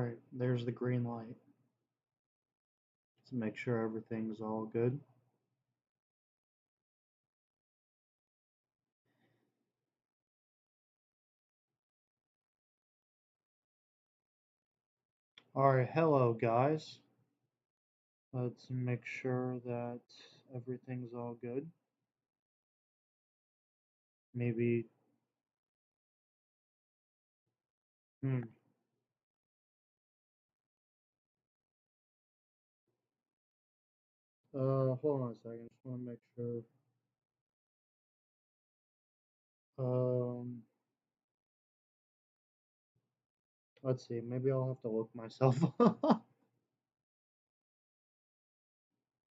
Alright, there's the green light. Let's make sure everything's all good. Alright, hello guys. Let's make sure that everything's all good. Maybe. Hmm. Hold on a second. Just want to make sure. Um, let's see. Maybe I'll have to look myself up.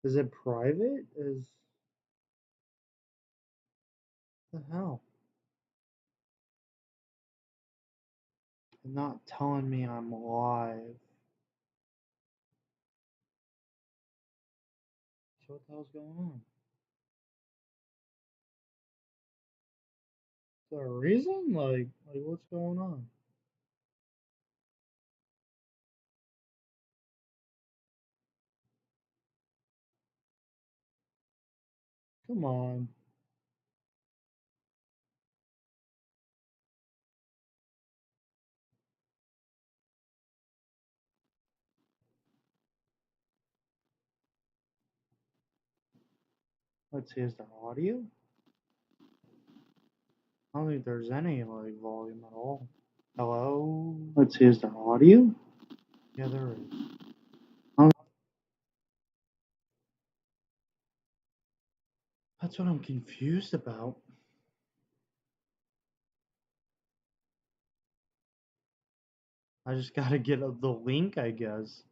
Is it private? The hell? It's not telling me I'm live. So what the hell's going on? Is there a reason? Like what's going on? Come on. Let's see. Is there audio? I don't think there's any like volume at all. Hello? Let's see. Is there audio? Yeah, there is. Oh, that's what I'm confused about. I just gotta get the link, I guess.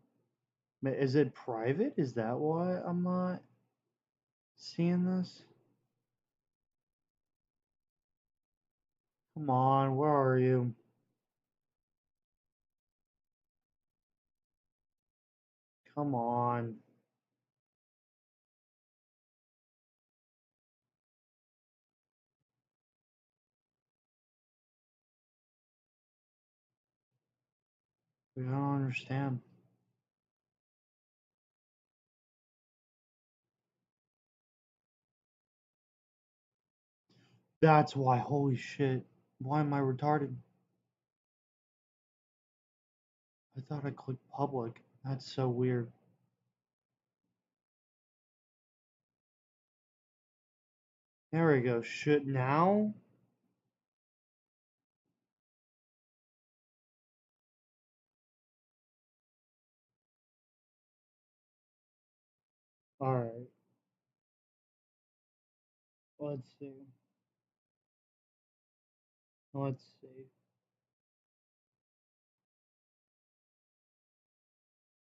Is it private? Is that why I'm not seeing this? Come on, where are you? Come on. I don't understand. That's why. Holy shit. Why am I retarded? I thought I clicked public. That's so weird. There we go. Should now? Alright. Let's see. Let's see.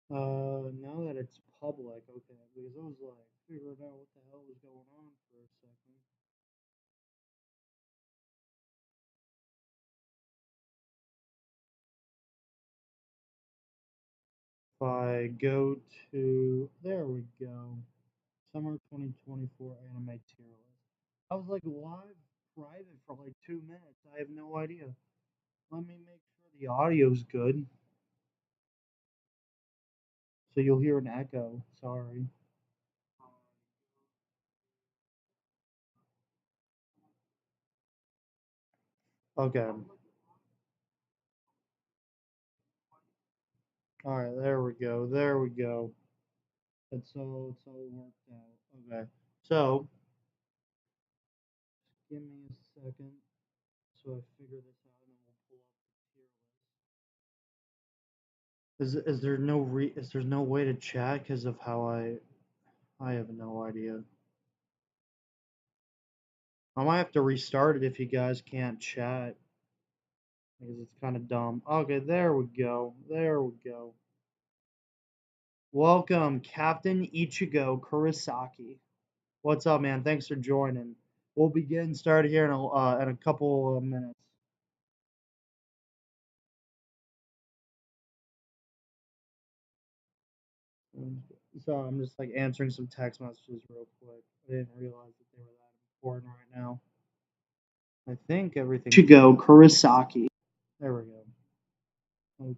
Now that it's public, okay, because I was like figuring out what the hell was going on for a second. If I go to, there we go, summer 2024 anime tier list. I was like live private for like 2 minutes. I have no idea. Let me make sure the audio's good. So you'll hear an echo. Sorry. Okay. All right. There we go. There we go. It's all worked out. Okay. So give me a second. So I figure this out, and then we'll pull up the tier list. Is there no way to chat because of how I have no idea. I might have to restart it if you guys can't chat because it's kind of dumb. Okay, there we go. There we go. Welcome, Captain Ichigo Kurosaki. What's up, man? Thanks for joining. We'll be getting started here in a couple of minutes. So I'm just like answering some text messages real quick. I didn't realize that they were that important right now. I think everything. Ichigo Kurosaki. There we go. Okay.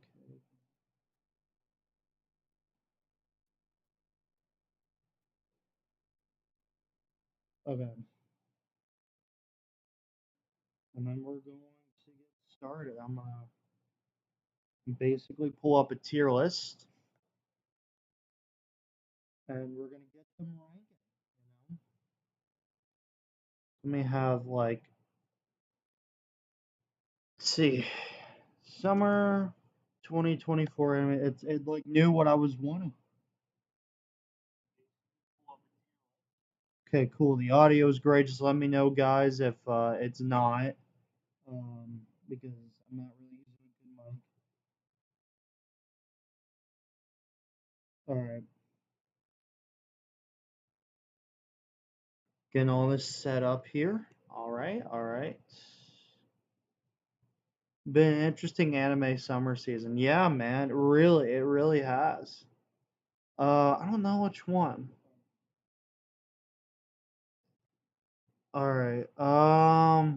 Okay. And then we're going to get started. I'm gonna basically pull up a tier list, and we're gonna get them ranking. You know, let me have like, let's see, summer 2024 anime. It like knew what I was wanting. Okay, cool. The audio is great. Just let me know, guys, if it's not, um, because I'm not really using a good mic. All right, getting all this set up here. All right, all right. Been an interesting anime summer season. Yeah, man. Really, it really has. I don't know which one. All right. I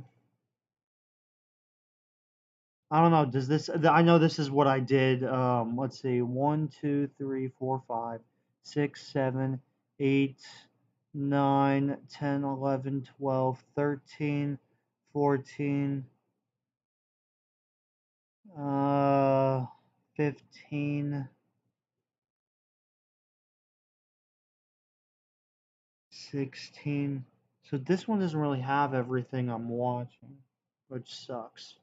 don't know. Does this? I know this is what I did. Let's see. 1, 2, 3, 4, 5, 6, 7, 8, 9, 10, 11, 12, 13, 14, 15, 16. So this one doesn't really have everything I'm watching, which sucks.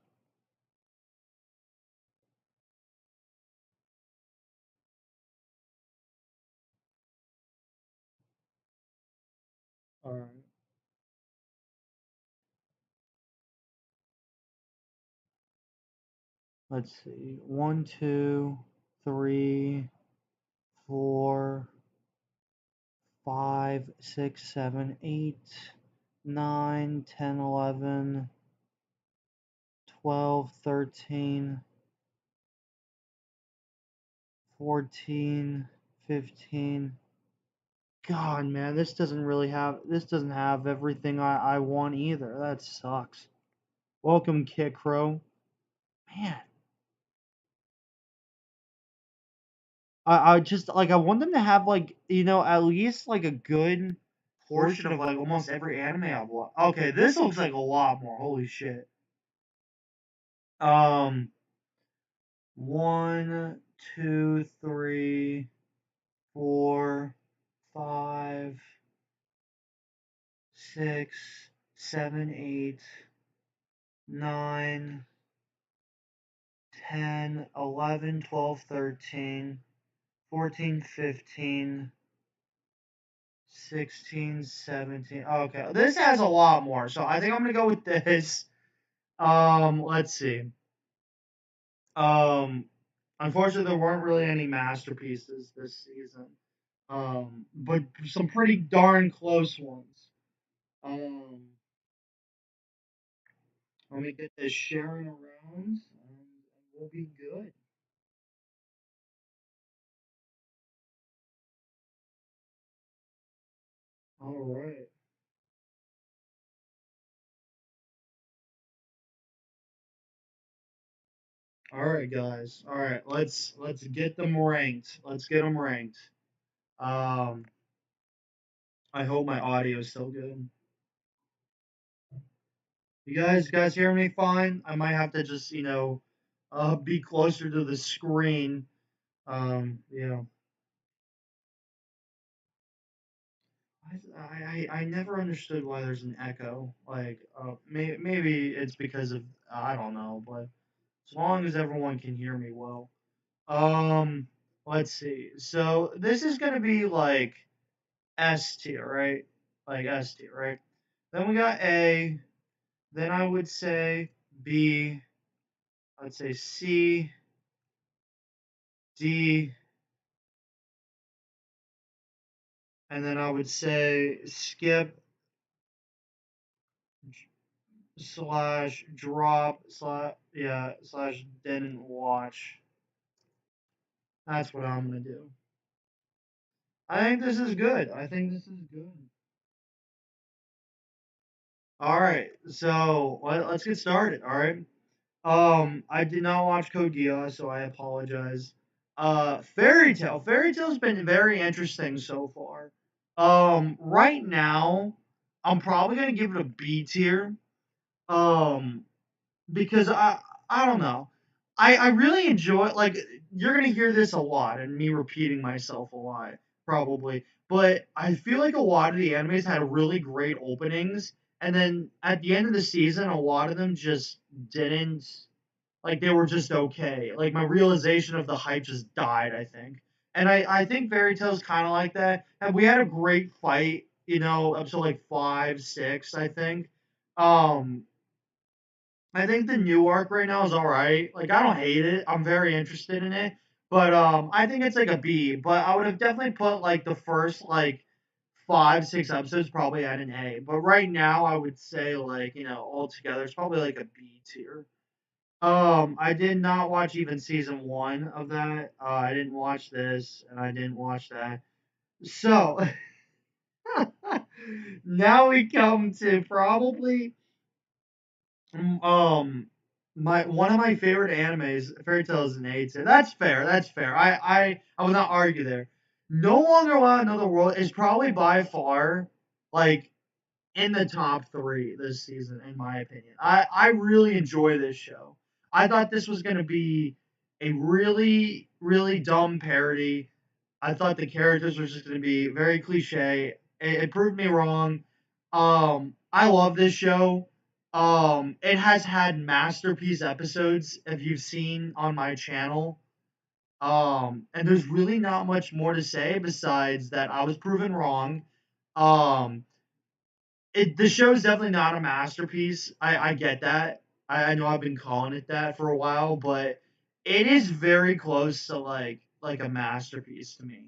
All right. Let's see. 1, 2, 3, 4, 5, 6, 7, 8, 9, 10, 11, 12, 13, 14, 15. God, man, this doesn't have everything I want either. That sucks. Welcome, Kit Crow. Man, I just like I want them to have like at least like a good portion of like almost every anime I've watched. Okay, this looks like a lot more. Holy shit. Um, 1, 2, 3, 4, 5, 6, 7, 8, 9, 10, 11, 12, 13, 14, 15, 16, 17. Okay, this has a lot more. So I think I'm gonna go with this. Let's see. Um, Unfortunately, there weren't really any masterpieces this season. But some pretty darn close ones. Um, Let me get this sharing around, and we'll be good. All right. All right, guys. All right, let's get them ranked. Let's get them ranked. Um, I hope my audio is still good. You guys hear me fine? I might have to just be closer to the screen. Yeah. I never understood why there's an echo. Like, maybe it's because of I don't know, but as long as everyone can hear me well. Um, let's see. So this is gonna be like S tier, right? Like S tier, right? Then we got A. Then I would say B. I'd say C, D, and then I would say skip slash drop slash didn't watch. That's what I'm gonna do. I think this is good. I think this is good. All right, so let's get started. All right. I did not watch Code Geass, so I apologize. Fairy Tail. Fairy Tail's been very interesting so far. Right now, I'm probably gonna give it a B tier. Um, because I don't know. I really enjoy, like, you're gonna hear this a lot and me repeating myself a lot probably, but I feel like a lot of the animes had really great openings, and then at the end of the season a lot of them just didn't, like, they were just okay. Like, my realization of the hype just died, I think. And I think Fairy Tail's kind of like that. And we had a great fight, up to like 5, 6, I think. Um, I think the new arc right now is all right. Like, I don't hate it. I'm very interested in it, but I think it's like a B. But I would have definitely put like the first like 5, 6 episodes probably at an A. But right now, I would say like altogether, it's probably like a B tier. I did not watch even season one of that. I didn't watch this, and I didn't watch that. So now we come to probably um my one of my favorite animes, Fairy Tail is an A tier. That's fair. That's fair. I will not argue there. No Longer Allowed Another World is probably by far like in the top three this season, in my opinion. I really enjoy this show. I thought this was going to be a really, really dumb parody. I thought the characters were just going to be very cliche. It proved me wrong. I love this show. It has had masterpiece episodes, if you've seen on my channel. And there's really not much more to say besides that I was proven wrong. Um, the show's definitely not a masterpiece. I get that. I know I've been calling it that for a while, but it is very close to like a masterpiece to me.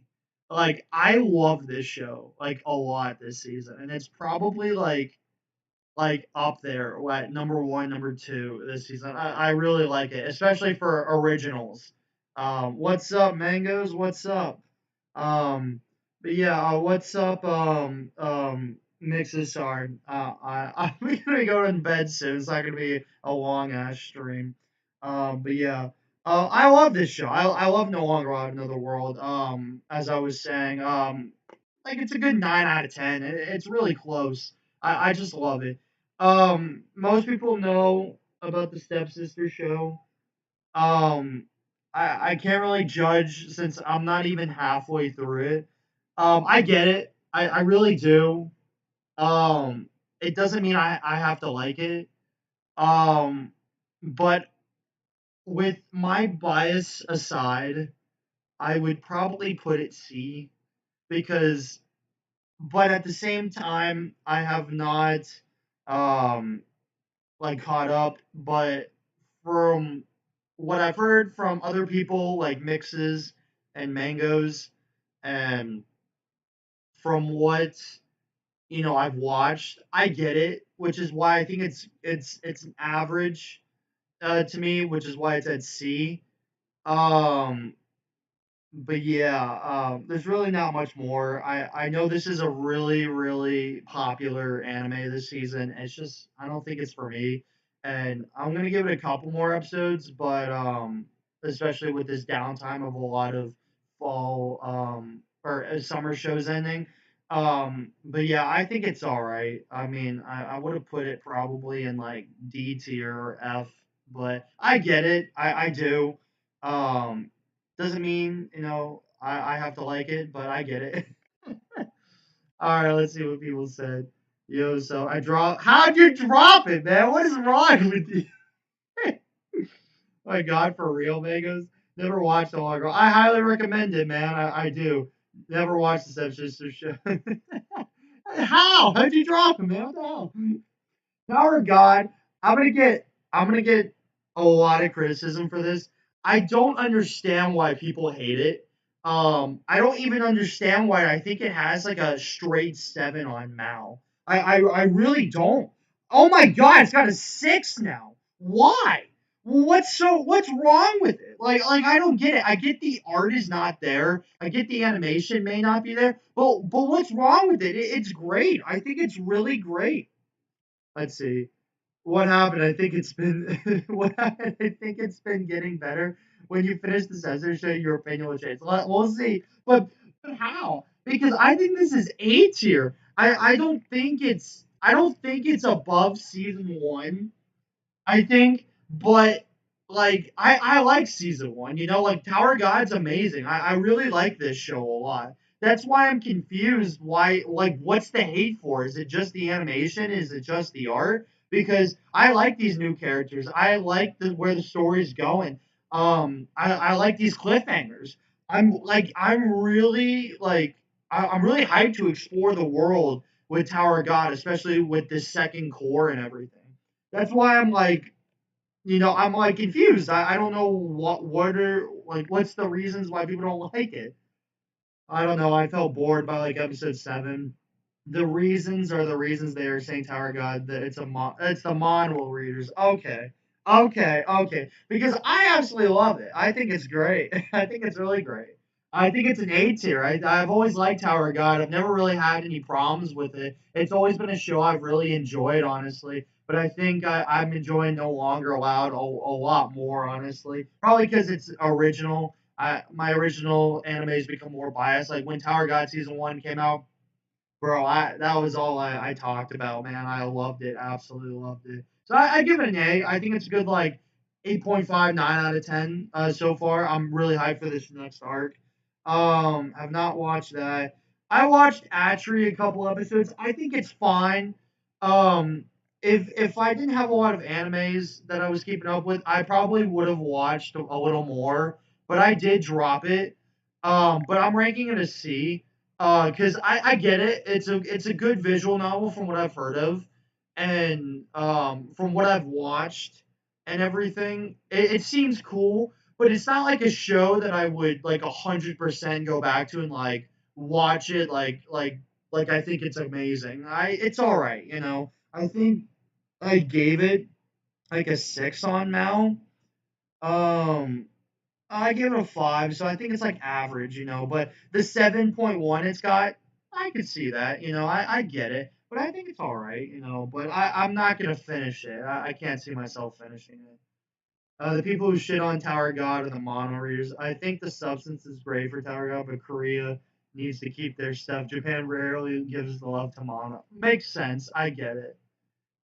Like, I love this show like a lot this season, and it's probably like up there at number one, number two this season. I really like it, especially for originals. What's up, Mangoes? What's up? But yeah, what's up, Mixes are. I'm gonna go to bed soon. It's not gonna be a long ass stream. But yeah. I love this show. I love No Longer Allowed Another World. As I was saying, like, it's a good 9 out of 10. It's really close. I just love it. Most people know about the Stepsister show. Um, I can't really judge since I'm not even halfway through it. I get it. I really do. Um, it doesn't mean I have to like it. Um, but with my bias aside, I would probably put it C because, but at the same time, I have not um like caught up. But from what I've heard from other people, like Mixes and Mangoes, and from what I've watched, I get it, which is why I think it's an average to me, which is why it's at C. Um, but yeah, there's really not much more. I know this is a really, really popular anime this season. It's just I don't think it's for me, and I'm gonna give it a couple more episodes, but especially with this downtime of a lot of fall or summer shows ending. But yeah, I think it's all right. I mean, I would have put it probably in like D tier or F, but I get it. I do. Um, doesn't mean, I have to like it, but I get it. All right, let's see what people said. Yo, so I drop. How'd you drop it, man? What is wrong with you? My God, for real, Vegas. Never watched a while ago. I highly recommend it, man. I do. Never watched the Stepsister show. How? How'd you drop it, man? What the hell? Power of God, I'm gonna get a lot of criticism for this. I don't understand why people hate it. I don't even understand why I think it has like a straight 7 on Mal. I really don't. Oh my God, it's got a 6 now. Why? What's wrong with it? Like I don't get it. I get the art is not there. I get the animation may not be there. But what's wrong with it? It's great. I think it's really great. Let's see what happened. I think it's been what happened. I think it's been getting better. When you finish the censorship, your opinion will change. We'll see. But how? Because I think this is A tier. I don't think I don't think it's above season one. I think, but like I like season one. You know, like Tower of God's amazing. I really like this show a lot. That's why I'm confused. Why, like, what's the hate for? Is it just the animation? Is it just the art? Because I like these new characters. I like where the story's going. I like these cliffhangers. I'm really I'm really hyped to explore the world with Tower of God, especially with this second core and everything. That's why I'm like, I'm like confused. I don't know what are like what's the reasons why people don't like it. I don't know. I felt bored by like episode seven. The reasons are the reasons they are saying Tower God that it's the Monwell readers. Okay. Okay. Because I absolutely love it. I think it's great. I think it's really great. I think it's an A tier. I've always liked Tower of God. I've never really had any problems with it. It's always been a show I've really enjoyed, honestly. But I think I'm enjoying No Longer Allowed a lot more, honestly. Probably because it's original. My original animes become more biased. Like when Tower of God season one came out, bro, that was all I talked about, man. I loved it, absolutely loved it. So I give it an A. I think it's a good like 8.5, 9 out of 10 so far. I'm really hyped for this next arc. I've not watched that. I watched Atri a couple episodes. I think it's fine. Um, if I didn't have a lot of animes that I was keeping up with, I probably would have watched a little more. But I did drop it. But I'm ranking it a C. Because I get it. It's a good visual novel from what I've heard of, and from what I've watched and everything. It seems cool, but it's not like a show that I would like 100% go back to and like watch it like I think it's amazing. It's all right, you know. I think I gave it like a six on Mal. Um, I give it a five, so I think it's like average, you know. But the 7.1 it's got, I could see that, you know. I get it, but I think it's all right, you know. But I'm not gonna finish it. I can't see myself finishing it. The people who shit on Tower God are the mono readers. I think the substance is great for Tower God, but Korea needs to keep their stuff. Japan rarely gives the love to mono. Makes sense. I get it.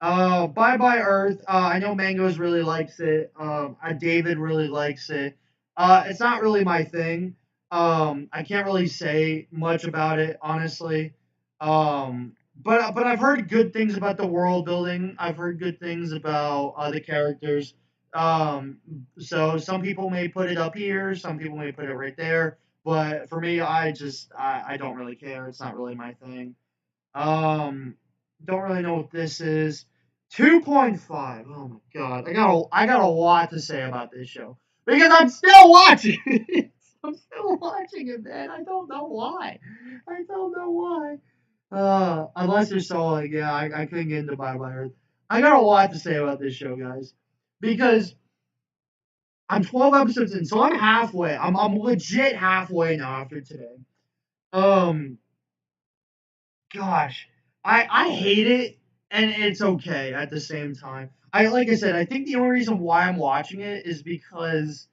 Bye Bye Earth. I know Mangoes really likes it. David really likes it. It's not really my thing. I can't really say much about it, honestly. But I've heard good things about the world building. I've heard good things about the characters. Um, so some people may put it up here. Some people may put it right there. But for me, I don't really care. It's not really my thing. Um, don't really know what this is. 2.5. Oh my god. I got a lot to say about this show. Because I'm still watching it. I'm still watching it, man. I don't know why. I don't know why. Unless you're so like, yeah, I couldn't get into Bye Bye Earth. I got a lot to say about this show, guys. Because I'm 12 episodes in, so I'm halfway. I'm legit halfway now after today. Um, Gosh, I hate it, and it's okay at the same time. I like I said, I think the only reason why I'm watching it is because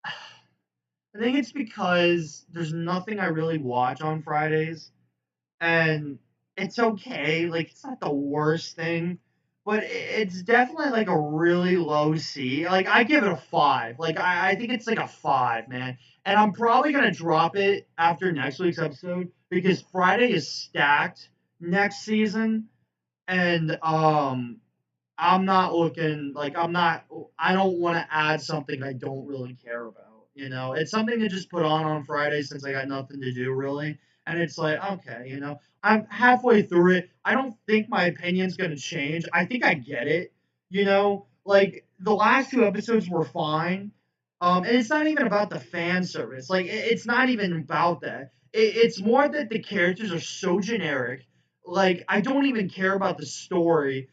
I think it's because there's nothing I really watch on Fridays, and it's okay. Like it's not the worst thing, but it's definitely like a really low C. Like I give it a five. Like I think it's like a five, man. And I'm probably gonna drop it after next week's episode because Friday is stacked next season, and I'm not looking like I don't want to add something I don't really care about. You know, it's something to just put on Friday since I got nothing to do really, and it's like okay, you know, I'm halfway through it. I don't think my opinion's gonna change. I think I get it. You know, like the last two episodes were fine. And it's not even about the fan service. Like it's not even about that. It's more that the characters are so generic. Like I don't even care about the story,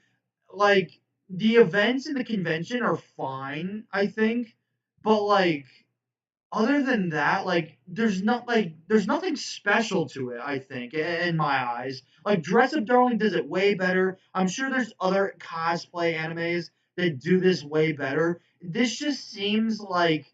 like the events in the convention are fine, I think, but like other than that, like there's nothing special to it. I think in my eyes, like Dress Up Darling does it way better. I'm sure there's other cosplay animes that do this way better. This just seems like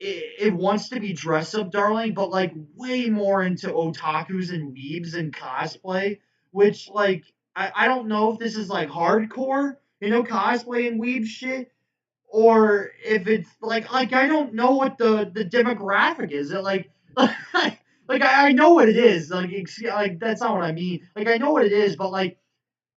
it wants to be Dress Up Darling, but like way more into otakus and weebs and cosplay, which like I don't know if this is like hardcore, cosplay and weeb shit, or if it's like I don't know what the demographic is. It like like I know what it is. Like that's not what I mean. Like I know what it is, but like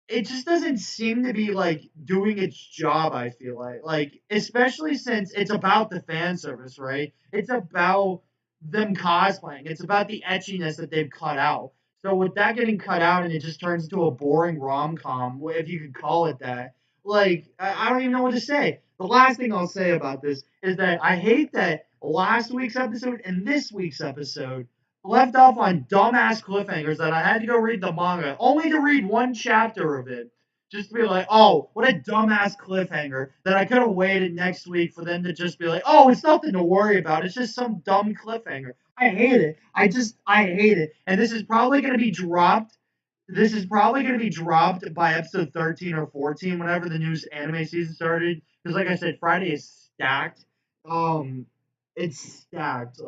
it just doesn't seem to be like doing its job. I feel like especially since it's about the fan service, right? It's about them cosplaying. It's about the etchiness that they've cut out. So with that getting cut out and it just turns into a boring rom com, if you could call it that, like I don't even know what to say. The last thing I'll say about this is that I hate that last week's episode and this week's episode left off on dumbass cliffhangers that I had to go read the manga, only to read one chapter of it. Just to be like, oh, what a dumbass cliffhanger that I could have waited next week for them to just be like, oh, it's nothing to worry about. It's just some dumb cliffhanger. I hate it. I hate it. And this is probably going to be dropped. This is probably going to be dropped by episode 13 or 14 whenever the new anime season started. Because, like I said, Friday is stacked. Um, it's stacked.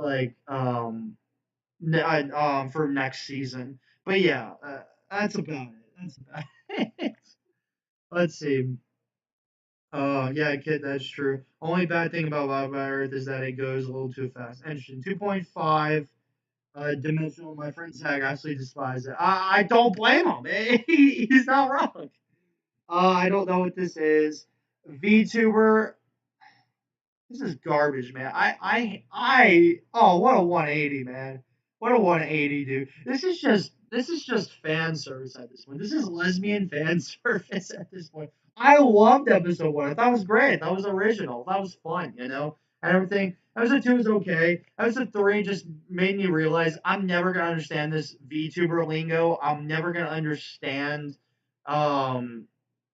For next season. But yeah, that's about it. That's about it. Let's see. Yeah, kid, that's true. Only bad thing about Wild by Earth is that it goes a little too fast. Interesting. 2.5 dimensional. My friend Zach actually despises it. I don't blame him. He's not wrong. I don't know what this is. VTuber. This is garbage, man. Oh, what a 180, man. What a 180, dude. This is just fan service at this point. This is lesbian fan service at this point. I loved episode one. I thought it was great. That was original. That was fun, and everything. Episode two was okay. Episode three just made me realize I'm never gonna understand this VTuber lingo. I'm never gonna understand um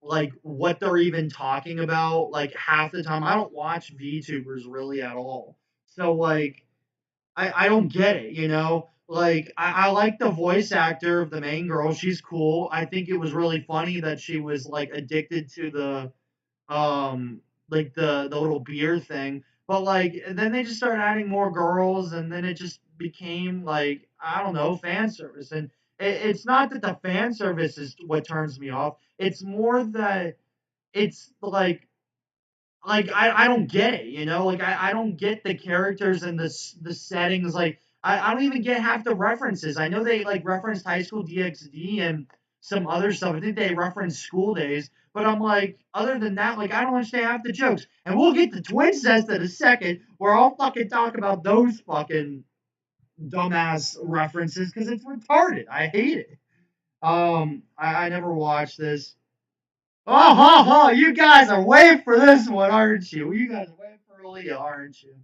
like what they're even talking about. Like half the time, I don't watch VTubers really at all. So like, I don't get it. Like I like the voice actor of the main girl. She's cool. I think it was really funny that she was like addicted to the little beer thing. But like then they just started adding more girls, and then it just became like I don't know fan service. And it's not that the fan service is what turns me off. It's more that it's like I don't get it, like I don't get the characters and the settings. Like I don't even get half the references. I know they like referenced High School DxD and some other stuff. I think they referenced School Days, but I'm like, other than that, like I don't understand half the jokes. And we'll get to Twin Cest in a second, where I'll fucking talk about those fucking dumbass references because it's retarded. I hate it. I never watched this. Oh, ho, ho, you guys are waiting for this one, aren't you? You guys are waiting for Aaliyah, aren't you?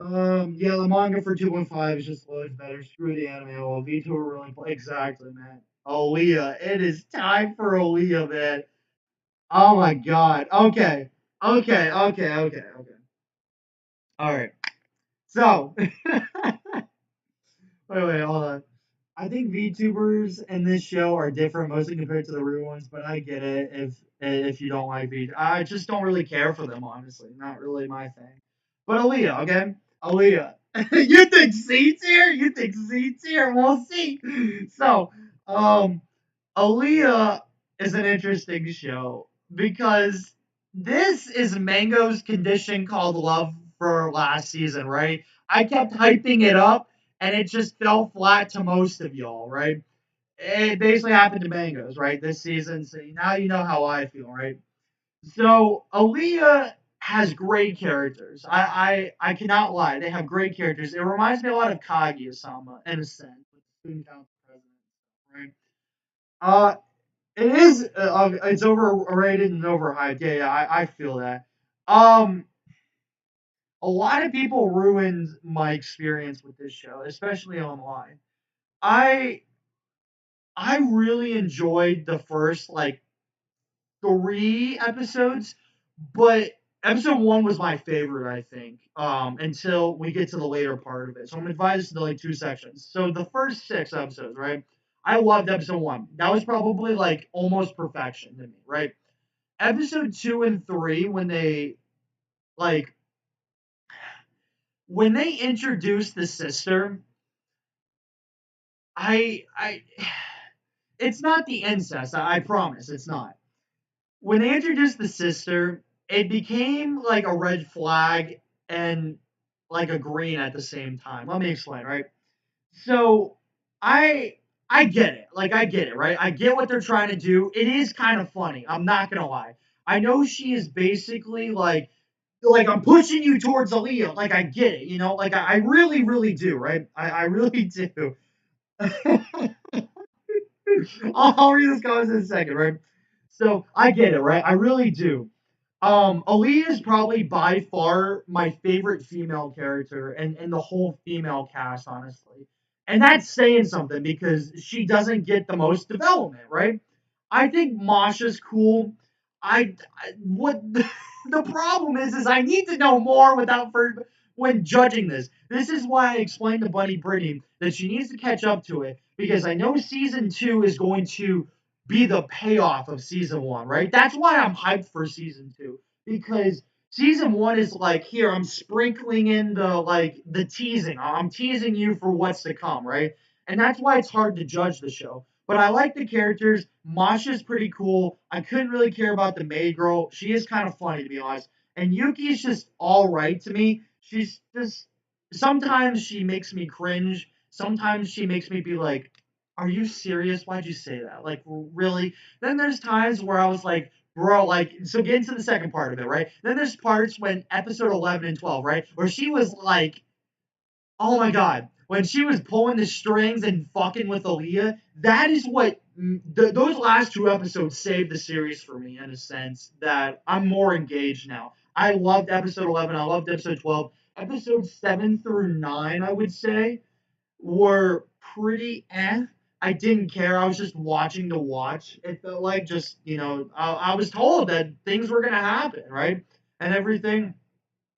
Yeah, the manga for 2.5 is just loads better. Screw the anime. Well, V2 are really exactly, man. Aaliyah, it is time for Aaliyah, man. Oh my God. Okay, okay. All right. So, wait, hold on. I think VTubers in this show are different, mostly compared to the real ones. But I get it if you don't like V. I just don't really care for them, honestly. Not really my thing. But Aaliyah, okay, Aaliyah. You think Z's here? You think Z's here? We'll see. So, um, Aaliyah is an interesting show because this is Mango's condition called love for last season, right? I kept hyping it up and it just fell flat to most of y'all, right? It basically happened to Mangoes, right? This season. So now you know how I feel, right? So Aaliyah has great characters. I cannot lie. They have great characters. It reminds me a lot of Kaguya-sama in a sense, with student council president, right? Uh, it is. It's overrated and overhyped. Yeah, I feel that. Um, a lot of people ruined my experience with this show, especially online. I I really enjoyed the first like three episodes, but episode one was my favorite, I think. Until we get to the later part of it. So I'm gonna divide this into like two sections. So the first six episodes, right? I loved episode one. That was probably like almost perfection to me, right? Episode two and three, like when they introduced the sister, I it's not the incest. I promise, it's not. When they introduced the sister, it became like a red flag and like a green at the same time. Let me explain, right? So I I get it. Like I get it, right? I get what they're trying to do. It is kind of funny. I'm not gonna lie. I know she is basically like I'm pushing you towards Aaliyah. Like I get it, you know. Like I really really do, right? I really do. I'll read this comments in a second, right? So I get it, right? I really do. Aaliyah is probably by far my favorite female character and the whole female cast, honestly. And that's saying something because she doesn't get the most development, right? I think Masha's cool. I what the problem is I need to know more without for when judging this. This is why I explained to Bunny Brittany that she needs to catch up to it because I know season two is going to be the payoff of season one, right? That's why I'm hyped for season two because season one is like here I'm sprinkling in the teasing. I'm teasing you for what's to come, right? And that's why it's hard to judge the show. But I like the characters. Masha's pretty cool. I couldn't really care about the maid girl. She is kind of funny to be honest. And Yuki's just all right to me. She's just sometimes she makes me cringe. Sometimes she makes me be like, "Are you serious? Why'd you say that? Like, really?" Then there's times where I was like, "Bro, like." So get into the second part of it, right? Then there's parts when episode 11 and 12, right, where she was like, oh my god, when she was pulling the strings and fucking with Aaliyah, that is what those last two episodes saved the series for me in a sense that I'm more engaged now. I loved episode 11. I loved episode 12. Episode 7 through 9, I would say, were pretty eh. I didn't care. I was just watching to watch. It felt like just, I was told that things were going to happen, right? And everything.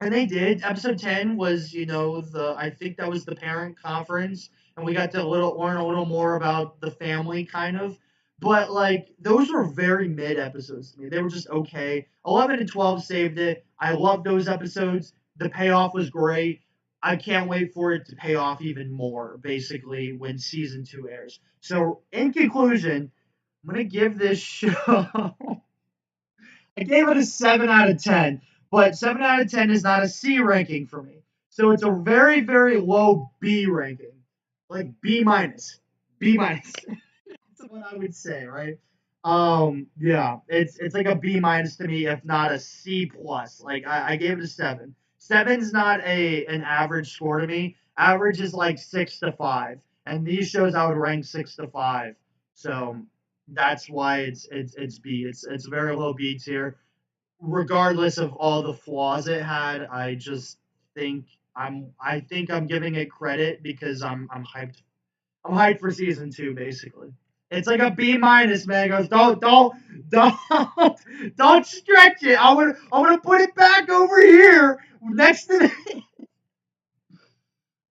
And they did. Episode 10 was, I think that was the parent conference, and we got to learn a little more about the family, kind of. But like those were very mid episodes to me. They were just okay. 11 and 12 saved it. I loved those episodes. The payoff was great. I can't wait for it to pay off even more, basically, when season two airs. So, in conclusion, I'm gonna give this show I gave it a 7 out of 10, but 7 out of 10 is not a C ranking for me. So it's a very, very low B ranking. Like B minus. B minus. That's what I would say, right? Yeah, it's like a B minus to me, if not a C plus. Like I gave it a 7. Seven's not an average score to me. Average is like 6 to 5, and these shows I would rank 6 to 5. So that's why it's B. It's very low B tier regardless of all the flaws it had. I just think I'm giving it credit because I'm hyped. I'm hyped for season two, basically. It's like a B minus, man. It goes, don't, don't stretch it. I'm gonna put it back over here next to the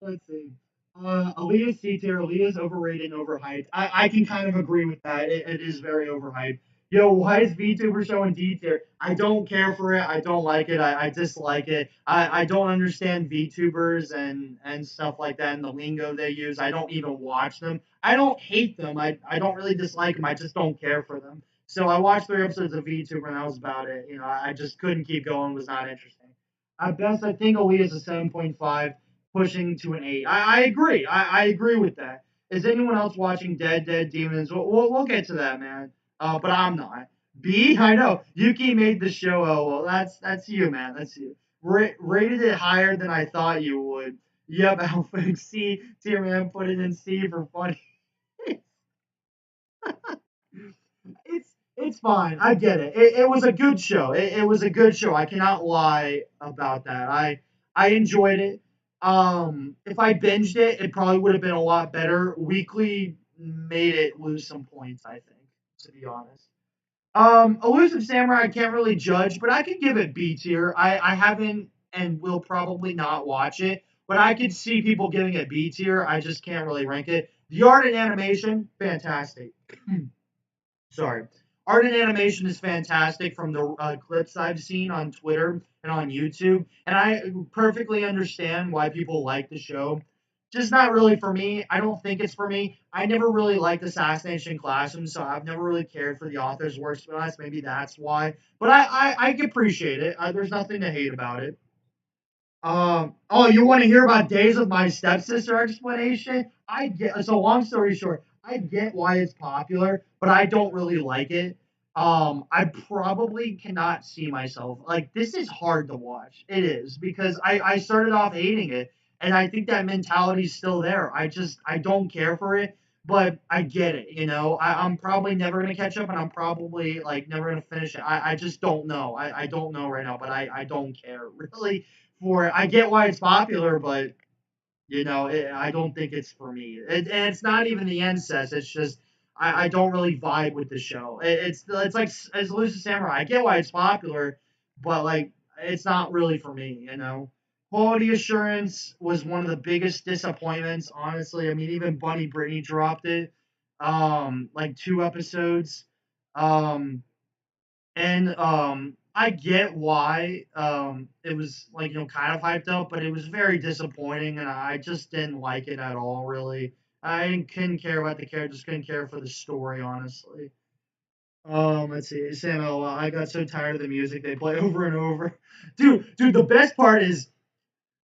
Let's see. Aaliyah's C tier. Aaliyah's overrated and overhyped. I can kind of agree with that. It is very overhyped. Yo, why is VTuber showing D tier? I don't care for it. I don't like it. I dislike it. I don't understand VTubers and stuff like that and the lingo they use. I don't even watch them. I don't hate them. I don't really dislike them. I just don't care for them. So I watched 3 episodes of VTuber and that was about it. I just couldn't keep going. Was not interesting. At best, I think Aaliyah's a 7.5 pushing to an 8. I agree. I agree with that. Is anyone else watching Dead Demons? We'll get to that, man. But I'm not. B, I know. Yuki made the show. Oh, well, that's you, man. That's you. Rated it higher than I thought you would. Yep, Alpha C tier, man. Put it in C for funny. It's fine. I get it. It was a good show. It was a good show. I cannot lie about that. I enjoyed it. If I binged it, it probably would have been a lot better. Weekly made it lose some points, I think, to be honest. Elusive Samurai, I can't really judge, but I could give it B tier. I haven't and will probably not watch it, but I could see people giving it B tier. I just can't really rank it. The art and animation, fantastic. Sorry. Art and animation is fantastic from the clips I've seen on Twitter and on YouTube, and I perfectly understand why people like the show. just not really for me. I don't think it's for me. I never really liked Assassination Classroom, so I've never really cared for the author's works. To be honest, maybe that's why. But I can appreciate it. There's nothing to hate about it. Oh, you want to hear about Days of My Stepsister explanation? I get so long story short, I get why it's popular, but I don't really like it. I probably cannot see myself like this is hard to watch. It is because I started off hating it, and I think that mentality's still there. I don't care for it, but I get it. I'm probably never gonna catch up, and I'm probably like never gonna finish it. I just don't know. I don't know right now, but I don't care really for it. I get why it's popular, but I don't think it's for me. And it's not even the incest. It's just I don't really vibe with the show. It's like as Elusive Samurai. I get why it's popular, but like it's not really for me. Quality Assurance was one of the biggest disappointments. Honestly, I mean even Bunny Brittany dropped it. Like 2 episodes. Um, and I get why it was like kind of hyped up, but it was very disappointing, and I just didn't like it at all. Really, couldn't care about the characters, couldn't care for the story, honestly. Let's see, Samuel. I got so tired of the music they play over and over. Dude, the best part is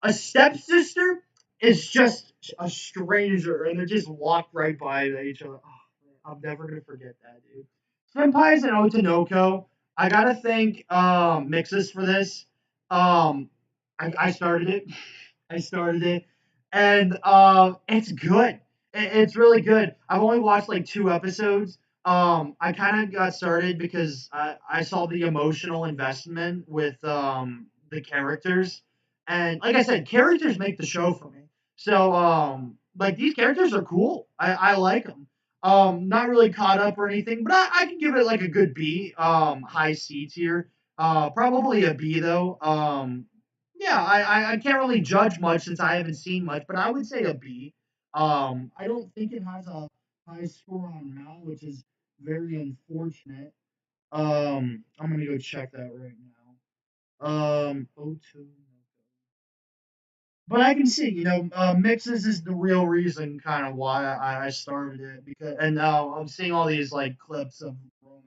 a stepsister is just a stranger, and they just walk right by each other. Oh, I'm never gonna forget that, dude. Senpais and Otonoko. I gotta thank Mixes for this. I started it. I started it, and it's good. It's really good. I've only watched like 2 episodes. I kind of got started because I saw the emotional investment with the characters, and like I said, characters make the show for me. So like these characters are cool. I like them. Not really caught up or anything, but I can give it like a good B. High C tier. Probably a B though. Yeah, I can't really judge much since I haven't seen much, but I would say a B. I don't think it has a high score on Mal, which is very unfortunate. I'm gonna go check that right now. O2. But I can see, mixes is the real reason kind of why I started it because, and now I'm seeing all these like clips of romance.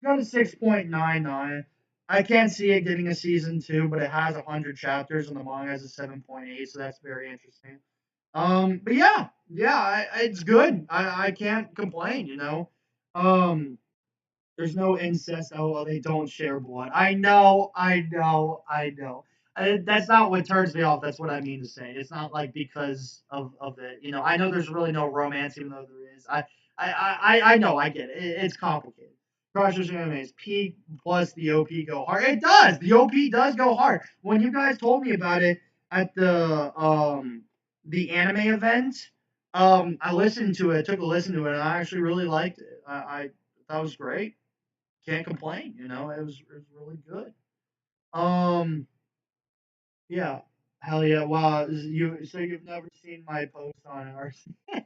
Got a 6.99. I can't see it getting a season two, but it has 100 chapters, and the manga has a 7.8, so that's very interesting. But yeah, it's good. I can't complain. There's no incest. Oh, well, they don't share blood. I know. That's not what turns me off. That's what I mean to say. It's not like because of it. I know there's really no romance, even though there is. I know. I get it. It's complicated. Crushers Animes P plus the OP go hard. It does. The OP does go hard. When you guys told me about it at the anime event, I listened to it. Took a listen to it, and I actually really liked it. I that was great. Can't complain. It was really good. Um, yeah, hell yeah. Wow, you've never seen my post on it?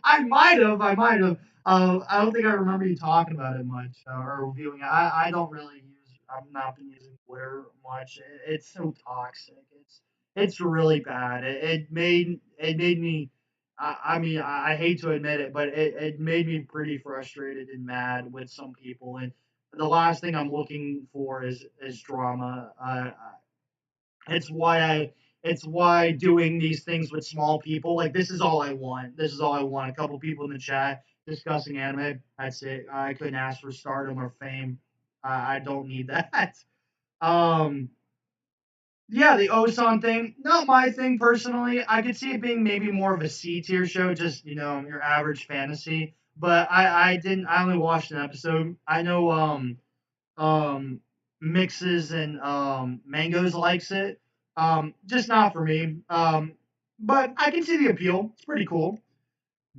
I might have. I might have. I don't think I remember you talking about it much or viewing it. I don't really use. I've not been using Twitter much. It's so toxic. It's really bad. It made me. I mean, I hate to admit it, but it made me pretty frustrated and mad with some people. And the last thing I'm looking for is drama. It's why doing these things with small people like this is all I want. This is all I want. A couple people in the chat discussing anime. That's it. I couldn't ask for stardom or fame. I don't need that. Um, yeah, the Osan thing, not my thing personally. I could see it being maybe more of a C tier show, just your average fantasy. But I didn't. I only watched an episode. I know um mixes and mangoes likes it. Just not for me. But I can see the appeal. It's pretty cool.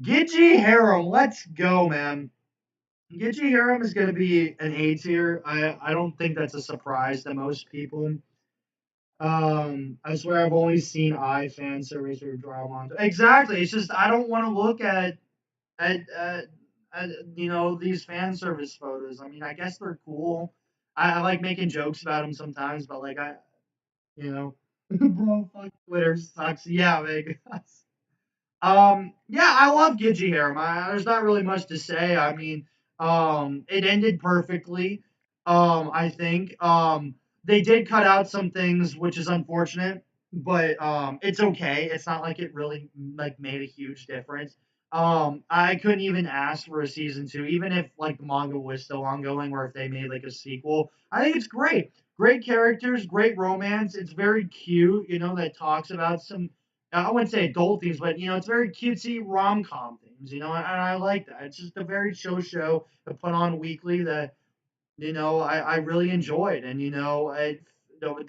Gidgy Harem, let's go, man. Gidgy Harem is gonna be an A tier. I don't think that's a surprise to most people. I swear I've only seen fan service or drama. Exactly. It's just I don't want to look at, at, at these fan service photos. I mean, I guess they're cool. I like making jokes about them sometimes, but like you know. Bro, fuck Twitter sucks. Yeah, Vegas. Yeah, I love Gigi Harem. There's not really much to say. I mean, it ended perfectly. I think. They did cut out some things, which is unfortunate, but it's okay. It's not like it really like made a huge difference. I couldn't even ask for a season two, even if like the manga was still ongoing, or if they made like a sequel. I think it's great. Great characters, great romance. It's very cute, that talks about some I wouldn't say adult themes, but it's very cutesy rom com themes, and I like that. It's just a very show to put on weekly that I really enjoyed, and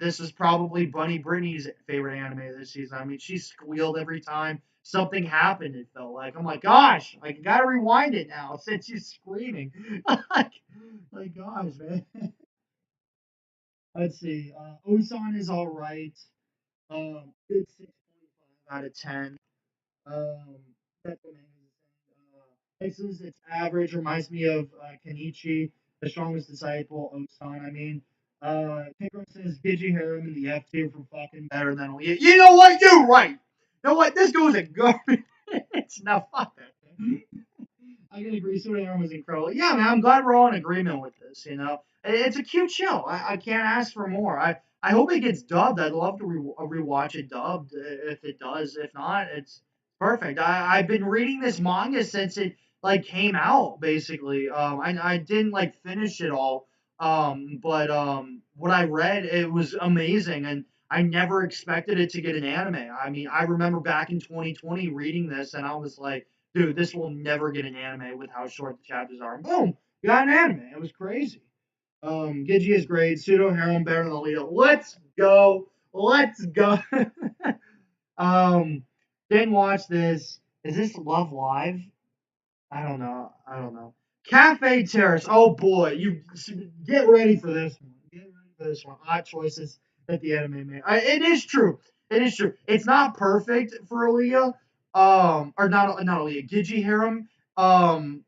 this is probably Bunny Brittany's favorite anime this season. I mean, she squealed every time something happened. It felt like I'm like, gosh, like I gotta rewind it now since she's screaming. like gosh, man. Let's see. Osan is all right. Good 6.5 out of 10. Um, that's what Texas, it's average. Reminds me of Kenichi, the strongest disciple, Osan. I mean, Pickering says Gigi Harem in the F tier for fucking better than Aaliyah. You know what? You're right. You know what? This goes in garbage. Now fuck that. I can agree. Suda Aaron was incredible. Yeah, man, I'm glad we're all in agreement with this. It's a cute show. I can't ask for more. I hope it gets dubbed. I'd love to rewatch it dubbed if it does. If not, it's perfect. I've been reading this manga since it like came out. Basically, I didn't like finish it all. But what I read, it was amazing, and I never expected it to get an anime. I mean, I remember back in 2020 reading this, and I was like, dude, this will never get an anime with how short the chapters are. And boom, got an anime. It was crazy. Gigi is great. Pseudo Harem better than Leo. Let's go. Let's go. um, didn't watch this. Is this Love Live? I don't know. I don't know. Cafe Terrace. Oh boy, you get ready for this one. Get ready for this one. Odd choices that the anime made. It is true. It is true. It's not perfect for Aaliyah. Or not Aaliyah. Gigi Harem. Um,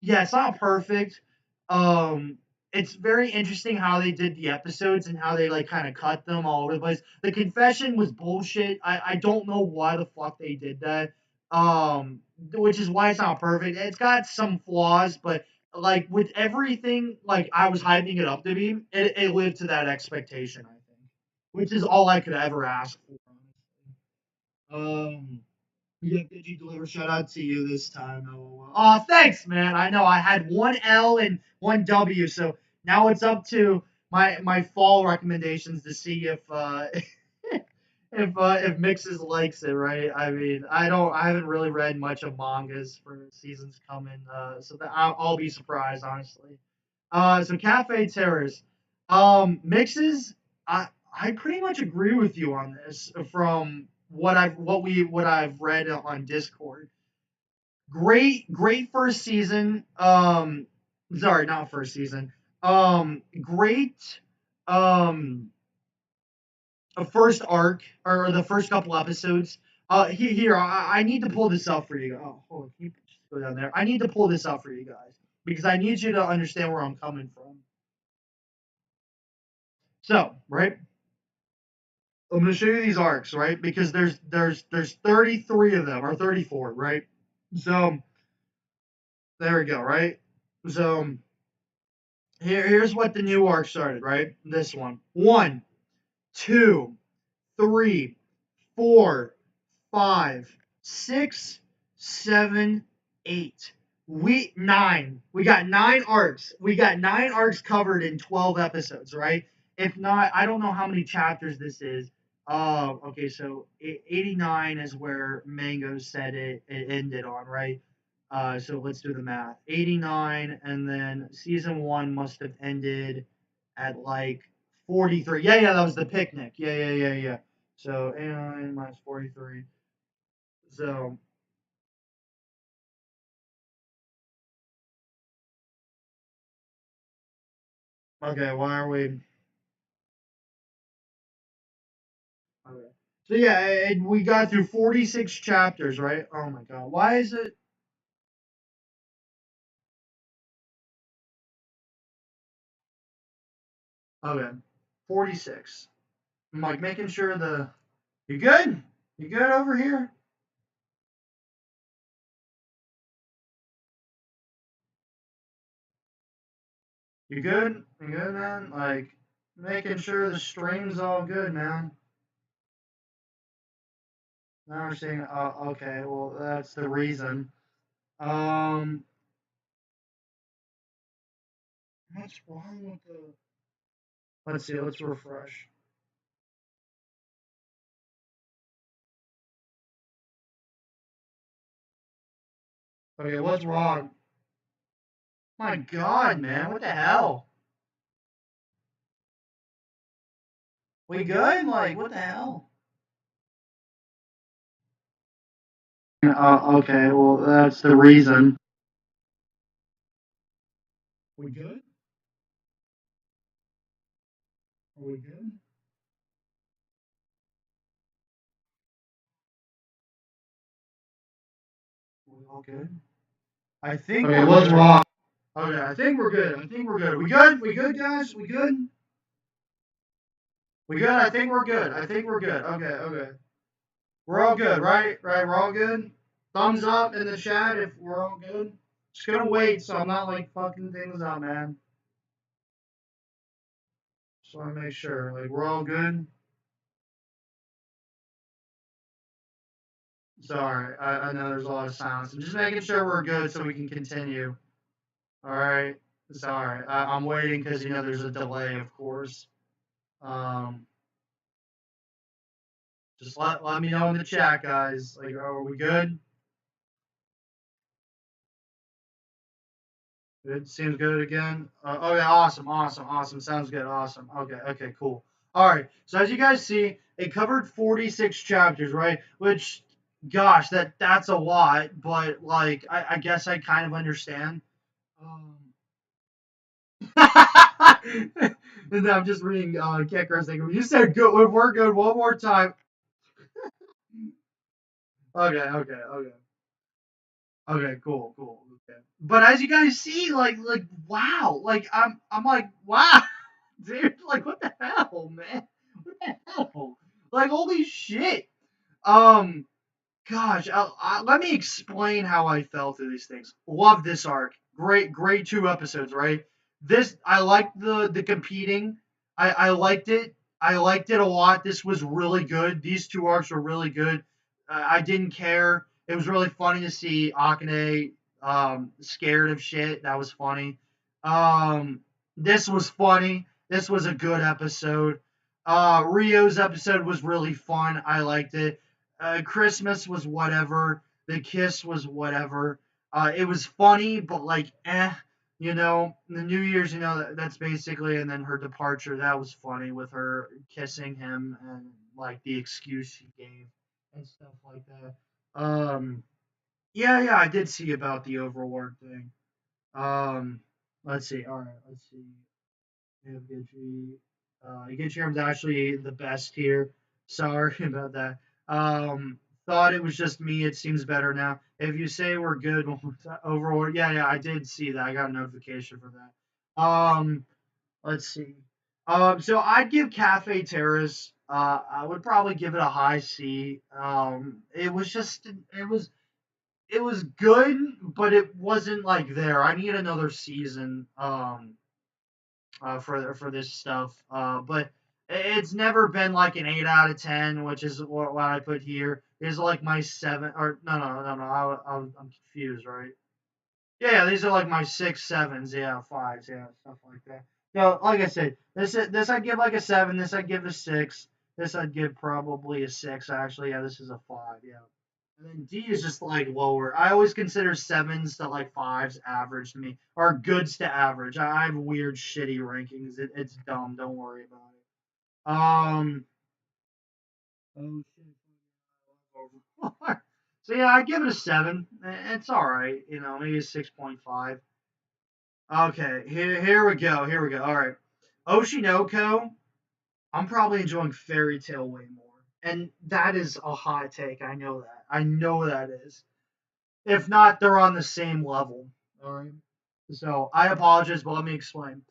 yeah, it's not perfect. Um, it's very interesting how they did the episodes and how they like kind of cut them all over the place. The confession was bullshit. I don't know why the fuck they did that. Which is why it's not perfect. It's got some flaws, but like with everything, like I was hyping it up to be, it lived to that expectation. I think, which is all I could ever ask for. Um, yeah, did you deliver? Shout out to you this time. Oh, thanks, man. I know I had one L and one W, so now it's up to my fall recommendations to see if if Mixes likes it, right? I mean, I haven't really read much of mangas for seasons coming, so that I'll be surprised, honestly. So Cafe Terrace, Mixes. I pretty much agree with you on this from what I've read on Discord. Great first season. Sorry, not first season. Great. Um, a first arc or the first couple episodes. Here, I need to pull this up for you. Oh, hold on, can you just go down there? I need to pull this up for you guys because I need you to understand where I'm coming from. So, right, I'm going to show you these arcs, right? Because there's 33 of them or 34, right? So there we go, right? So here's what the new arc started, right? This one. One, two, three, four, five, six, seven, eight. We got nine arcs. We got nine arcs covered in 12 episodes, right? If not, I don't know how many chapters this is. Okay, so 89 is where Mango said it ended on, right? So let's do the math. 89, and then season one must have ended at like 43. Yeah, that was the picnic. Yeah. So 89 minus 43. So, okay, why are we? Okay. So, yeah, we got through 46 chapters, right? Oh my God. Why is it? Okay. 46. I'm like making sure the you good? You good over here? You good? You good, man? Like making sure the stream's all good, man. Now we're seeing. Okay. Well, that's the reason. Um, what's wrong with the? Let's see. Let's refresh. Okay, what's wrong? My God, man, what the hell? We good? Like, what the hell? Okay, well, that's the reason. We good? Are we good? We all good? I think Okay, we're what's good. wrong? Okay, I think we're good. I think we're good. We good? We good, guys? We good? We good? I think we're good. I think we're good. Okay, okay. We're all good, right? Right, we're all good? Thumbs up in the chat if we're all good. Just gonna wait so I'm not like fucking things up, man. Just wanna make sure. Like, we're all good? Sorry, I know there's a lot of silence. I'm just making sure we're good so we can continue. All right. Sorry, I'm waiting because there's a delay, of course. Um, just let me know in the chat, guys. Like, are we good? It seems good again. Okay, awesome, awesome, awesome. Sounds good. Awesome. Okay, okay, cool. All right. So as you guys see, it covered 46 chapters, right? Which, gosh, that's a lot. But like, I guess I kind of understand. Um, and I'm just reading Kekker's thing. You said good. We're good. One more time. Okay, okay, okay. Okay, cool, cool. Okay. But as you guys see, like wow, like I'm like wow, dude, like what the hell, man? What the hell? Like holy shit. Um, Gosh, let me explain how I felt through these things. Love this arc. Great, great 2 episodes, right? This I liked the competing. I liked it. I liked it a lot. This was really good. These 2 arcs were really good. I didn't care. It was really funny to see Akane scared of shit. That was funny. Um, this was funny. This was a good episode. Rio's episode was really fun. I liked it. Christmas was whatever. The kiss was whatever. It was funny, but like, you know. The New Year's, that's basically, and then her departure. That was funny with her kissing him and like the excuse she gave and stuff like that. Yeah, yeah, I did see about the Overlord thing. Um, let's see. All right, let's see. Yeah, Gidry. Gidry's actually the best here. Sorry about that. Um, Thought it was just me. It seems better now. If you say we're good overall, yeah, yeah, I did see that. I got a notification for that. Let's see. So I'd give Cafe Terrace. I would probably give it a high C. It was good, but it wasn't like there. I need another season. For this stuff. But it's never been like an 8 out of 10, which is what I put here. Is like my seven or no no no no. I'm confused, right? Yeah, yeah, these are like my six sevens. Yeah, fives. Yeah, stuff like that. So like I said, this I'd give like a seven. This I'd give a six. This I'd give probably a six. Actually, yeah, this is a five. Yeah. And then D is just like lower. I always consider sevens to like fives average to me, or goods to average. I have weird, shitty rankings. It's dumb. Don't worry about it. Oh shit. So yeah, I give it a seven. It's all right. Maybe a 6.5. Okay, here we go. Here we go. All right, Oshinoko. I'm probably enjoying Fairy Tail way more, and that is a hot take. I know that. I know that is. If not, they're on the same level. All right. So I apologize, but let me explain.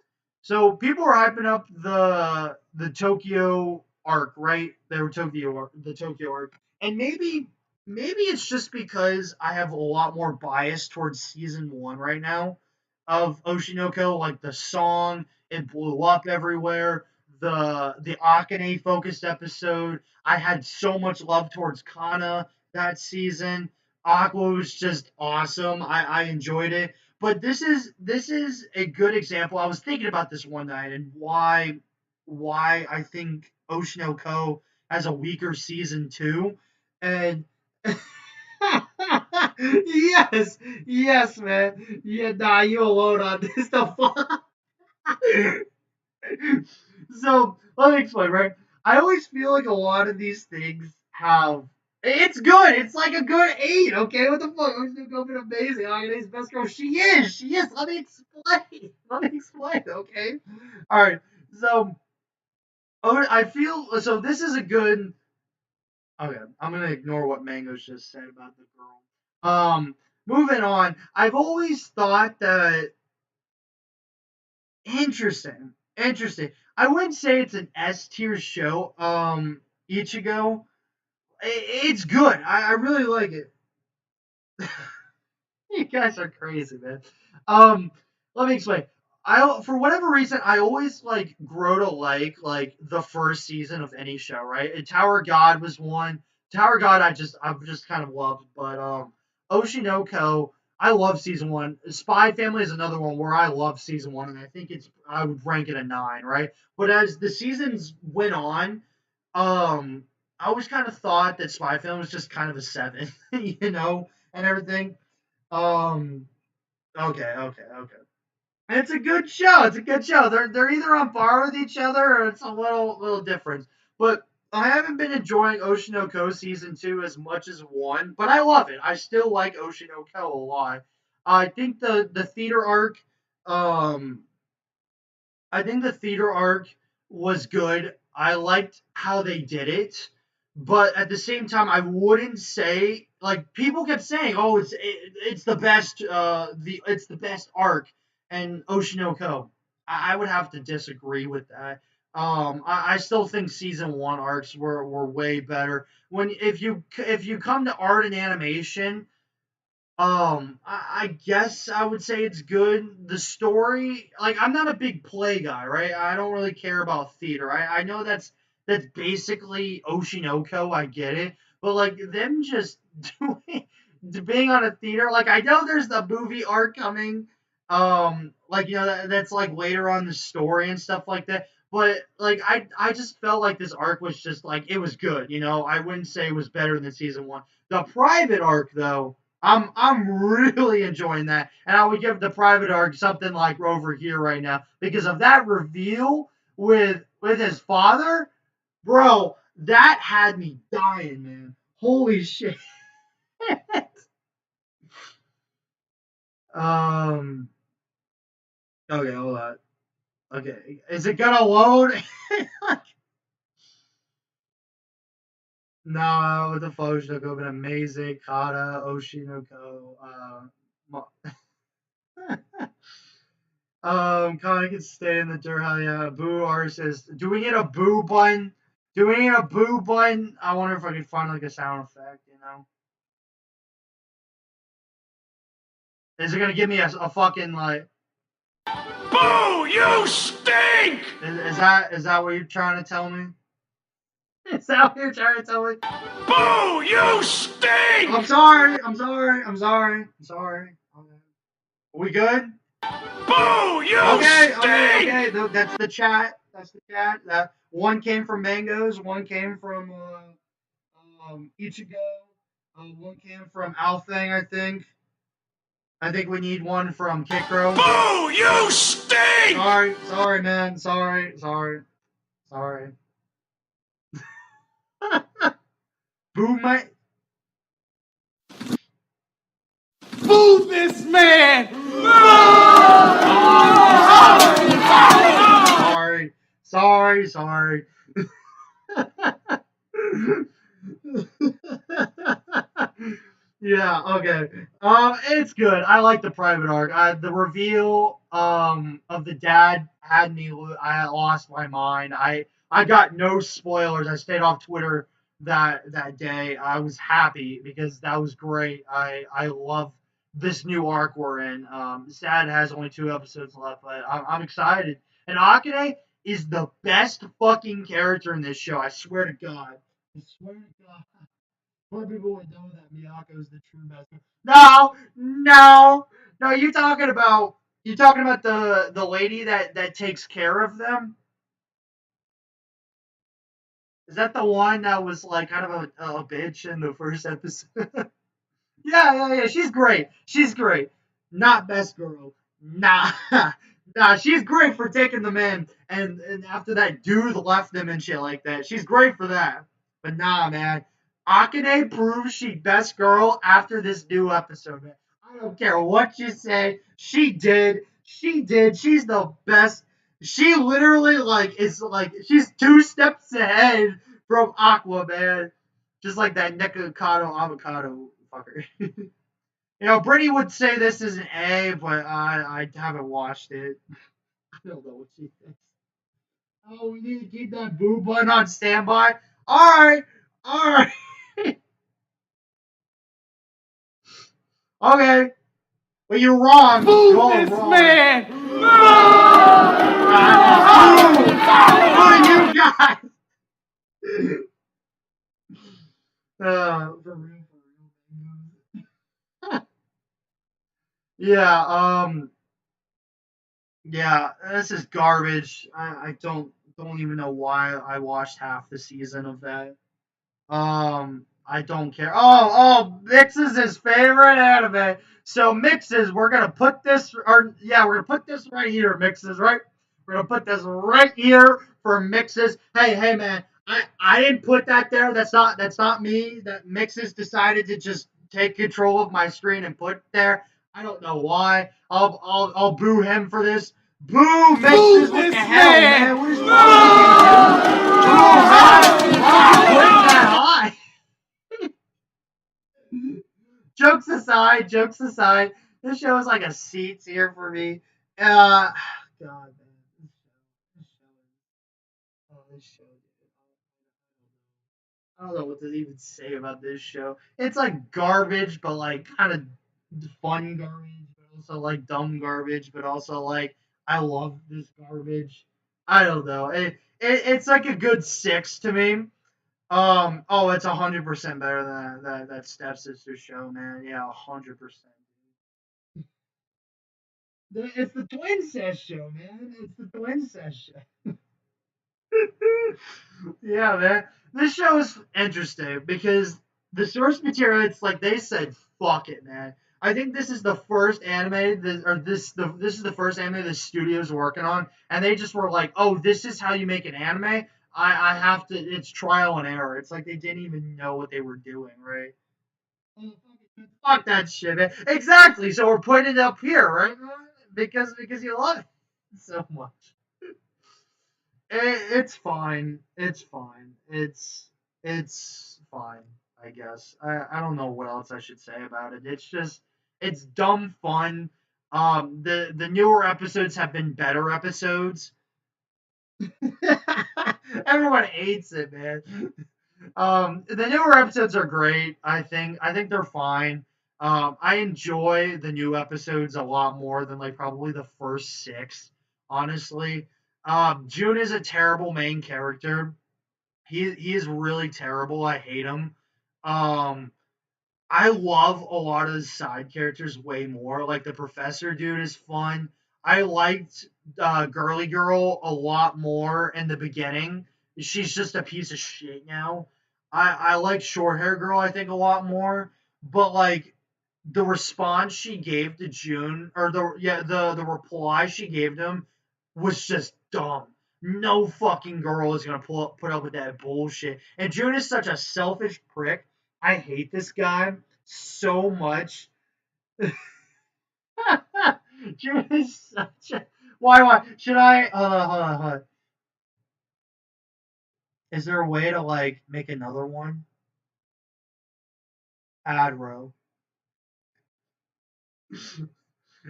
So people are hyping up the Tokyo arc, right? The Tokyo arc, and maybe it's just because I have a lot more bias towards season one right now of Oshinoko, like the song, it blew up everywhere. The Akane focused episode, I had so much love towards Kana that season. Aqua was just awesome. I enjoyed it. But this is a good example. I was thinking about this one night and why I think Oshinoko has a weaker season two. And yes, yes, man. Yeah, nah, you alone on this. The fuck. So let me explain, right? I always feel like a lot of these things have. It's good. It's like a good eight. Okay, what the fuck? Ocean Open amazing. Agane's best girl. She is. She is. Let me explain. Let me explain. Okay. All right. So I feel so. This is a good. Okay, I'm gonna ignore what Mango's just said about the girl. Moving on. I've always thought that interesting. Interesting. I wouldn't say it's an S tier show. Ichigo. It's good. I really like it. You guys are crazy, man. Um, Let me explain. I for whatever reason I always like grow to like the first season of any show, right? And Tower of God was one. Tower of God I've just kind of loved, but Oshinoko I love season one. Spy Family is another one where I love season one, and I think it's I would rank it a nine, right? But as the seasons went on, um, I always kind of thought that Spy Family was just kind of a seven, and everything. Um, okay. It's a good show. It's a good show. They're either on par with each other or it's a little different. But I haven't been enjoying Oshinoko season two as much as one, but I love it. I still like Oshinoko a lot. I think the theater arc, um, I think the theater arc was good. I liked how they did it, but at the same time, I wouldn't say like people kept saying, "Oh, it's the best it's the best arc," and Oshinoko. I would have to disagree with that. I still think season one arcs were way better. When if you come to art and animation, I guess I would say it's good. The story, like, I'm not a big play guy, right? I don't really care about theater. I know that's basically Oshinoko. I get it, but like them just doing being on a theater, like I know there's the movie art coming, like that's like later on the story and stuff like that. But like I just felt like this arc was just like it was good. I wouldn't say it was better than season one. The private arc though. I'm really enjoying that, and I would give the private arc something like over here right now because of that reveal with his father, bro. That had me dying, man. Holy shit. um. Okay, hold on. Okay, is it gonna load? No, with the Foshinoko, been amazing. Kata, Oshinoko, Connor can stay in the dirt. Hell yeah. Boo Arceus. Do we need a boo button? Do we need a boo button? I wonder if I could find like a sound effect. Is it gonna give me a fucking like boo, you stink? Is that what you're trying to tell me? Is that what you're trying to tell me? Boo, you stink! I'm sorry. Okay. Are we good? Boo! You okay, stink! Okay. That's the chat. That's the chat. That one came from Mangoes. One came from Ichigo. One came from Alfang, I think. I think we need one from Kikro. Boo! You stink! Sorry, man. Sorry. Boo, my. Boo this man! Sorry. Yeah, okay. It's good. I like the private arc. The reveal of the dad I lost my mind. I got no spoilers. I stayed off Twitter that day. I was happy because that was great. I love this new arc we're in. Sad it has only 2 episodes left, but I'm excited. And Akane is the best fucking character in this show. I swear to God. I swear to God. More people would know that Miyako is the true master. No, no, no. You talking about the lady that takes care of them? Is that the one that was like kind of a bitch in the first episode? Yeah. She's great. She's great. Not best girl. Nah, nah. She's great for taking them in, and after that dude left them and shit like that. She's great for that. But nah, man. Akane proves she best girl after this new episode, man. I don't care what you say. She did. She did. She's the best. She literally like is like she's 2 steps ahead from Aqua, man. Just like that Nekocado avocado fucker. Brittany would say this is an A, but I haven't watched it. I don't know what she thinks. Oh, we need to keep that boo button on standby. Alright, alright. Okay. But you're wrong. Boo You're this wrong. man! Boo you guys! For real, for real. Yeah, yeah, this is garbage. I don't even know why I watched half the season of that. I don't care. Mix is his favorite anime. So Mixes, we're gonna put this, or yeah, we're gonna put this right here. Mixes, right? We're gonna put this right here for Mixes. Hey, man, I didn't put that there. That's not me. That Mixes decided to just take control of my screen and put it there. I don't know why. I'll boo him for this. Boo Boo Mixes! What the this hell, man! man? What is wrong with you, dude? Boo, man! Why are you putting that high? Jokes aside, this show is like a C tier for me. God, man, this show, I don't know what to even say about this show. It's like garbage, but like kind of fun garbage, but also like dumb garbage, but also like I love this garbage. I don't know. It's like a good 6 to me. It's 100% better than that stepsister show, man. Yeah, 100%. It's the twin set show, man. It's the twin set show. Yeah, man. This show is interesting because the source material. It's like they said, "Fuck it, man." I think this is the first anime that, or this is the first anime the studio's working on, and they just were like, "Oh, this is how you make an anime." I have to. It's trial and error. It's like they didn't even know what they were doing, right? Oh, fuck that shit, man. Exactly. So we're putting it up here, right? Because you love it so much. It's fine. It's fine. It's fine. I guess. I don't know what else I should say about it. It's dumb fun. The newer episodes have been better episodes. Everyone hates it, man. The newer episodes are great. I think they're fine. I enjoy the new episodes a lot more than like probably the first 6, honestly. June is a terrible main character. He is really terrible. I hate him. Um, I love a lot of the side characters way more. Like the professor dude is fun. I liked Girly Girl a lot more in the beginning. She's just a piece of shit now. I like Short Hair Girl I think a lot more. But like the response she gave to June, or the reply she gave to him was just dumb. No fucking girl is gonna put up with that bullshit. And June is such a selfish prick. I hate this guy so much. June is such a. Why? Should I? Hold on. Is there a way to like make another one? Adro.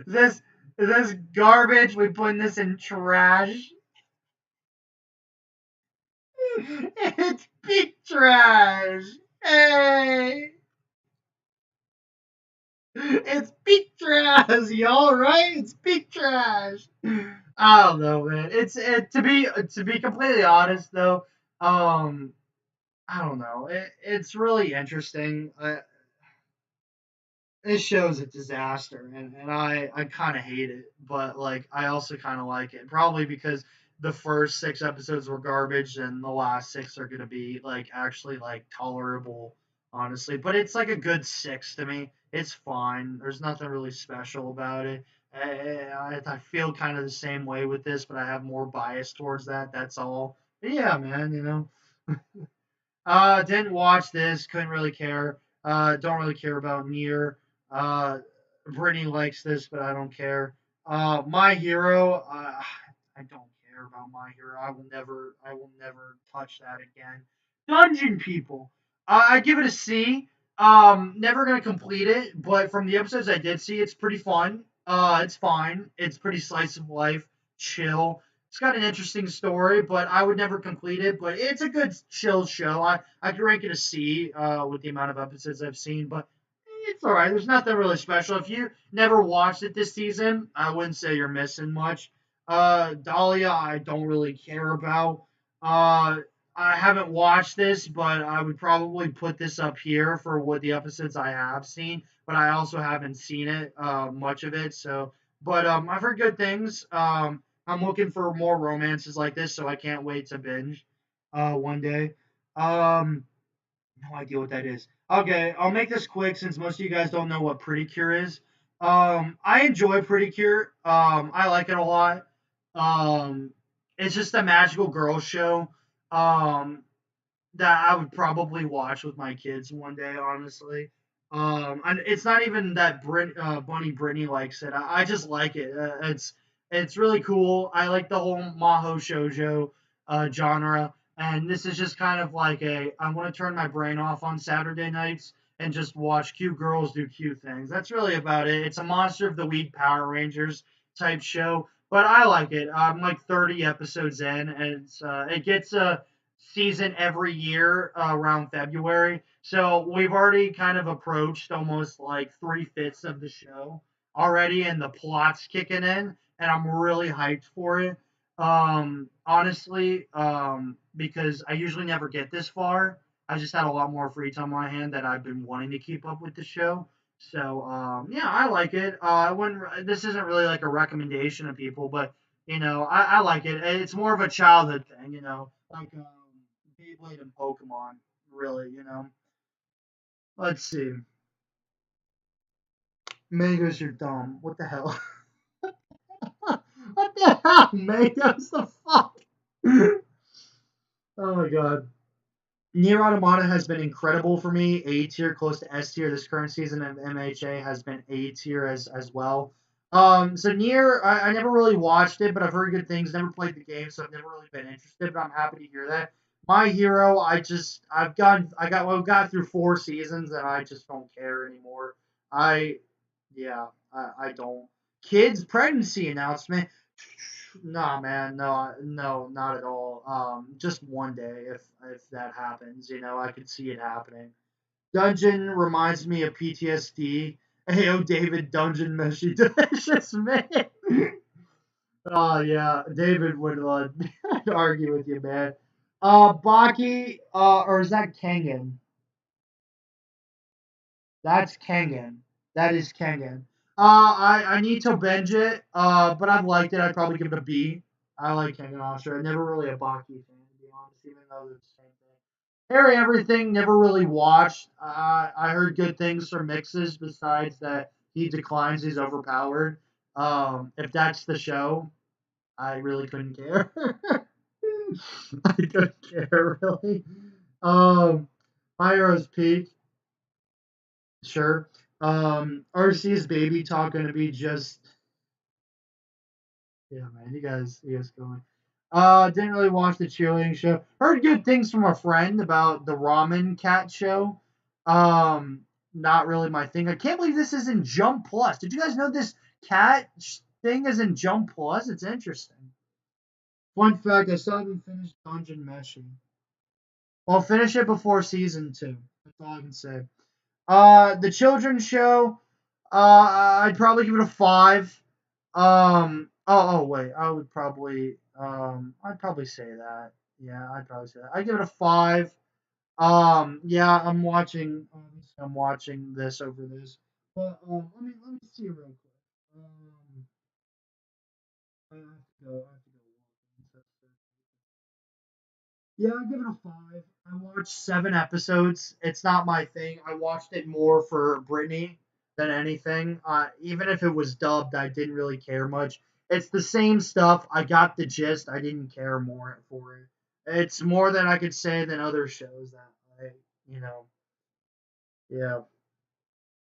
This This garbage. We putting this in trash. It's big trash. Hey, it's big trash, y'all. Right? It's big trash. I don't know, man. To be completely honest though. Um, I don't know. It's really interesting. This show's a disaster, and I kind of hate it, but like I also kind of like it, probably because the first 6 episodes were garbage, and the last 6 are gonna be like actually like tolerable, honestly. But it's like a good 6 to me. It's fine. There's nothing really special about it. I feel kind of the same way with this, but I have more bias towards that. That's all. But yeah, man, didn't watch this. Couldn't really care. Don't really care about Nier. Uh, Brittany likes this, but I don't care. My Hero. I don't care about My Hero. I will never touch that again. Dungeon People. I give it a C. Never gonna complete it, but from the episodes I did see, it's pretty fun. It's fine. It's pretty slice of life, chill. It's got an interesting story, but I would never complete it. But it's a good chill show. I could rank it a C with the amount of episodes I've seen, but it's all right. There's nothing really special. If you never watched it this season, I wouldn't say you're missing much. Dahlia, I don't really care about. Uh, I haven't watched this, but I would probably put this up here for what the episodes I have seen. But I also haven't seen it, much of it. So, but I've heard good things. I'm looking for more romances like this, so I can't wait to binge one day. Um, no idea what that is. Okay, I'll make this quick since most of you guys don't know what Pretty Cure is. I enjoy Pretty Cure. I like it a lot. Um, it's just a magical girl show. Um, that I would probably watch with my kids one day, honestly. And it's not even that Bunny Brittany likes it. I just like it. It's really cool. I like the whole Maho Shoujo genre, and this is just kind of like I want to turn my brain off on Saturday nights and just watch cute girls do cute things. That's really about it. It's a Monster of the Week Power Rangers type show, but I like it. I'm like 30 episodes in, and it gets a season every year around February. So we've already kind of approached almost like 3/5 of the show already, and the plot's kicking in, and I'm really hyped for it. Honestly, because I usually never get this far. I just had a lot more free time on my hand that I've been wanting to keep up with the show. So yeah, I like it. I wouldn't. This isn't really like a recommendation to people, but I like it. It's more of a childhood thing, like Beyblade and Pokemon, really. Let's see. Mangoes are dumb. What the hell? What the hell? Mangoes the fuck? Oh my god. Nier Automata has been incredible for me. A tier, close to S tier. This current season of MHA has been A tier as well. So Nier, I never really watched it, but I've heard good things. Never played the game, so I've never really been interested. But I'm happy to hear that. My Hero, got through 4 seasons, and I just don't care anymore. I, yeah, I don't. Kids pregnancy announcement. Nah, man, no, no, not at all. Just one day, if that happens, I could see it happening. Dungeon reminds me of PTSD. Hey, David, Dungeon Meshy Delicious Man. Oh yeah, David would argue with you, man. Baki, or is that Kengan? That's Kengan. That is Kengan. I need to binge it. But I've liked it. I'd probably give it a B. I like Kengan Ashura. Never really a Baki fan, to be honest, even though they're the same thing. Harry Everything, never really watched. I heard good things from mixes. Besides that, he declines. He's overpowered. If that's the show, I really couldn't care. I couldn't care really. Um, My Hero's Peak. Sure. Arceus baby talk gonna be just yeah, man. You guys going. Didn't really watch the cheerleading show. Heard good things from a friend about the ramen cat show. Not really my thing. I can't believe this is in Jump Plus. Did you guys know this cat thing is in Jump Plus. It's interesting. Fun fact: I still haven't finished Dungeon Meshi. I'll finish it before season 2. That's all I can say. The children's show. I'd probably give it a 5. Wait, I'd probably say that. Yeah, I'd probably say that. I'd give it a 5. Yeah, I'm watching this over this. But let me see real quick. I have to go. I have to go. Yeah, I give it a 5. I watched 7 episodes. It's not my thing. I watched it more for Brittany than anything. Even if it was dubbed, I didn't really care much. It's the same stuff. I got the gist. I didn't care more for it. It's more than I could say than other shows that you know, yeah.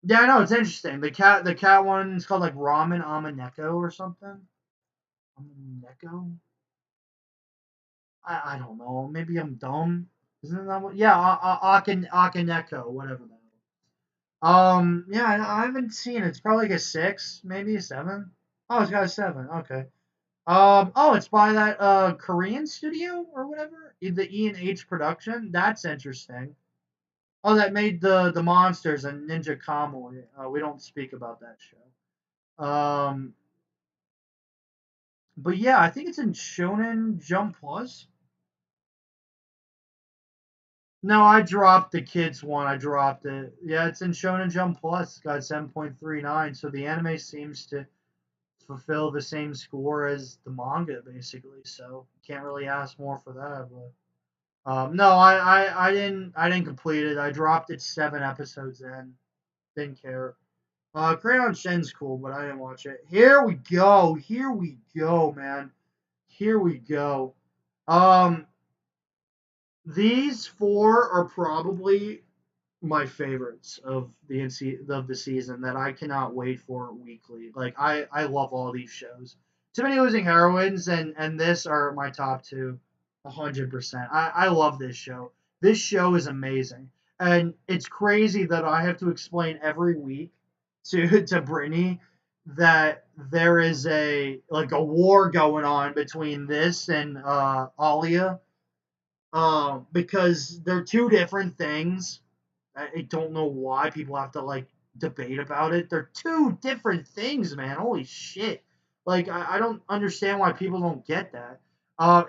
Yeah, I know it's interesting. The cat one's called like Ramen Amaneko or something. Amaneko? I don't know. Maybe I'm dumb. Isn't that what? Yeah, Akaneko, whatever that. Yeah, I haven't seen it. It's probably like a 6, maybe a 7. Oh, it's got a 7. Okay. Oh, it's by that Korean studio or whatever. The E&H production. That's interesting. Oh, that made the monsters and Ninja Kamui. We don't speak about that show. But yeah, I think it's in Shonen Jump Plus. No, I dropped the kids one. I dropped it. Yeah, it's in Shonen Jump Plus. It's got 7.39. So the anime seems to fulfill the same score as the manga, basically. So can't really ask more for that. But no, I didn't complete it. I dropped it 7 episodes in. Didn't care. Crayon Shin's cool, but I didn't watch it. Here we go. Here we go, man. Here we go. Um, these 4 are probably my favorites of the season that I cannot wait for weekly. Like I love all these shows. Too Many Losing Heroines and this are my top 2, 100%. I love this show. This show is amazing, and it's crazy that I have to explain every week to Brittany that there is a war going on between this and Alia, because they're 2 different things. I don't know why people have to like debate about it. They're 2 different things, man. Holy shit! Like I don't understand why people don't get that.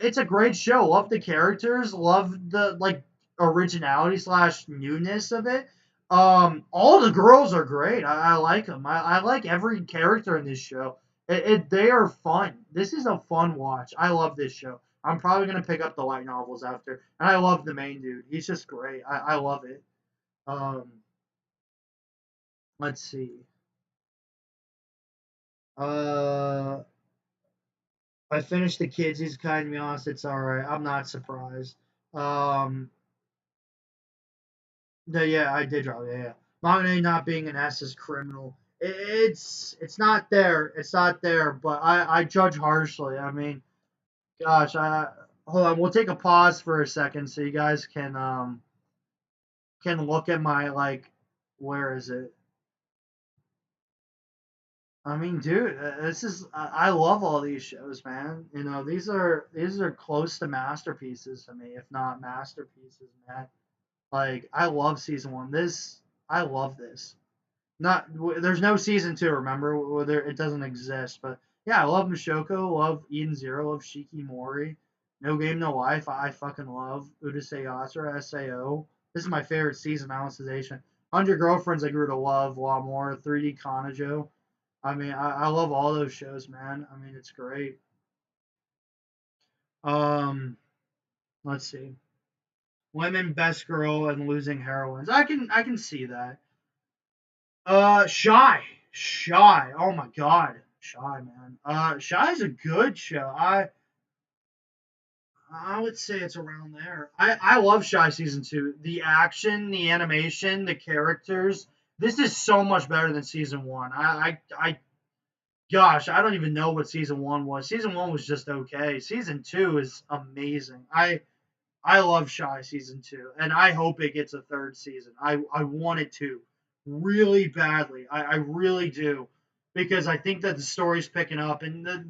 It's a great show. Love the characters. Love the like originality slash newness of it. All the girls are great. I like them. I like every character in this show. They are fun. This is a fun watch. I love this show. I'm probably gonna pick up the light novels after. And I love the main dude. He's just great. I love it. Um, let's see. Uh, I finished the kids. He's kind to be honest. It's all right. I'm not surprised. Um, yeah, I did drop. Yeah, yeah. Mangane not being an S is criminal. It's not there. It's not there. But I judge harshly. I mean, gosh, hold on. We'll take a pause for a second so you guys can look at my like, where is it? I mean, dude, this is I love all these shows, man. You know, these are close to masterpieces to me, if not masterpieces, man. Like I love season 1. I love this. Not there's no season 2, remember? There it doesn't exist, but yeah, I love Mashoko, love Eden Zero, love Shiki Mori. No Game No Life, I fucking love Urusei Yatsura, SAO. This is my favorite season, Alicization. 100 Girlfriends I grew to love a lot more. 3D Kanajo. I mean, I love all those shows, man. I mean, it's great. Um, let's see. Women Best Girl and Losing Heroines. I can see that. Shy. Shy. Oh my god. Shy, man. Shy is a good show. I would say it's around there. I love Shy season 2. The action, the animation, the characters. This is so much better than season 1. Gosh, I don't even know what season 1 was. Season 1 was just okay. Season 2 is amazing. I love Shy season 2, and I hope it gets a third season. I want it to really badly. I really do, because I think that the story's picking up, and the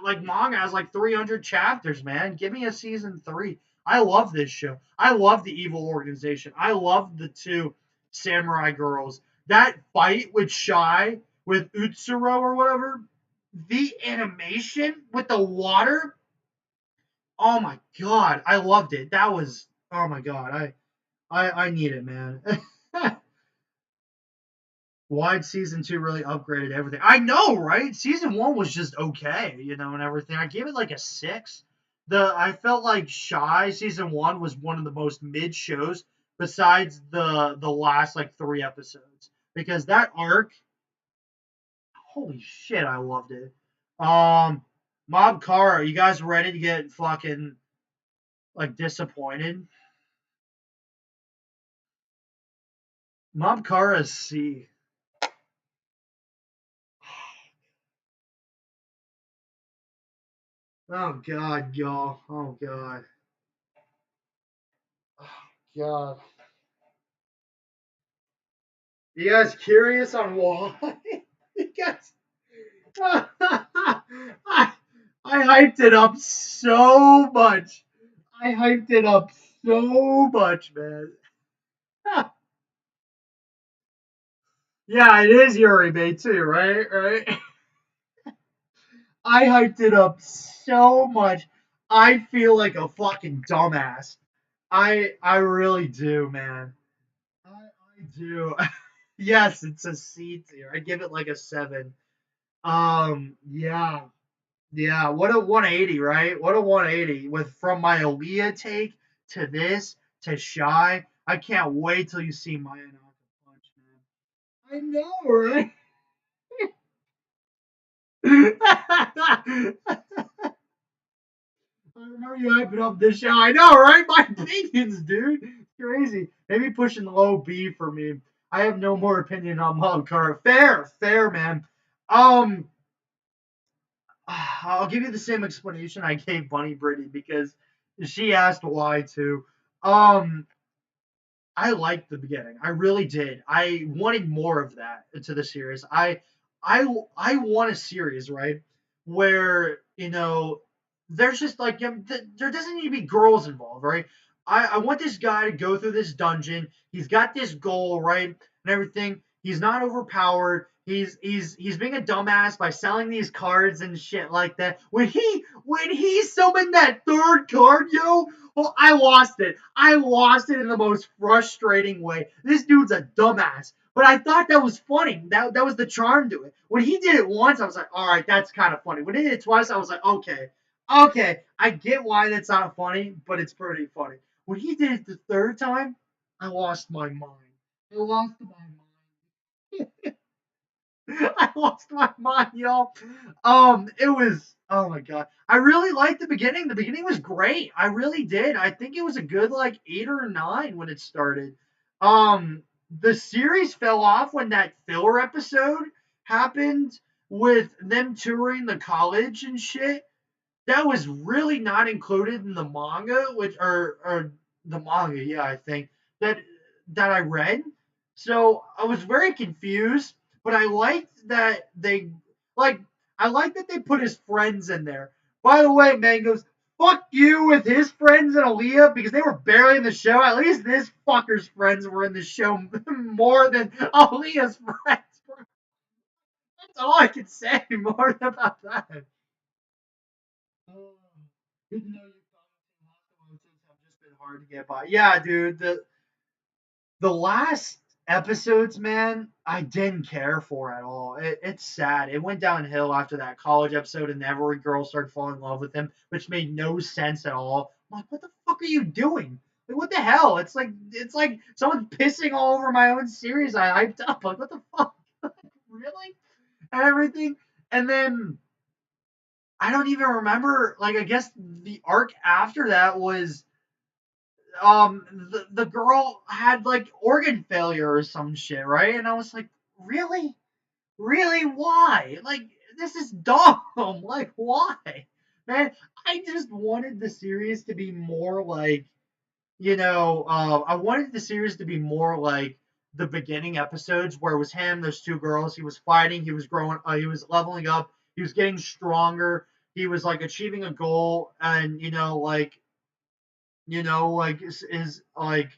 like manga has like 300 chapters. Man, give me a season three. I love this show. I love the evil organization. I love the two samurai girls. That fight with Shy with Utsuro or whatever, the animation with the water. Oh my god, I loved it. That was oh my god. I need it, man. Wide season two really upgraded everything. I know, right? Season one was just okay, and everything. I gave it like a six. I felt like Shy season one was one of the most mid shows besides the last like three episodes because that arc, holy shit, I loved it. Um, Mob Kara, you guys ready to get fucking like disappointed? Mob Kara is C. Oh god, y'all. Oh god. Oh god. You guys curious on why? You guys, I, I hyped it up so much. I hyped it up so much, man. Yeah, it is Yuri Bay too, right? Right. I hyped it up so much. I feel like a fucking dumbass. I really do, man. I do. Yes, it's a C tier. I give it like a seven. Yeah. Yeah, what a 180, right? What a 180 with from my Aaliyah take to this to Shy. I can't wait till you see Maya Naka punch, man. I know, right? I remember you hyping up this show. I know, right? My opinions, dude. Crazy. Maybe pushing low B for me. I have no more opinion on Mob Car. Fair, fair, man. Um, I'll give you the same explanation I gave Bunny Brittany because she asked why too. Um, I liked the beginning. I really did. I wanted more of that to the series. I want a series, right? Where, there's just like there doesn't need to be girls involved, right? I want this guy to go through this dungeon. He's got this goal, right? And everything. He's not overpowered. He's being a dumbass by selling these cards and shit like that. When he summoned that third card, yo, well, I lost it. I lost it in the most frustrating way. This dude's a dumbass. But I thought that was funny. That was the charm to it. When he did it once, I was like, all right, that's kind of funny. When he did it twice, I was like, okay, I get why that's not funny, but it's pretty funny. When he did it the third time, I lost my mind. I lost my mind. I lost my mind, y'all. It was oh my god. I really liked the beginning. The beginning was great. I really did. I think it was a good like 8 or 9 when it started. The series fell off when that filler episode happened with them touring the college and shit that was really not included in the manga, which or the manga, yeah, I think that that I read. So I was very confused, but I liked that they like I like that they put his friends in there. By the way, Mangoes, fuck you with his friends and Aaliyah because they were barely in the show. At least this fucker's friends were in the show more than Aaliyah's friends. That's all I can say more about that. Oh, good to know you found some hospital have just been hard to get by. Yeah, dude. The last episodes, man, I didn't care for at all. It's sad. It went downhill after that college episode, and every girl started falling in love with him, which made no sense at all. I'm like, what the fuck are you doing? Like, what the hell? It's like someone's pissing all over my own series I hyped up. Like, what the fuck? Really? And everything. And then I don't even remember. Like, I guess the arc after that was the girl had like organ failure or some shit, right? And I was like, really, really, why? Like, this is dumb. Like, why, man? I just wanted the series to be more like, I wanted the series to be more like the beginning episodes where it was him, those two girls. He was fighting. He was growing. He was leveling up. He was getting stronger. He was like achieving a goal, and like is like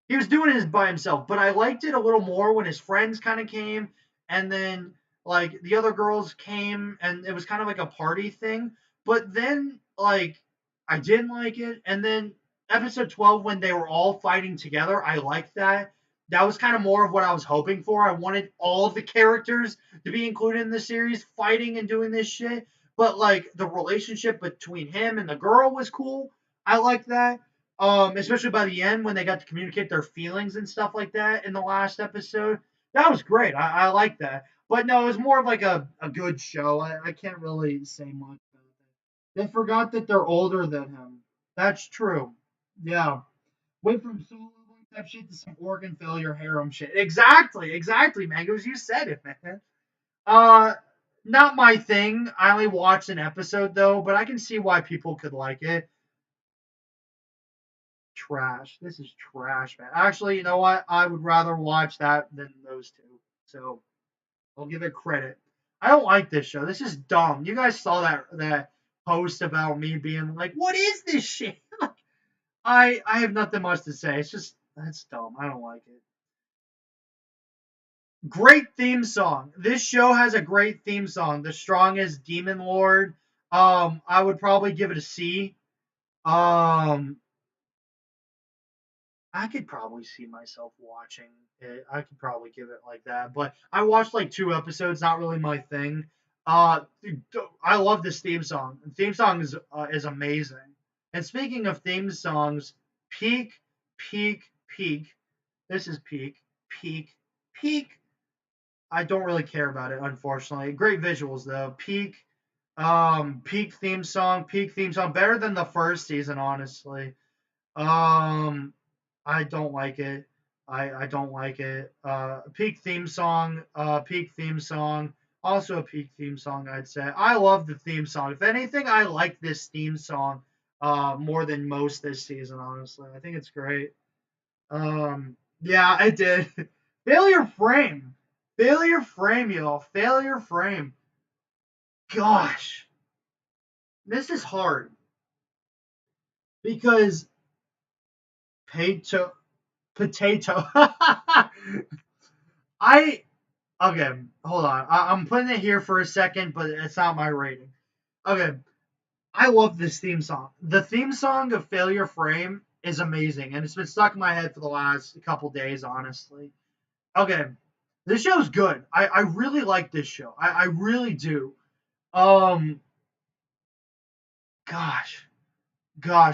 he was doing it by himself, but I liked it a little more when his friends kind of came, and then like the other girls came, and it was kind of like a party thing. But then like I didn't like it, and then episode 12 when they were all fighting together, I liked that. That was kind of more of what I was hoping for. I wanted all of the characters to be included in the series, fighting and doing this shit. But like the relationship between him and the girl was cool. I liked that. Especially by the end when they got to communicate their feelings and stuff like that in the last episode. That was great. I like that. But no, it was more of like a good show. I can't really say much about it. They forgot that they're older than him. That's true. Yeah. Went from solo leveling type shit to some organ failure harem shit. Exactly, Mangoes. You said it, man. Uh, Not my thing. I only watched an episode though, but I can see why people could like it. Trash. This is trash, man. Actually, you know what? I would rather watch that than those two. So I'll give it credit. I don't like this show. This is dumb. You guys saw that post about me being like, "What is this shit?" I have nothing much to say. It's just that's dumb. I don't like it. Great theme song. This show has a great theme song. The strongest Demon Lord. I would probably give it a C. Um, I could probably see myself watching it. I could probably give it like that. But I watched like two episodes, not really my thing. Dude, I love this theme song. The theme song is amazing. And speaking of theme songs, peak, peak. This is peak, peak. I don't really care about it, unfortunately. Great visuals though. Peak theme song, better than the first season, honestly. Um, I don't like it. I don't like it. Peak theme song, also a peak theme song, I'd say. I love the theme song. If anything, I like this theme song more than most this season, honestly. I think it's great. Yeah, I did. Failure frame. Failure frame, y'all. Failure frame. Gosh, this is hard because potato potato. I Okay, hold on. I'm putting it here for a second, but it's not my rating. Okay, I love this theme song. The theme song of Failure Frame is amazing, and it's been stuck in my head for the last couple days, honestly. Okay, this show's good. I really like this show. I really do. Um, gosh,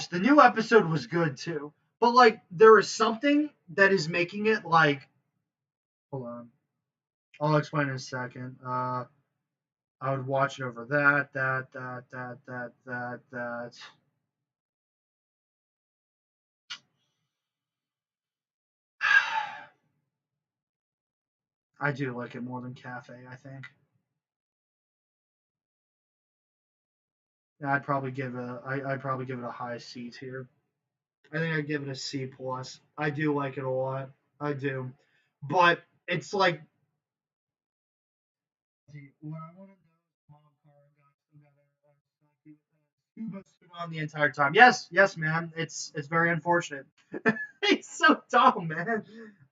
the new episode was good too. But like, there is something that is making it like. Hold on, I'll explain in a second. I would watch it over that. I do like it more than Cafe, I think. I'd probably give it a high C tier. I think I'd give it a C plus. I do like it a lot. I do. But it's like what I want to know is Mom Car got still got scuba suit on the entire time. Yes, man. It's very unfortunate. He's so dumb, man.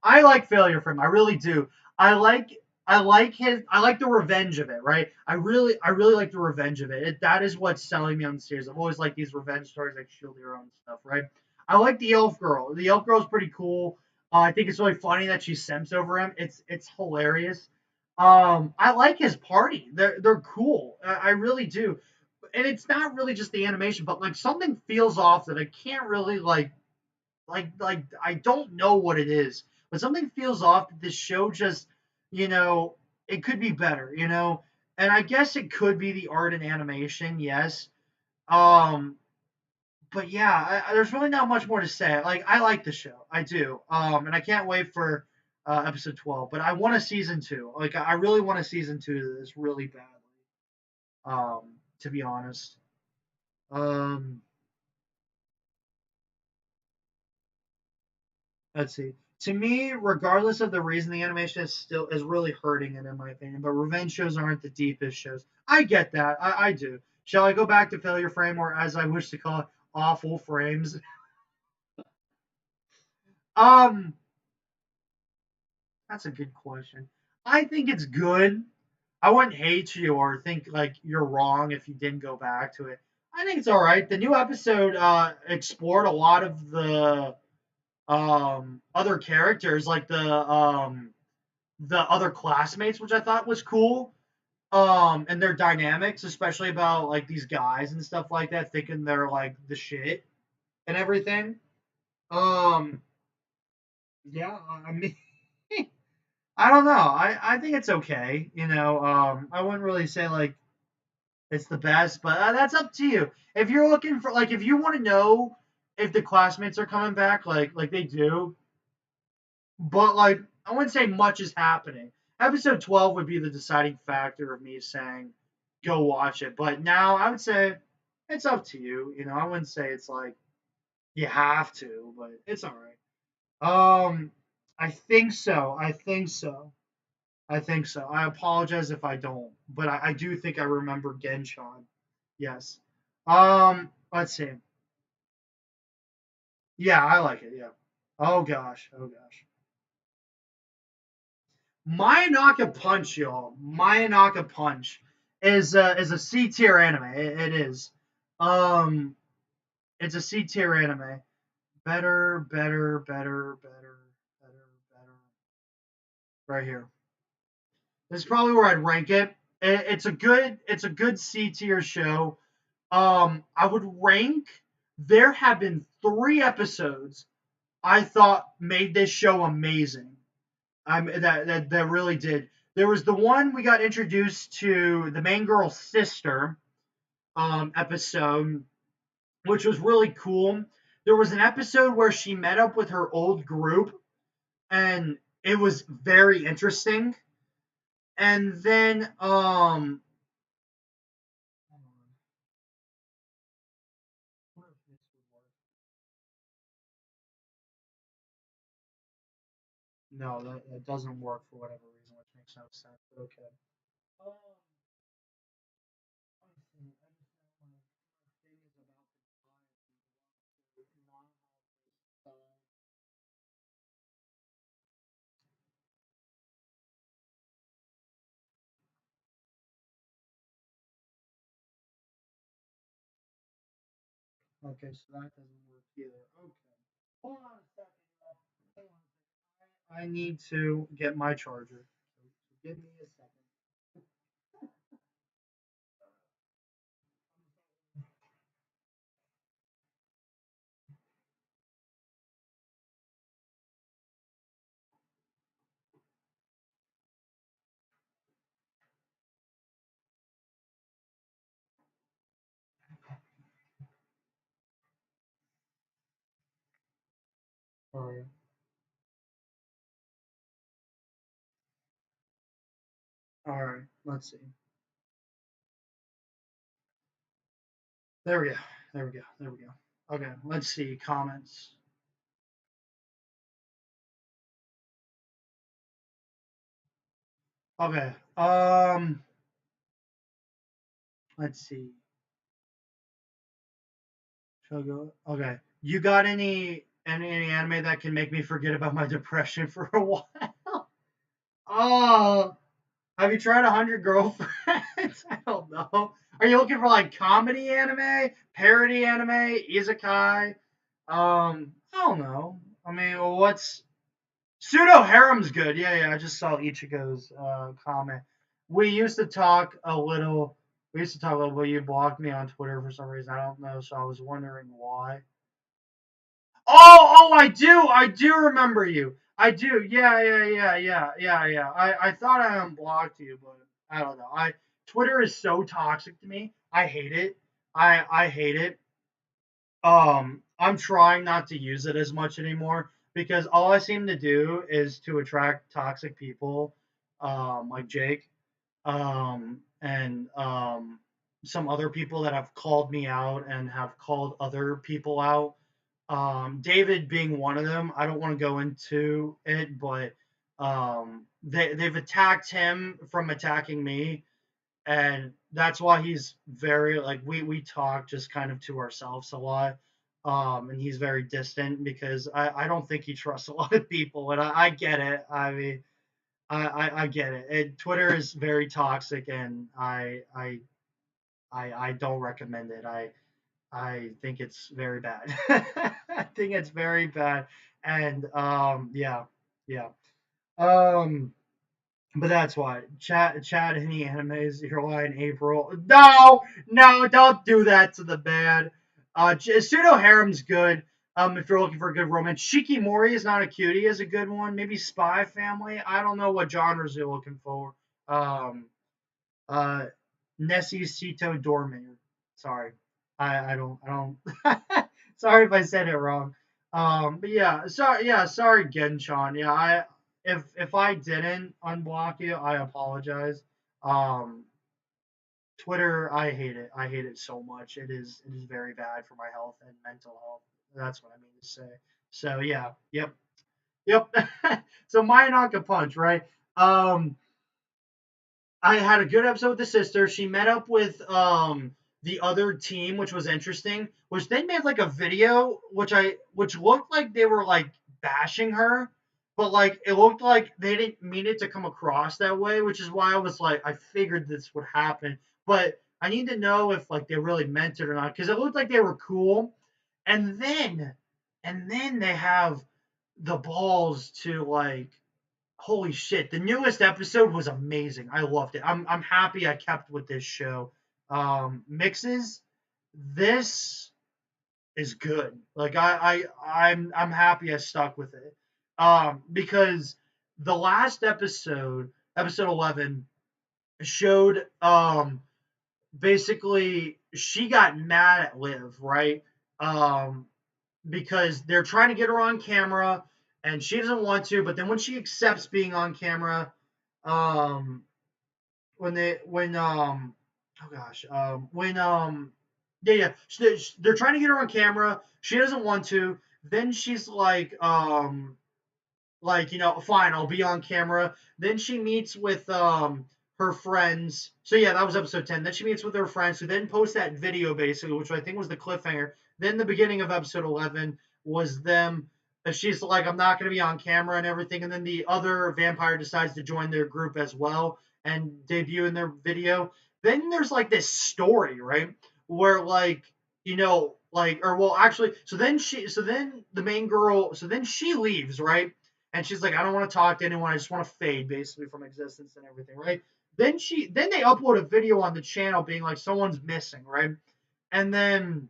I like failure from him. I really do. I like I like the revenge of it, right? I really like the revenge of it. That is what's selling me on the series. I've always liked these revenge stories like Shield Hero and stuff, right? I like the elf girl. The elf girl is pretty cool. I think it's really funny that she simps over him. It's hilarious. I like his party. They're cool. I really do. And it's not really just the animation, but like something feels off that I can't really like I don't know what it is, but something feels off that this show just, you know, it could be better, you know. And I guess it could be the art and animation, yes. Um, but yeah, there's really not much more to say. Like I like the show, I do. And I can't wait for episode 12. But I want a season two. Like I really want a season two of this really badly. To be honest. Um, let's see. To me, regardless of the reason, the animation is really hurting it in my opinion. But revenge shows aren't the deepest shows. I get that. I do. Shall I go back to failure frame, or as I wish to call it, awful frames? Um, that's a good question. I think it's good. I wouldn't hate you or think like you're wrong if you didn't go back to it. I think it's all right. The new episode explored a lot of the other characters, like the other classmates, which I thought was cool. And their dynamics, especially about like these guys and stuff like that, thinking they're like the shit and everything. Um, yeah, I mean, I don't know. I think it's okay. I wouldn't really say like it's the best, but that's up to you. If you're looking for like, if you want to know if the classmates are coming back, like they do, but like I wouldn't say much is happening. Episode 12 would be the deciding factor of me saying go watch it. But now I would say it's up to you. I wouldn't say it's like you have to, but it's all right. I think so. I think so. I think so. I apologize if I don't, but I do think I remember Genshan. Yes. Let's see. Yeah, I like it. Yeah. Oh gosh. Oh gosh. Mayanaka Punch, y'all. Mayanaka Punch is a C tier anime. It is. Um, it's a C tier anime. Better, better, better, better, better, better. Right here. This is probably where I'd rank it. It's a good C tier show. I would rank. There have been 3 episodes I thought made this show amazing. That really did. There was the one we got introduced to the main girl's sister episode, which was really cool. There was an episode where she met up with her old group, and it was very interesting. And then no, that doesn't work for whatever reason, which makes no sense. But okay. Um, Okay, so that doesn't work either. Okay. Hold on a second. Hold on a second. I need to get my charger. So give me a second. All right. All right. Let's see. There we go. There we go. There we go. Okay. Let's see. Comments. Okay. Let's see. Shall I go? Okay. You got any anime that can make me forget about my depression for a while? Oh, have you tried 100 Girlfriends? I don't know. Are you looking for like comedy anime, parody anime, isekai? I don't know. I mean, well, what's pseudo harem's good? Yeah, yeah. I just saw Ichigo's comment. We used to talk a little. We used to talk a little, but you blocked me on Twitter for some reason. I don't know, so I was wondering why. Oh, I do remember you. I do. Yeah, yeah, yeah, yeah, yeah, yeah. I thought I unblocked you, but I don't know. Twitter is so toxic to me. I hate it. I hate it. I'm trying not to use it as much anymore because all I seem to do is to attract toxic people, like Jake, and some other people that have called me out and have called other people out. David being one of them. I don't want to go into it, but they've attacked him from attacking me, and that's why he's very like we talk just kind of to ourselves a lot. And he's very distant because I don't think he trusts a lot of people, and I get it. I mean, I get it. And Twitter is very toxic, and I don't recommend it. I think it's very bad. I think it's very bad. And yeah, yeah. Um but that's why. Chad any animes here in April. No, no, don't do that to the man. Pseudo Harem's good. If you're looking for a good romance, Shikimori is not a cutie, is a good one. Maybe Spy Family. I don't know what genres you're looking for. Um, uh, Necesito Dormir. Sorry, I don't. Sorry if I said it wrong. But yeah, sorry, Genshan. Yeah, if I didn't unblock you, I apologize. Um, Twitter, I hate it. I hate it so much. It is very bad for my health and mental health. That's what I mean to say. So yeah, yep. So Mayonaka Punch, right? Um, I had a good episode with the sister. She met up with the other team, which was interesting. Which they made like a video, which looked like they were like bashing her, but like it looked like they didn't mean it to come across that way, which is why I was like, I figured this would happen. But I need to know if like they really meant it or not, because it looked like they were cool. And then they have the balls to like holy shit, the newest episode was amazing. I loved it. I'm happy I kept with this show. Mixes, this is good. Like I'm happy I stuck with it. Because the last episode, episode 11, showed basically she got mad at Liv, right? Um because they're trying to get her on camera and she doesn't want to, but then when she accepts being on camera, um when oh gosh when yeah, they're trying to get her on camera, she doesn't want to, then she's like, fine, I'll be on camera. Then she meets with her friends. So yeah, that was episode 10. Then she meets with her friends who then post that video basically, which I think was the cliffhanger. Then the beginning of episode 11 was them. She's like, I'm not going to be on camera and everything. And then the other vampire decides to join their group as well and debut in their video. Then there's like this story, right? Where like, like, or well, actually, so then the main girl, so then she leaves, right? And she's like, I don't want to talk to anyone. I just want to fade basically from existence and everything, right? Then they upload a video on the channel being like someone's missing, right? And then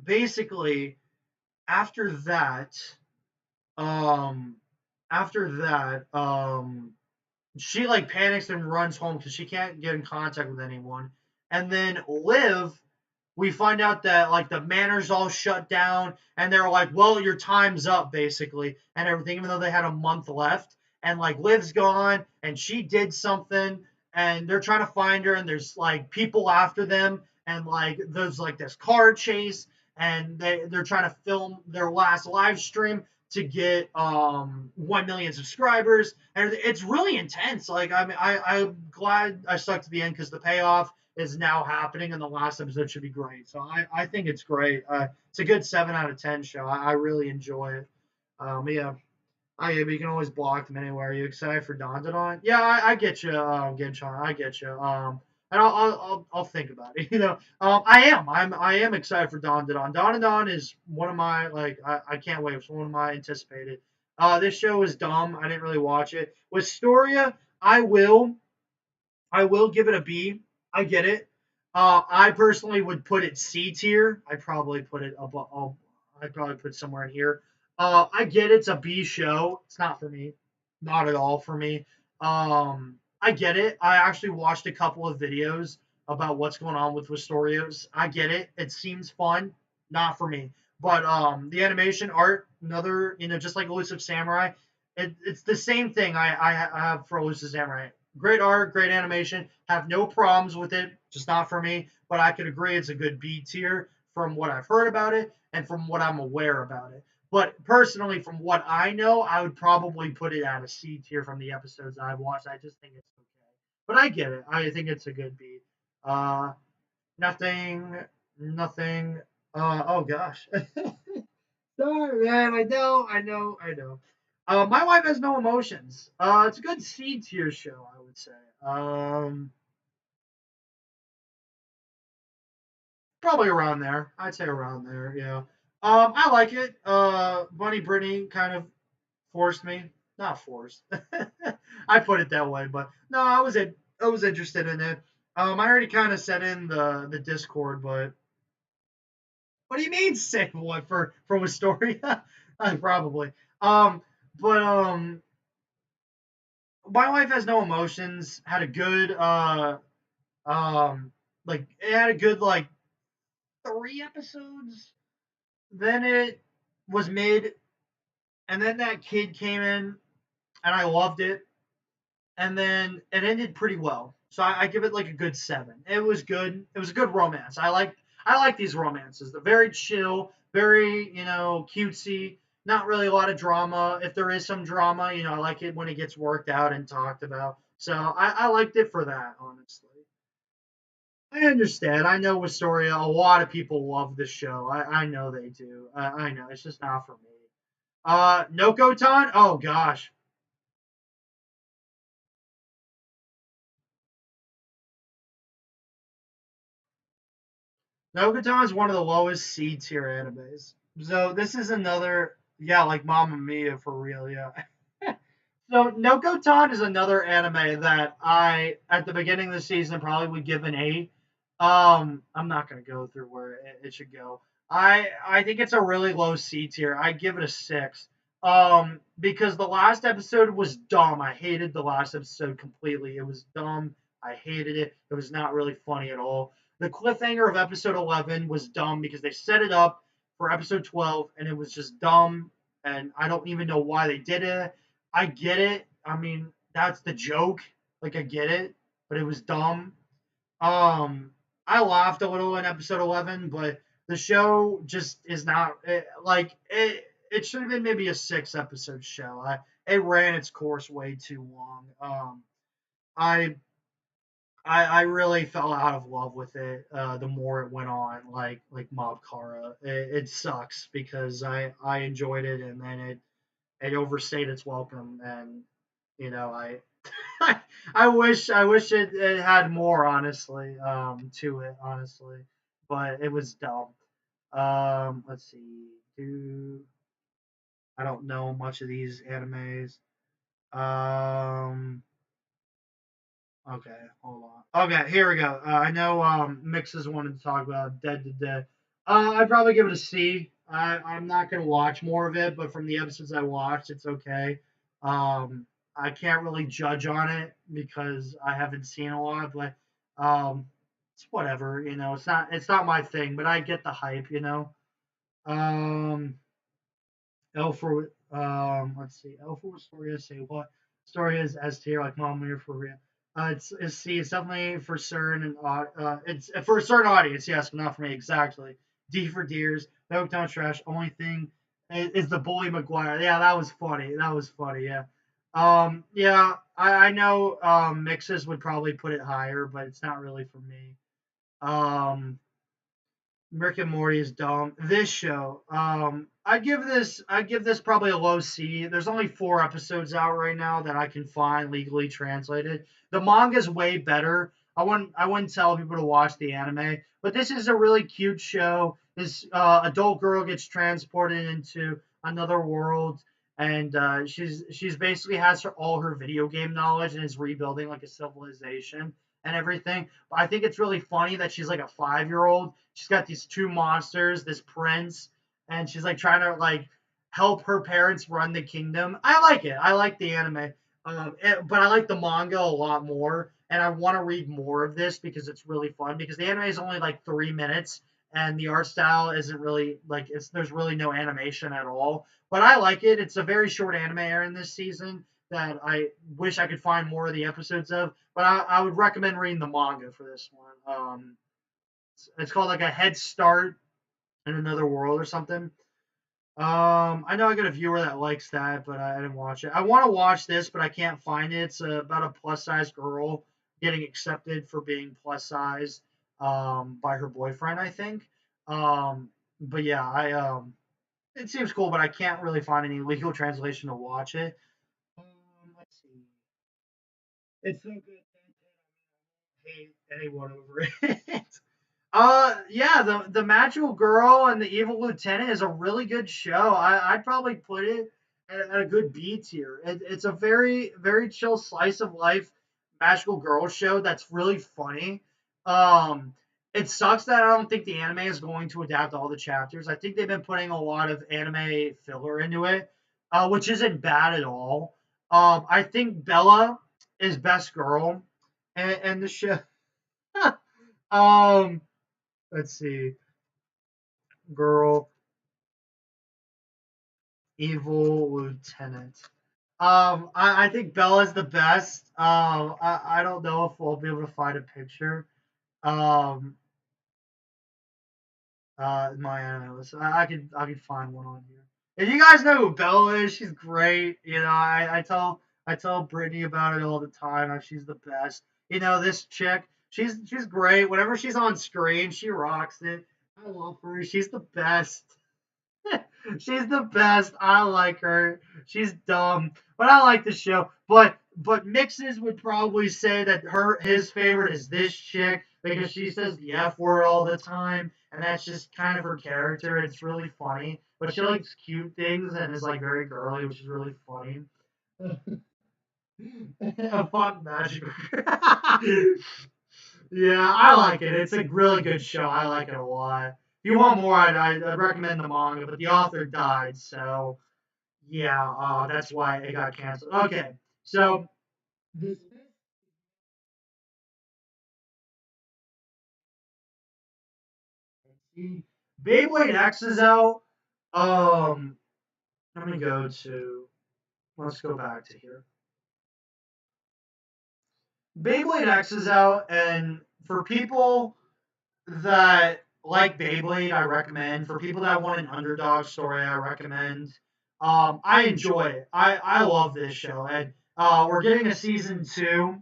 basically after that, um, after that, she like panics and runs home because she can't get in contact with anyone. And then Liv, we find out that like the manor's all shut down and they're like, well, your time's up basically and everything, even though they had a month left. And like Liv's gone and she did something and they're trying to find her and there's like people after them and like there's like this car chase and they're trying to film their last live stream to get 1 million subscribers and it's really intense. Like I mean I'm glad I stuck to the end because the payoff is now happening, and the last episode should be great. So I think it's great. It's a good 7 out of 10 show. I really enjoy it. Yeah, yeah, but you can always block them anywhere. Are you excited for Don Don? Yeah, I get you, Genshan. I get you. And I'll think about it. I am excited for Don Don. Don Don is one of my like I can't wait. It's one of my anticipated. This show is dumb. I didn't really watch it. With Storia, I will give it a B. I get it. I personally would put it C tier. I'd probably put it above. I'd probably put somewhere in here. I get it's a B show. It's not for me. Not at all for me. I get it. I actually watched a couple of videos about what's going on with Wistorios. I get it. It seems fun. Not for me. But the animation art, another, just like Elusive Samurai, it's the same thing I have for Elusive Samurai. Great art, great animation. Have no problems with it. Just not for me. But I could agree it's a good B tier from what I've heard about it and from what I'm aware about it. But personally, from what I know, I would probably put it at a C tier from the episodes I've watched. I just think it's okay. But I get it. I think it's a good beat. Uh, nothing, nothing. Oh gosh. Sorry, man. I know. My wife has no emotions. It's a good C tier show, I would say. Probably around there. I'd say around there. Yeah. I like it. Bunny Brittany kind of forced me. Not forced. I put it that way, but no, I was interested in it. I already kind of set in the Discord, but what do you mean save what for from a story? Probably. Um, but my wife has no emotions. Had a good like it had a good like 3 episodes. Then it was mid, and then that kid came in, and I loved it. And then it ended pretty well. So I give it like a good 7. It was good. It was a good romance. I like these romances. They're very chill, very cutesy. Not really a lot of drama. If there is some drama, I like it when it gets worked out and talked about. So I liked it for that, honestly. I understand. I know Wisteria. A lot of people love the show. I know they do. I know. It's just not for me. Nokotan. Oh gosh. Nokotan is one of the lowest C tier animes. So this is another, yeah, like Mamma Mia for real, yeah. So Nokotan is another anime that I, at the beginning of the season, probably would give an 8. I'm not gonna go through where it should go. I think it's a really low C tier. I give it a 6. Because the last episode was dumb. I hated the last episode completely. It was dumb. I hated it. It was not really funny at all. The cliffhanger of episode 11 was dumb because they set it up for episode 12 and it was just dumb. And I don't even know why they did it. I get it. I mean, that's the joke. Like, I get it, but it was dumb. I laughed a little in episode 11, but the show just is not like it. It should have been maybe a 6 episode show. It ran its course way too long. I I really fell out of love with it the more it went on, like Mob Kara. It sucks because I enjoyed it and then it overstayed its welcome and I I wish it had more honestly to it honestly, but it was dumb. Let's see, do I don't know much of these animes. Um, Okay, hold on. Okay, here we go. I know Mixes wanted to talk about Dead to Dead. I'd probably give it a C. I'm not gonna watch more of it, but from the episodes I watched, it's okay. I can't really judge on it because I haven't seen a lot, but it's whatever. It's not my thing, but I get the hype. Um, L for let's see. L for Storia say what? Storia is S tier like Mom Mia for real. It's C. It's definitely for certain it's for a certain audience, yes, but not for me exactly. D for Deers. Milktown Trash. Only thing is the bully McGuire. Yeah, that was funny. That was funny. Yeah. Yeah. I know mixes would probably put it higher, but it's not really for me. Um, Rick and Morty is dumb. This show, I give this probably a low C. There's only 4 episodes out right now that I can find legally translated. The manga is way better. I wouldn't tell people to watch the anime, but this is a really cute show. This adult girl gets transported into another world, and she's basically has all her video game knowledge and is rebuilding like a civilization and everything. But I think it's really funny that she's like a 5-year old. She's got these 2 monsters, this prince, and she's like trying to like help her parents run the kingdom. I like it. I like the anime, but I like the manga a lot more. And I want to read more of this because it's really fun. Because the anime is only like 3 minutes, and the art style isn't really like it's. There's really no animation at all. But I like it. It's a very short anime airing this season that I wish I could find more of the episodes of. But I would recommend reading the manga for this one. It's called like a Head Start. in another world or something. I know I got a viewer that likes that, but I didn't watch it. I want to watch this, but I can't find it. It's about a plus size girl getting accepted for being plus size by her boyfriend, I think. But yeah, it seems cool, but I can't really find any legal translation to watch it. Let's see. It's so good. Hate anyone over it. Yeah, the Magical Girl and the Evil Lieutenant is a really good show. I'd probably put it at a good B tier. It's a very chill slice of life Magical Girl show that's really funny. Um, it sucks that I don't think the anime is going to adapt all the chapters. I think they've been putting a lot of anime filler into it, which isn't bad at all. I think Bella is best girl, and the show. um, let's see, girl, evil lieutenant. I think Bella's the best. I don't know if we'll be able to find a picture. Um, my anime list. I could find one on here. If you guys know who Bella is, she's great. You know, I tell Brittany about it all the time. How she's the best. You know, this chick, she's great. Whenever she's on screen, she rocks it. I love her. She's the best. She's the best. I like her. She's dumb, but I like the show. But Mixes would probably say that his favorite is this chick because she says the F word all the time, and that's just kind of her character. It's really funny, but she likes cute things and is like very girly, which is really funny. A fun magic. Yeah, I like it. It's a really good show. I like it a lot. If you want more, I'd recommend the manga, but the author died, so yeah, that's why it got canceled. Okay, so this Beyblade X is out. Um, I'm gonna go to. Let's go back to here. Beyblade X is out, and for people that like Beyblade, I recommend. For people that want an underdog story, I recommend. I enjoy it. I love this show, and we're getting a season two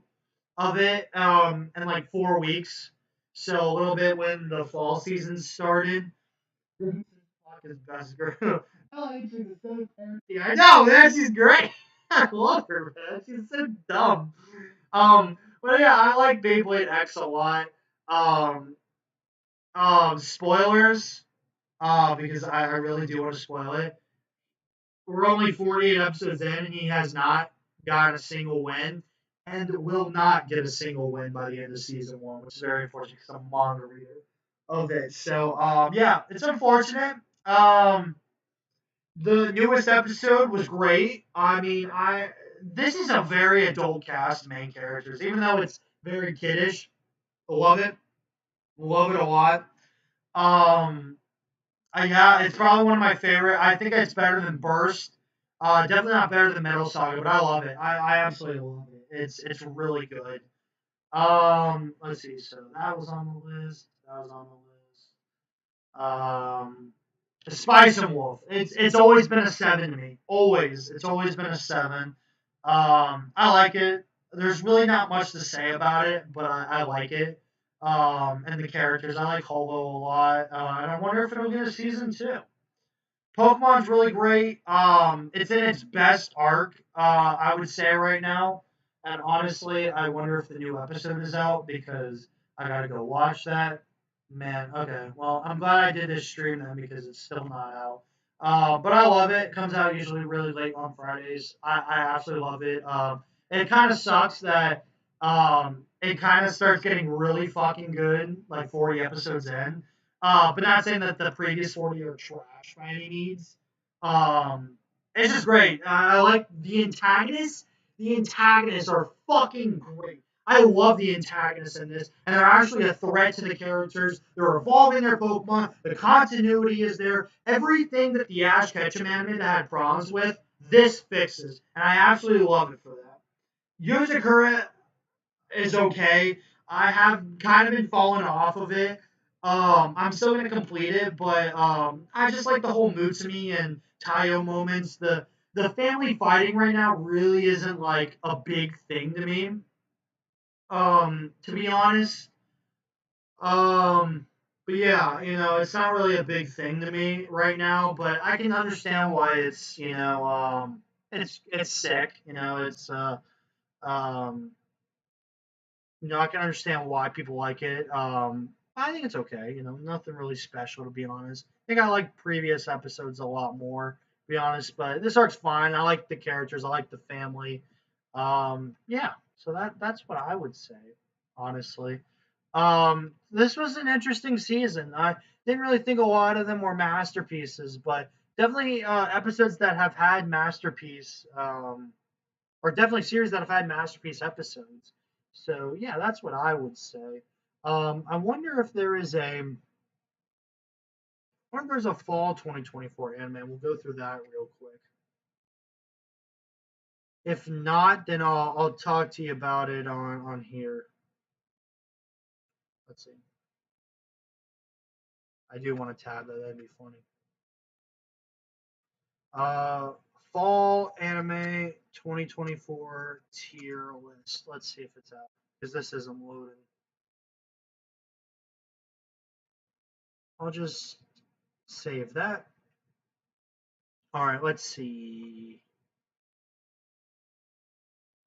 of it in like 4 weeks. So a little bit when the fall season started. His best girl. Oh, she's so fancy. I know, man. She's great. I love her, man. She's so dumb. But yeah, I like Beyblade X a lot. Um, spoilers. Because I really do want to spoil it. We're only 48 episodes in, and he has not gotten a single win, and will not get a single win by the end of season one, which is very unfortunate because I'm a manga reader of it. So, yeah, it's unfortunate. Um, the newest episode was great. I mean, I this is a very adult cast of main characters, even though it's very kiddish. I love it a lot. Um, yeah, it's probably one of my favorite. I think it's better than Burst. Definitely not better than Metal Saga, but I love it. I absolutely love it. It's really good. Let's see. So that was on the list. That was on the list. Spice and Wolf. It's always been a seven to me. Always. It's always been a seven. I like it. There's really not much to say about it, but I like it. And the characters. I like Holo a lot. And I wonder if it'll get a season two. Pokemon's really great. It's in its best arc, I would say right now. And honestly, I wonder if the new episode is out because I gotta go watch that. Man, okay. Well, I'm glad I did this stream then because it's still not out. But I love it. It comes out usually really late on Fridays. I absolutely love it. It kind of sucks that it kind of starts getting really fucking good like 40 episodes in. But not saying that the previous 40 are trash by any means. Um, it's just great. I like the antagonists. The antagonists are fucking great. I love the antagonists in this, and they're actually a threat to the characters. They're evolving their Pokemon. The continuity is there. Everything that the Ash Ketchum anime that had problems with, this fixes, and I absolutely love it for that. Yuzakura is okay. I have kind of been falling off of it. I'm still gonna complete it, but I just like the whole Mutsumi and Tayo moments. The family fighting right now really isn't like a big thing to me. To be honest. Um, but yeah, it's not really a big thing to me right now. But I can understand why it's sick. Um, I can understand why people like it. I think it's okay. Nothing really special to be honest. I think I like previous episodes a lot more, to be honest. But this arc's fine. I like the characters. I like the family. Yeah. So that's what I would say, honestly. This was an interesting season. I didn't really think a lot of them were masterpieces, but definitely episodes that have had masterpiece. Or definitely series that have had masterpiece episodes. So yeah, that's what I would say. I wonder if there's a fall 2024 anime. We'll go through that real quick. If not, then I'll talk to you about it on here. Let's see. I do want to tab that. That'd be funny. Uh, Fall anime 2024 tier list. Let's see if it's out because this isn't loading. I'll just save that. All right, let's see.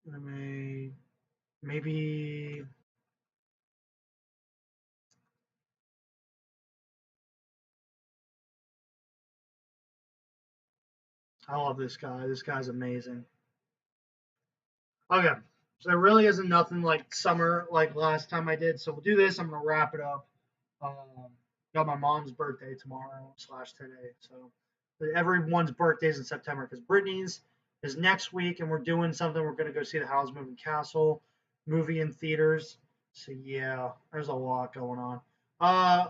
Maybe I love this guy. This guy's amazing. Okay, so there really isn't nothing like summer like last time I did. So we'll do this. I'm gonna wrap it up. Um, got my mom's birthday tomorrow slash today. So everyone's birthdays in September because Brittany's is next week, and we're doing something. We're gonna go see the Howl's Moving Castle movie in theaters. So yeah, there's a lot going on. Uh,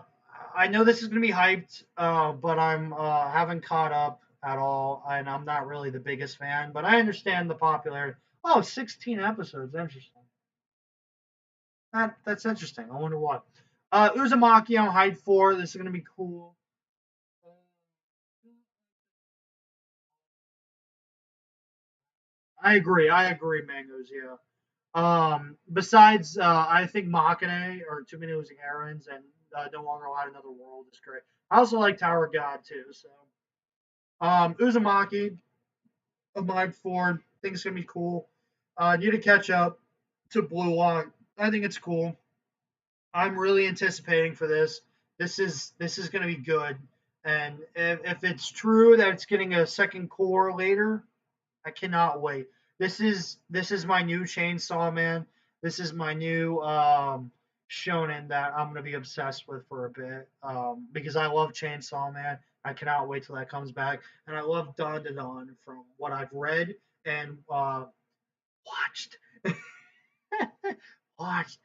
I know this is gonna be hyped, but I'm haven't caught up at all, and I'm not really the biggest fan. But I understand the popularity. Oh, 16 episodes. Interesting. That's interesting. I wonder what. Uzumaki, I'm hyped for. This is gonna be cool. I agree. I agree. Mangoes, yeah. Besides, I think Makane or Too Many Losing Errands and No Longer Allowed Another World is great. I also like Tower of God too. So, Uzumaki, I'm hyped for. Think it's gonna be cool. Need to catch up to Blue Lock. I think it's cool. I'm really anticipating for this. This is going to be good. And if it's true that it's getting a second core later, I cannot wait. This is my new Chainsaw Man. This is my new shonen that I'm going to be obsessed with for a bit because I love Chainsaw Man. I cannot wait till that comes back, and I love Dawn to Dawn from what I've read and watched. Watched,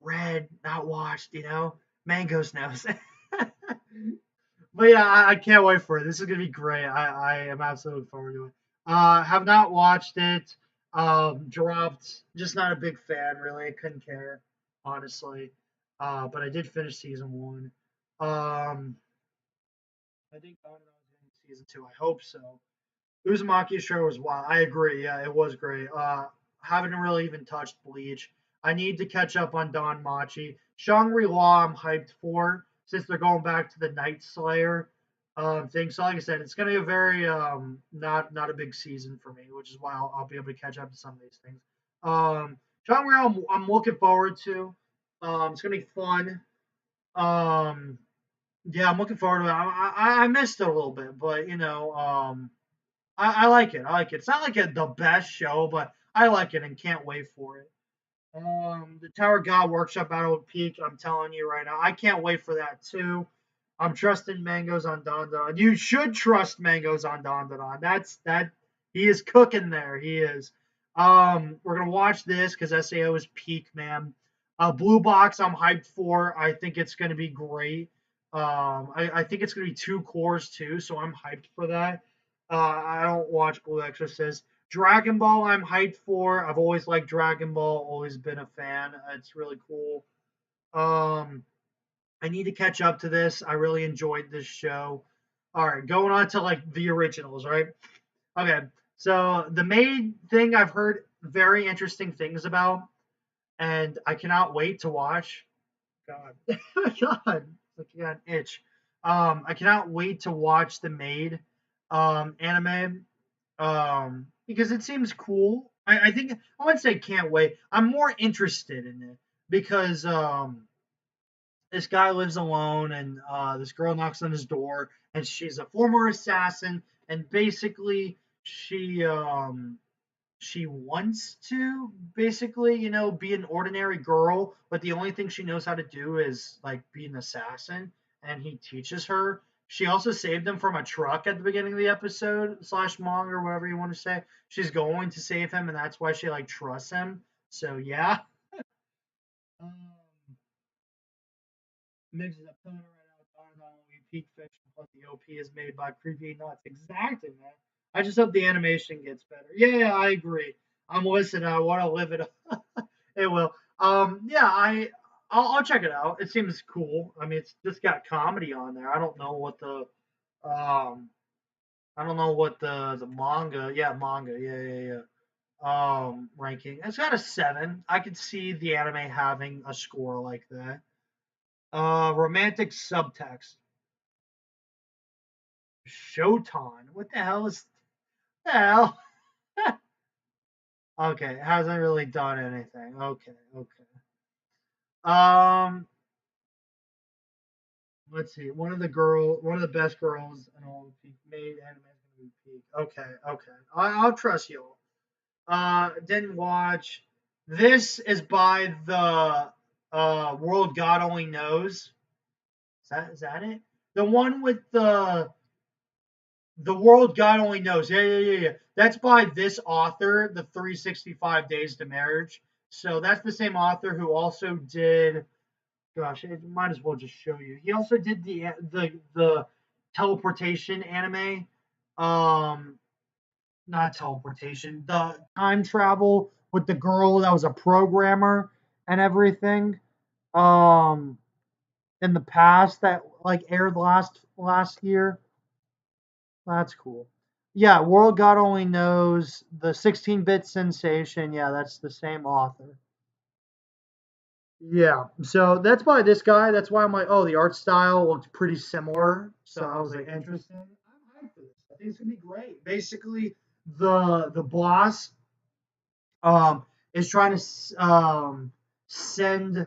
read, not watched. Mangoes knows. But yeah, I can't wait for it. This is gonna be great. I am absolutely looking forward to it. Have not watched it. Dropped. Just not a big fan, really. I couldn't care, honestly. But I did finish season one. Um, I think I don't know season two. I hope so. Uzumaki show was wild. I agree. Yeah, it was great. Haven't really even touched Bleach. I need to catch up on Don Machi. Shangri-La, I'm hyped for since they're going back to the Night Slayer thing. So, like I said, it's going to be a very not a big season for me, which is why I'll be able to catch up to some of these things. Shangri-La, I'm looking forward to. It's going to be fun. Um, yeah, I'm looking forward to it. I missed it a little bit, but I like it. I like it. It's not like the best show, but I like it and can't wait for it. The Tower God Workshop Battle with Peak. I'm telling you right now, I can't wait for that too. I'm trusting Mangoes on Don Don. You should trust Mangoes on Don Don. That he is cooking there. He is. We're gonna watch this because SAO is peak, man. Blue Box, I'm hyped for. I think it's gonna be great. I think it's gonna be two cores too, so I'm hyped for that. I don't watch Blue Exorcist. Dragon Ball, I'm hyped for. I've always liked Dragon Ball. Always been a fan. It's really cool. Um, I need to catch up to this. I really enjoyed this show. All right, going on to like the originals, right? Okay, so the main thing I've heard very interesting things about, and I cannot wait to watch. God, God, it's like you got an itch. I cannot wait to watch the Maid anime because it seems cool. I think I wouldn't say can't wait. I'm more interested in it because this guy lives alone and this girl knocks on his door and she's a former assassin and basically she wants to basically, be an ordinary girl, but the only thing she knows how to do is like be an assassin, and he teaches her. She also saved him from a truck at the beginning of the episode slash manga or whatever you want to say. She's going to save him, and that's why she like trusts him. So yeah. Um, Mixes up toner right out of not only peak fiction, plus the OP is made by creepy nuts. Exactly, man. I just hope the animation gets better. Yeah, I agree. I'm listening. I want to live it up. It will. Yeah, I'll check it out. It seems cool. I mean, it's just got comedy on there. Um I don't know what the manga. Yeah, manga. Yeah. Ranking. It's got a 7. I could see the anime having a score like that. Romantic subtext. Shotan. What the hell is the hell? Okay, it hasn't really done anything. Okay. Um, let's see. One of the best girls in all of Peak made anime is gonna be Peak. Okay. I'll trust you. Didn't watch. This is by the World God Only Knows. Is that it? The one with the world God only knows. Yeah. That's by this author, the 365 Days to Marriage. So that's the same author who also did. Gosh, I might as well just show you. He also did the teleportation anime. Um, Not teleportation. The time travel with the girl that was a programmer and everything. Um, in the past that like aired last year. That's cool. Yeah, World God Only Knows, the 16-bit sensation. Yeah, that's the same author. Yeah, so that's by this guy. That's why I'm like, oh, the art style looked pretty similar. So I was like, interesting. I'm hyped for this. I think it's gonna be great. Basically, the boss is trying to send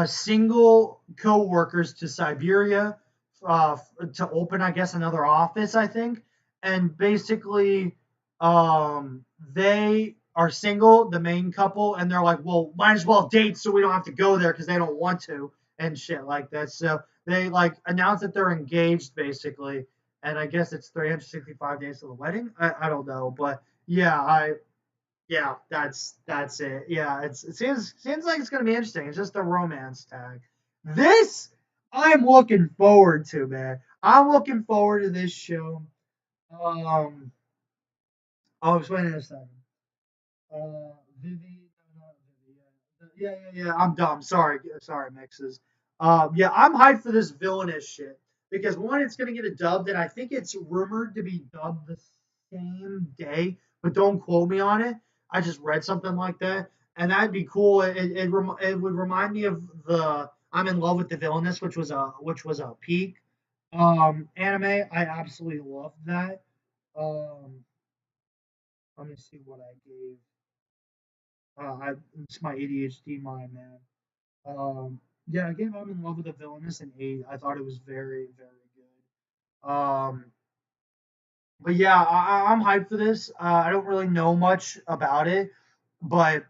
single co-workers to Siberia to open, I guess, another office, I think. And basically, they are single, the main couple, and they're like, well, might as well date so we don't have to go there because they don't want to and shit like that. So they like announce that they're engaged, basically. And I guess it's 365 days to the wedding. I don't know, but yeah, that's it. Yeah, it seems like it's gonna be interesting. It's just a romance tag. This I'm looking forward to, man. I'm looking forward to this show. Um, I'll explain in a second. Vivi, no, not Vivi. Yeah. I'm dumb. Sorry, mixes. Yeah, I'm hyped for this villainous shit because one, it's gonna get a dub that I think it's rumored to be dubbed the same day, but don't quote me on it. I just read something like that, and that'd be cool. It would remind me of the I'm in love with the villainous, which was a peak anime. I absolutely loved that. Um, Let me see what I gave. It's my ADHD mind, man. Yeah, I gave I'm in love with the villainous an 8. I thought it was very, very good. But yeah, I'm hyped for this. I don't really know much about it, but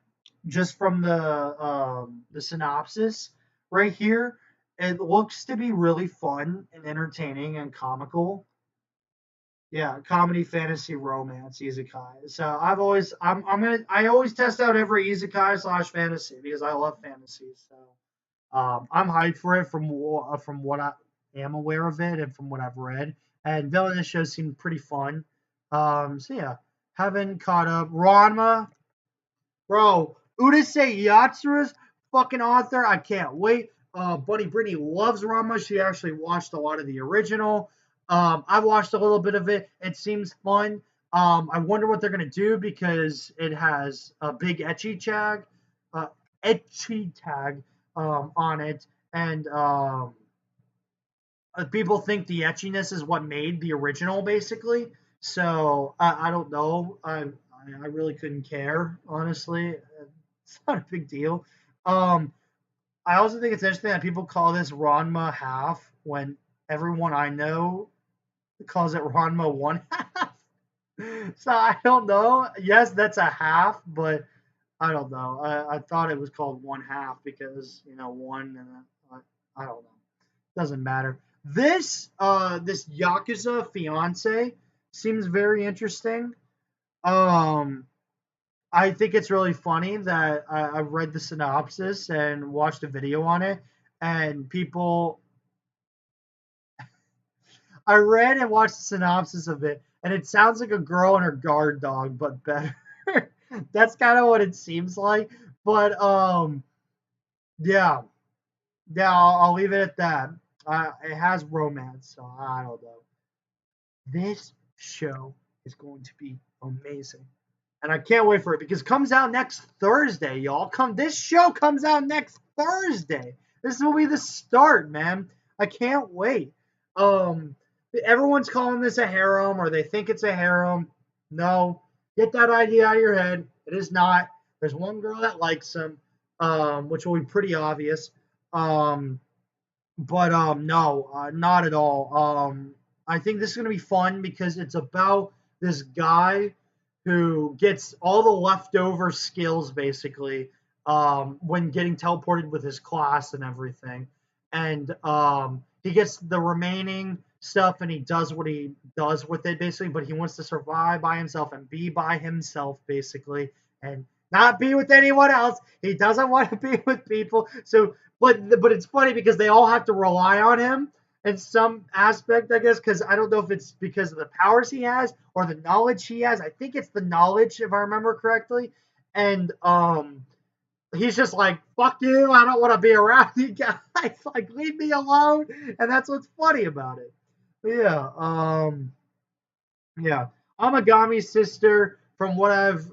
just from the synopsis right here, it looks to be really fun and entertaining and comical. Yeah, comedy, fantasy, romance, isekai. So I always test out every isekai slash fantasy because I love fantasy. So I'm hyped for it from what I am aware of it and from what I've read. And villainous shows seem pretty fun. So yeah, haven't caught up. Ranma, bro, Urusei Yatsura's fucking author. I can't wait. Bunny Brittany loves Ranma. She actually watched a lot of the original. I've watched a little bit of it. It seems fun. I wonder what they're gonna do because it has a big uh, etchy tag on it, and people think the etchiness is what made the original, basically. So I don't know. I really couldn't care, honestly. It's not a big deal. Um, I also think it's interesting that people call this Ranma half when everyone I know calls it Ranma one half. So I don't know. Yes, that's a half, but I don't know. I thought it was called one half because one and I don't know. Doesn't matter. This Yakuza fiance seems very interesting. Um, I think it's really funny that I've read the synopsis and watched a video on it, and I read and watched the synopsis of it, and it sounds like a girl and her guard dog, but better. That's kind of what it seems like. But yeah, yeah, I'll leave it at that. It has romance, so I don't know. This show is going to be amazing. And I can't wait for it because it comes out next Thursday, y'all. This show comes out next Thursday. This will be the start, man. I can't wait. Um, Everyone's calling this a harem, or they think it's a harem. No, get that idea out of your head. It is not. There's one girl that likes him, which will be pretty obvious. Um, but no, not at all. I think this is gonna be fun because it's about this guy who gets all the leftover skills basically when getting teleported with his class and everything, and he gets the remaining stuff and he does what he does with it basically. But he wants to survive by himself and be by himself basically, and not be with anyone else. He doesn't want to be with people. So but it's funny because they all have to rely on him in some aspect, I guess, because I don't know if it's because of the powers he has or the knowledge he has. I think it's the knowledge, if I remember correctly. And he's just like, "Fuck you! I don't want to be around you guys. Like, leave me alone." And that's what's funny about it. But yeah. Yeah, Amagami's sister, from what I've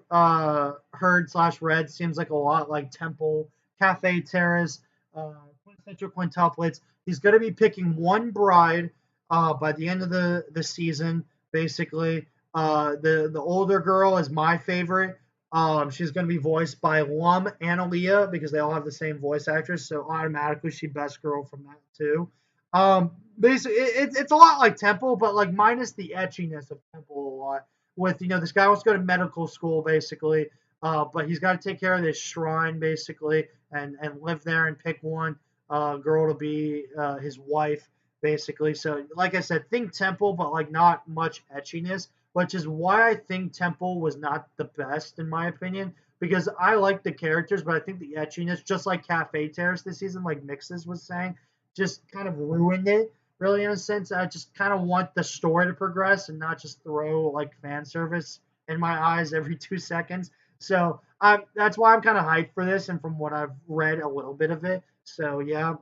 heard slash read, seems like a lot like Temple, Cafe Terrace, quintessential quintuplets. He's going to be picking one bride by the end of the season, basically. The older girl is my favorite. She's going to be voiced by Lum and Aaliyah because they all have the same voice actress, so automatically she best girl from that too. Basically, it's a lot like Temple, but like minus the etchiness of Temple a lot. With this guy wants to go to medical school basically, but he's got to take care of this shrine basically, and live there and pick one girl to be his wife basically. So like I said, think Temple, but like not much etchiness, which is why I think Temple was not the best in my opinion. Because I like the characters, but I think the etchiness, just like Cafe Terrace this season, like Mixes was saying, just kind of ruined it really in a sense. I just kind of want the story to progress and not just throw like fan service in my eyes every 2 seconds. So that's why I'm kind of hyped for this, and from what I've read a little bit of it. So yeah,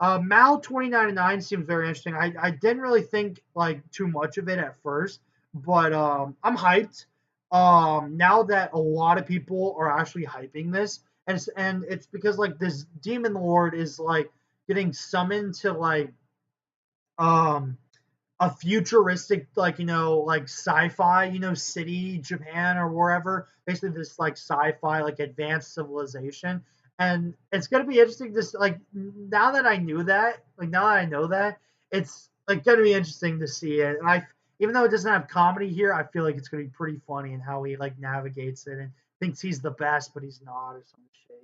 Mal 2099 seems very interesting. I didn't really think like too much of it at first, but I'm hyped. Now that a lot of people are actually hyping this, and it's because like this demon lord is like getting summoned to like um a futuristic like like sci-fi city, Japan or wherever, basically this like sci-fi like advanced civilization. And it's going to be interesting to like now that I know that, it's like going to be interesting to see it. And I even though it doesn't have comedy here, I feel like it's going to be pretty funny in how he like navigates it and thinks he's the best but he's not or some shit.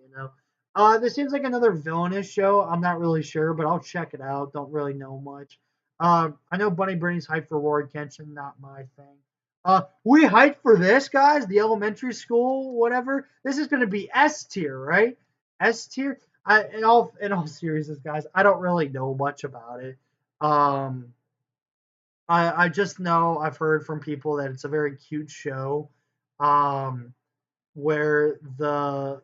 This seems like another villainous show. I'm not really sure, but I'll check it out. Don't really know much. I know Bunny Brittany's hyped for Rory Kenshin, not my thing. We hyped for this, guys. The elementary school, whatever. This is going to be S tier, right? S tier. In all seriousness, guys, I don't really know much about it. Um, I just know I've heard from people that it's a very cute show, um, where the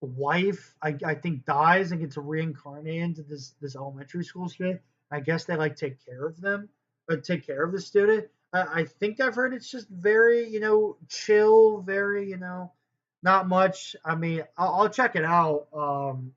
wife, I think, dies and gets reincarnated into this elementary school student. I guess they like take care of them, or take care of the student. I think I've heard it's just very, chill, very, not much. I mean, I'll check it out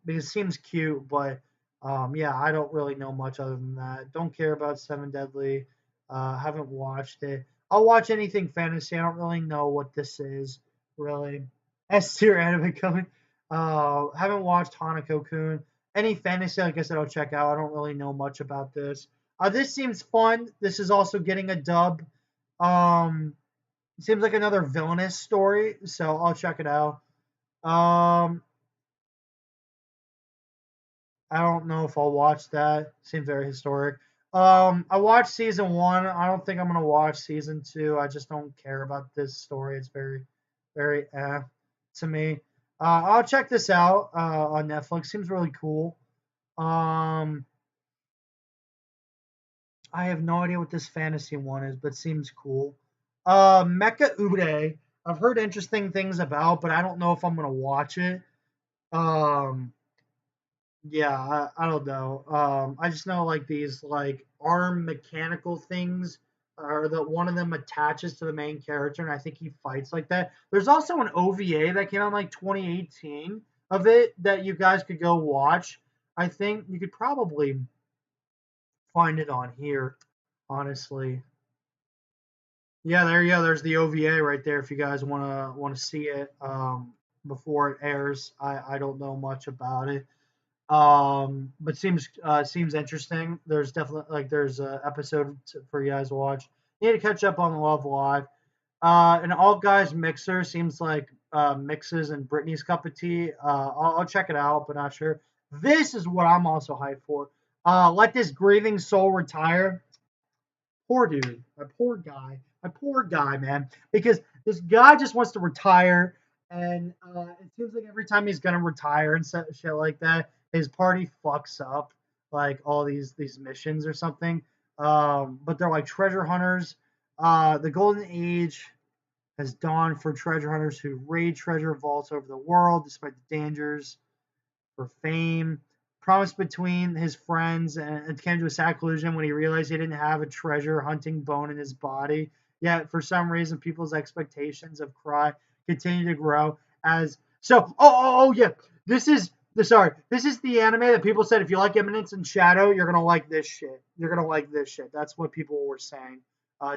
because it seems cute, but yeah, I don't really know much other than that. Don't care about Seven Deadly. Haven't watched it. I'll watch anything fantasy. I don't really know what this is really. S tier anime coming. Haven't watched Hanako-kun. Any fantasy, like I said, I'll check out. I don't really know much about this. This seems fun. This is also getting a dub. Um, Seems like another villainous story, so I'll check it out. Um, I don't know if I'll watch that. Seems very historic. I watched season one. I don't think I'm gonna watch season two. I just don't care about this story. It's very, very to me. I'll check this out on Netflix. Seems really cool. Um, I have no idea what this fantasy one is, but seems cool. Mecha Ude. I've heard interesting things about, but I don't know if I'm gonna watch it. Um, Yeah, I don't know. I just know like these like arm mechanical things, or that one of them attaches to the main character, and I think he fights like that. There's also an OVA that came out in like 2018 of it that you guys could go watch. I think you could probably find it on here, honestly. Yeah, there you go. There's the OVA right there. If you guys wanna see it before it airs, I don't know much about it. But seems interesting. There's definitely like there's a episode for you guys to watch. You need to catch up on Love Live. An all guys mixer seems like mixes and Britney's cup of tea. I'll check it out, but not sure. This is what I'm also hyped for. Let this grieving soul retire. Poor dude, my poor guy, man. Because this guy just wants to retire, and it seems like every time he's gonna retire and shit like that, his party fucks up like all these missions or something. But they're like treasure hunters. The golden age has dawned for treasure hunters who raid treasure vaults over the world despite the dangers for fame. Promised between his friends, and it came to a sad conclusion when he realized he didn't have a treasure hunting bone in his body. Yet, for some reason, people's expectations of Cry continue to grow as. So, yeah, this is this is the anime that people said if you like Eminence and Shadow, you're gonna like this shit. You're gonna like this shit. That's what people were saying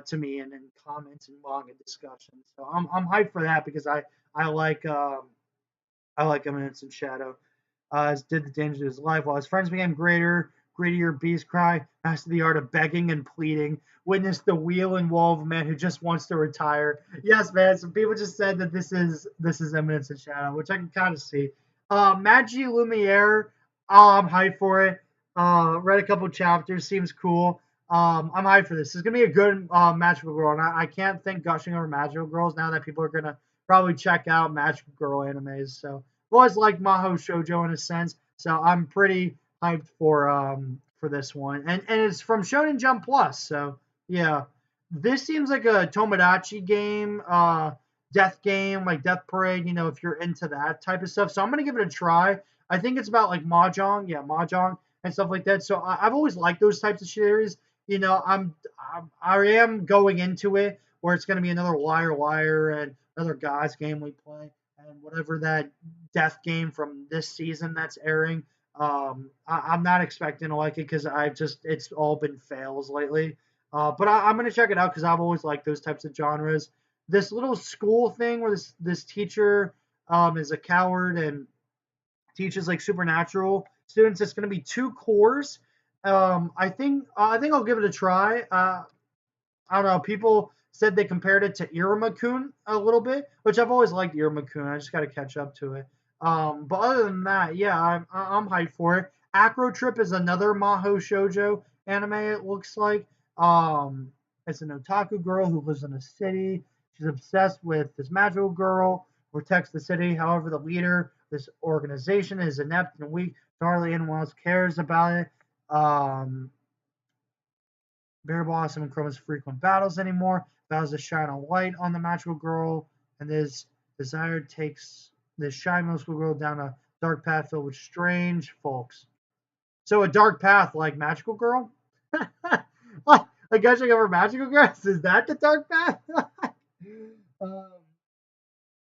to me and in comments and manga discussions. So I'm hyped for that because I like I like Eminence and Shadow as did the danger to his life. While his friends became greedier, Beast Cry mastered the art of begging and pleading. Witnessed the wheel and wall of a man who just wants to retire. Yes, man. Some people just said that this is Eminence and Shadow, which I can kind of see. Magi Lumiere, I'm hyped for it. Read a couple chapters, seems cool. I'm hyped for this. It's gonna be a good magical girl, and I can't think gushing over magical girls now that people are gonna probably check out magical girl animes. So always like Maho Shoujo in a sense, so I'm pretty hyped for this one, and it's from Shonen Jump Plus, so yeah, this seems like a Tomodachi game, death game, like Death Parade. If you're into that type of stuff, so I'm gonna give it a try. I think it's about like mahjong, yeah, mahjong and stuff like that. So I've always liked those types of series. I am going into it where it's gonna be another Liar Liar and another God's game we play and whatever that death game from this season that's airing. I'm not expecting to like it because it's all been fails lately. But I'm gonna check it out because I've always liked those types of genres. This little school thing where this teacher is a coward and teaches like supernatural students. It's gonna be two cores. I think I'll give it a try. I don't know. People said they compared it to Iruma-kun a little bit, which I've always liked Iruma-kun. I just got to catch up to it. But other than that, yeah, I'm hyped for it. Acro Trip is another Maho Shoujo anime. It looks like it's an otaku girl who lives in a city. She's obsessed with this magical girl who protects the city. However, the leader, this organization, is inept and weak. Hardly anyone else cares about it. Berry Blossom and Chroma's frequent battles anymore. Vows to shine a light on the magical girl, and this desire takes this shy middle school girl down a dark path filled with strange folks. So a dark path like Magical Girl? Like gushing over Magical Girls? Is that the dark path? um,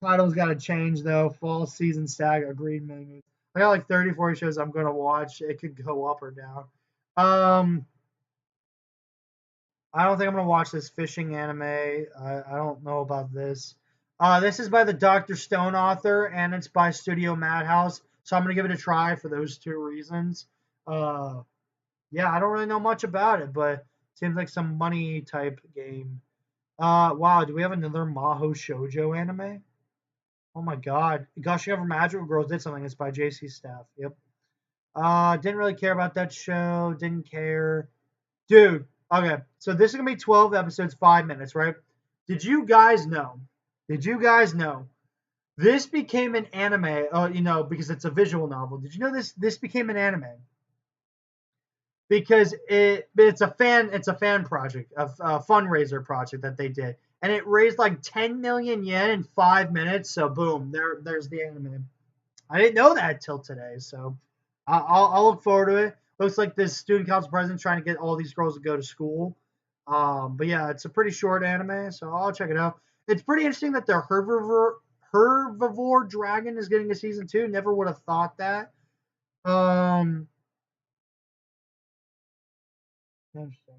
Title's got to change though. Fall season stag, agreed. Man. I got like 34 shows I'm gonna watch. It could go up or down. Um, I don't think I'm gonna watch this fishing anime. I don't know about this. This is by the Dr. Stone author, and it's by Studio Madhouse. So I'm gonna give it a try for those two reasons. Uh, yeah, I don't really know much about it, but it seems like some money type game. Wow, do we have another Maho Shoujo anime? Oh my God, Gushing Over Magical Girls did something. It's by JC Staff. Yep. Didn't really care about that show. Didn't care. Dude, okay. So this is gonna be 12 episodes, 5 minutes, right? Did you guys know? Did you guys know this became an anime? Oh, because it's a visual novel. Did you know this became an anime? Because it's a fan project, a fundraiser project that they did, and it raised like 10 million yen in 5 minutes. So boom, there's the anime. I didn't know that till today, so I'll look forward to it. Looks like this student council president trying to get all these girls to go to school. But yeah, it's a pretty short anime, so I'll check it out. It's pretty interesting that the herbivore dragon is getting a season 2. Never would have thought that. Um, interesting.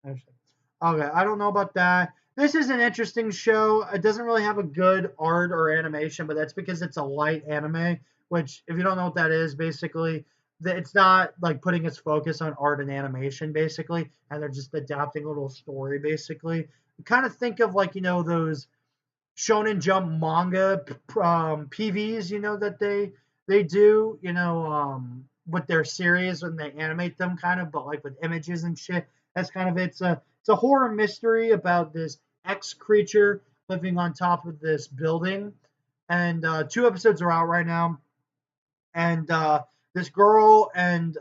Interesting. Okay, I don't know about that. This is an interesting show. It doesn't really have a good art or animation, but that's because it's a light anime, which, if you don't know what that is, basically, it's not like putting its focus on art and animation, basically, and they're just adapting a little story, basically. Kind of think of like, those Shonen Jump manga PVs, that they do, with their series when they animate them, kind of, but like with images and shit. That's kind of it. It's a horror mystery about this X creature living on top of this building, and 2 episodes are out right now, and this girl and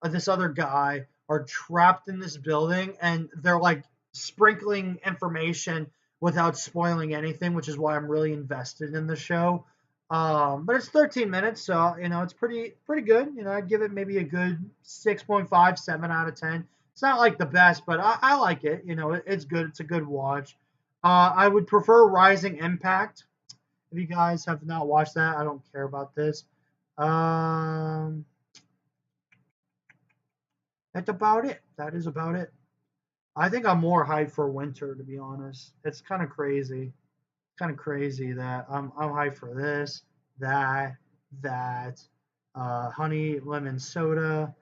this other guy are trapped in this building, and they're like sprinkling information without spoiling anything, which is why I'm really invested in the show. But it's 13 minutes, so it's pretty good. I'd give it maybe a good 6.5, 7 out of 10. It's not like the best, but I like it. It's good. It's a good watch. I would prefer Rising Impact. If you guys have not watched that, I don't care about this. Um, that's about it. That is about it. I think I'm more hyped for winter, to be honest. It's kind of crazy. Kind of crazy that I'm hyped for this, that, that, honey lemon soda,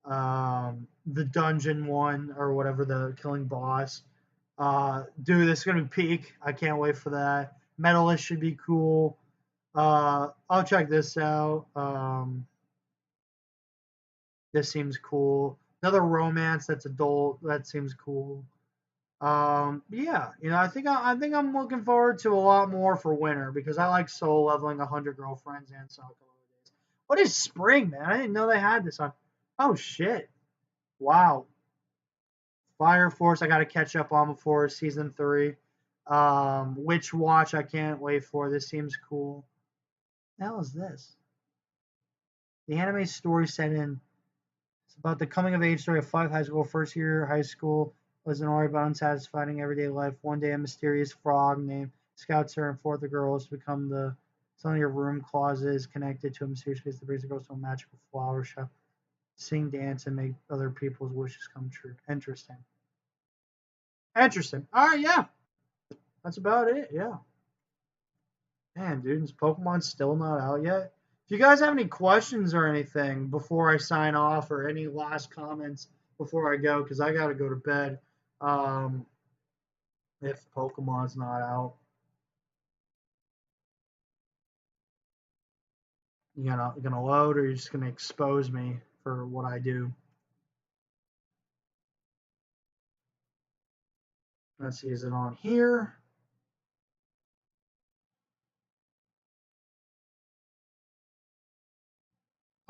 the dungeon one or whatever, the killing boss. Dude, this is gonna be peak. I can't wait for that. Medalist should be cool. I'll check this out. This seems cool. Another romance that's adult. That seems cool. Yeah, I think I'm looking forward to a lot more for winter because I like soul leveling 100 girlfriends and soccer days. What is spring, man? I didn't know they had this on. Oh shit! Wow, Fire Force. I got to catch up on before season 3. Witch Watch. I can't wait for. This seems cool. The hell is this? The anime story set in. It's about the coming of age story of 5 high school, first year high school, was an story about unsatisfying everyday life. One day, a mysterious frog named scouts her and 4 other girls to become the suddenly her room closet is connected to a mysterious place that brings the girls to a magical flower shop, sing, dance, and make other people's wishes come true. Interesting. Interesting. All right, yeah, that's about it. Yeah. Man, dude, is Pokemon still not out yet? If you guys have any questions or anything before I sign off, or any last comments before I go, because I gotta go to bed. Um, if Pokemon's not out, you gonna load, or you're just gonna expose me for what I do? Let's see, is it on here?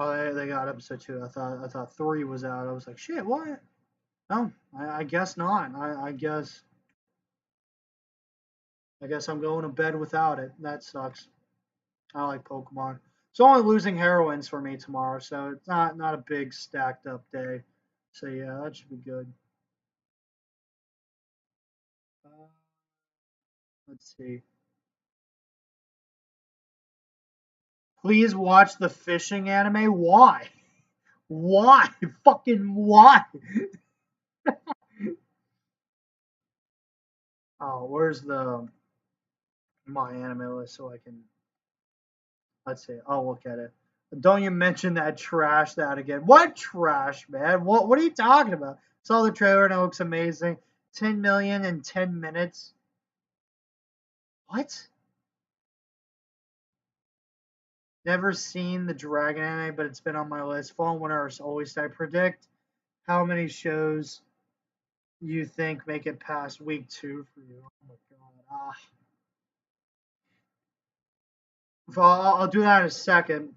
Oh, they got episode 2. I thought 3 was out. I was like, shit, what? No, I guess not. I guess I guess I'm going to bed without it. That sucks. I like Pokemon. It's only losing heroines for me tomorrow, so it's not a big stacked up day. So yeah, that should be good. Uh, let's see. Please watch the fishing anime. Why? Why? Fucking why? Oh, where's the my anime list so I can let's see. I'll look at it. Don't you mention that trash that again. What trash, man? What are you talking about? Saw the trailer and it looks amazing. 10 million in 10 minutes. What? Never seen the Dragon anime, but it's been on my list. Fall and winter is always I predict. How many shows you think make it past week 2 for you? Oh my god. I'll do that in a second.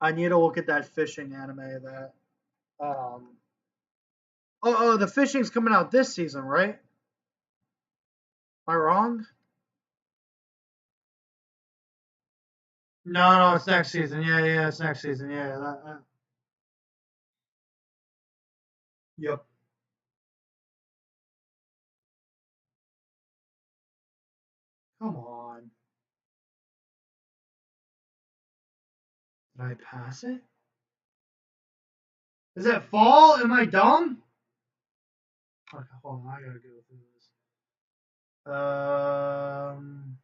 I need to look at that fishing anime that um the fishing's coming out this season, right? Am I wrong? No, it's next season. Yeah, it's next season. Yeah, yep. Come on. Did I pass it? Is it fall? Am I dumb? Okay, hold on. I gotta go through this. Um,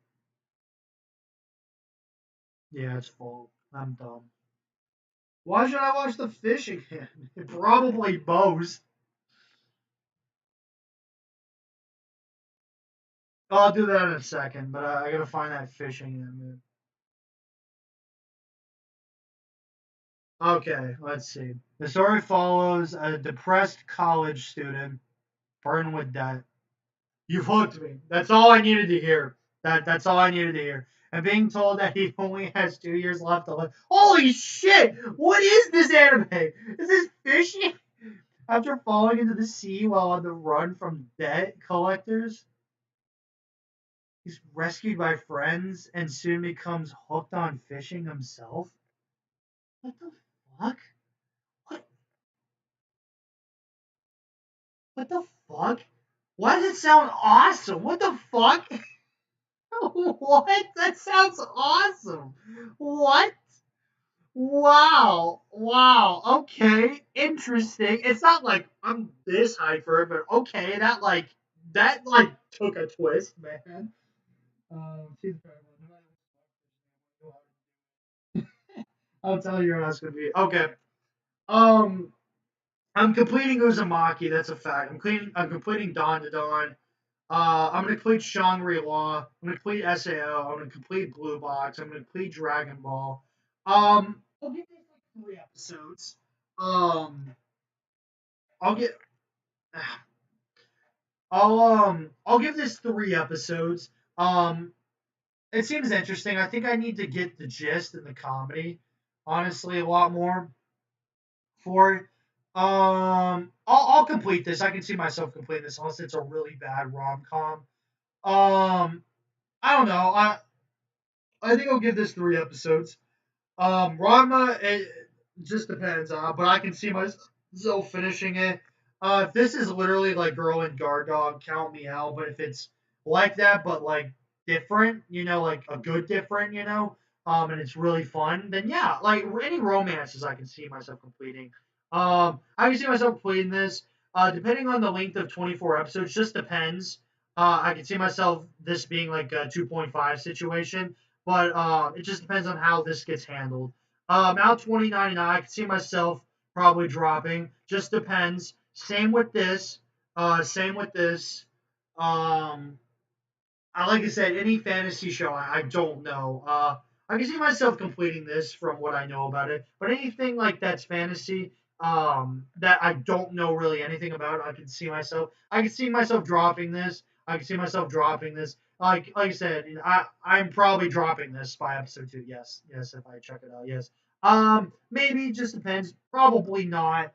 yeah, it's fall. I'm dumb. Why should I watch the fishing anime? Probably both. I'll do that in a second, but I gotta find that fishing anime. Okay, let's see. The story follows a depressed college student burdened with debt. You hooked me. That's all I needed to hear. That's all I needed to hear. And being told that he only has 2 years left to live. Holy shit! What is this anime? Is this fishing? After falling into the sea while on the run from debt collectors, he's rescued by friends and soon becomes hooked on fishing himself. What the fuck? What? What the fuck? Why does it sound awesome? What the fuck? What? That sounds awesome. What? Wow. Wow. Okay. Interesting. It's not like I'm this hyped for it, but okay, that took a twist, man. She's incredible. I'll tell you what else gonna be. Okay. Um I'm completing Uzumaki, that's a fact. I'm completing Dawn to Dawn. I'm gonna complete Shangri-La. I'm gonna complete SAO. I'm gonna complete Blue Box. I'm gonna complete Dragon Ball. I'll give this like 3 episodes. Um, I'll get. I'll give this 3 episodes. It seems interesting. I think I need to get the gist and the comedy, honestly, a lot more for it. I'll complete this. I can see myself completing this unless it's a really bad rom com. I don't know. I think I'll give this 3 episodes. Ranma, it just depends. But I can see myself finishing it. If this is literally like Girl and Guard Dog, count me out. But if it's like that, but like different, like a good different, and it's really fun, then yeah, like any romances, I can see myself completing. I can see myself completing this. Depending on the length of 24 episodes, just depends. I can see myself this being like a 2.5 situation, but it just depends on how this gets handled. Now 2099, I can see myself probably dropping. Just depends. Same with this. Same with this. Um, like I said, any fantasy show, I don't know. I can see myself completing this from what I know about it, but anything like that's fantasy, that I don't know really anything about, I can see myself. I can see myself dropping this. I can see myself dropping this. Like I said, I'm probably dropping this by episode 2. Yes, yes, if I check it out, yes. Maybe just depends. Probably not.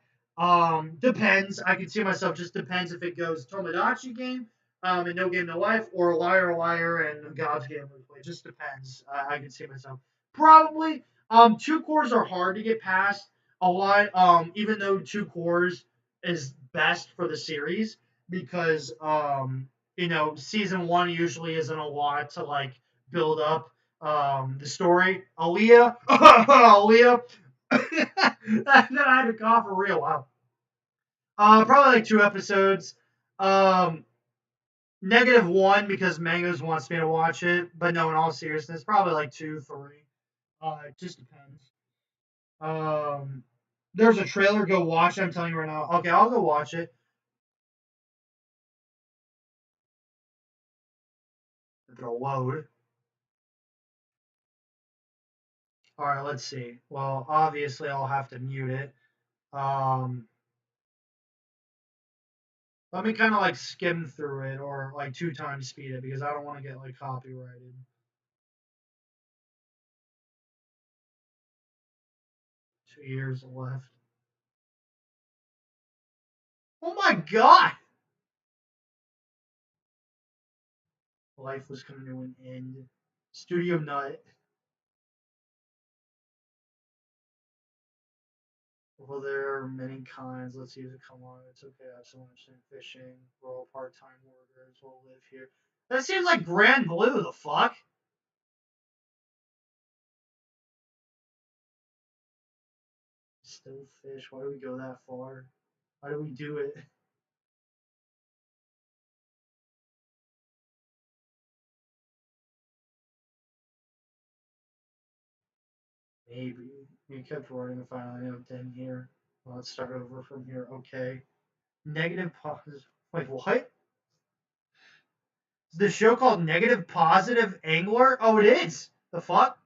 Depends. I can see myself just depends if it goes Tomodachi game and No Game No Life, or Liar Liar and God's Gambler's Play. It just depends. I can see myself probably. Two cores are hard to get past a lot. Even though two cores is best for the series because season one usually isn't a lot to like build up the story. Aaliyah, Aaliyah. that I had to cough for real. Wow. Probably like two episodes. Um, -1 because Mangoes wants me to watch it, but no, in all seriousness, probably like two, three. It just depends. Um, there's a trailer. Go watch it. I'm telling you right now. Okay, I'll go watch it. If it'll load. All right, let's see. Well, obviously I'll have to mute it. Um, let me kind of like skim through it or like two times speed it because I don't want to get like copyrighted. 2 years left. Oh my god! Life was coming to an end. Studio Nut. Well, there are many kinds. Let's use it. Come on, it's okay. I have so much in fishing. We're all part-time workers. We'll live here. That seems like Grand Blue. The fuck? Still fish. Why do we go that far? Why do we do it? Maybe. We kept running and finally I'm 10 here. Well, let's start over from here. Okay. Negative positive. Wait, what? Is the show called Negative Positive Angler? Oh, it is. The fuck?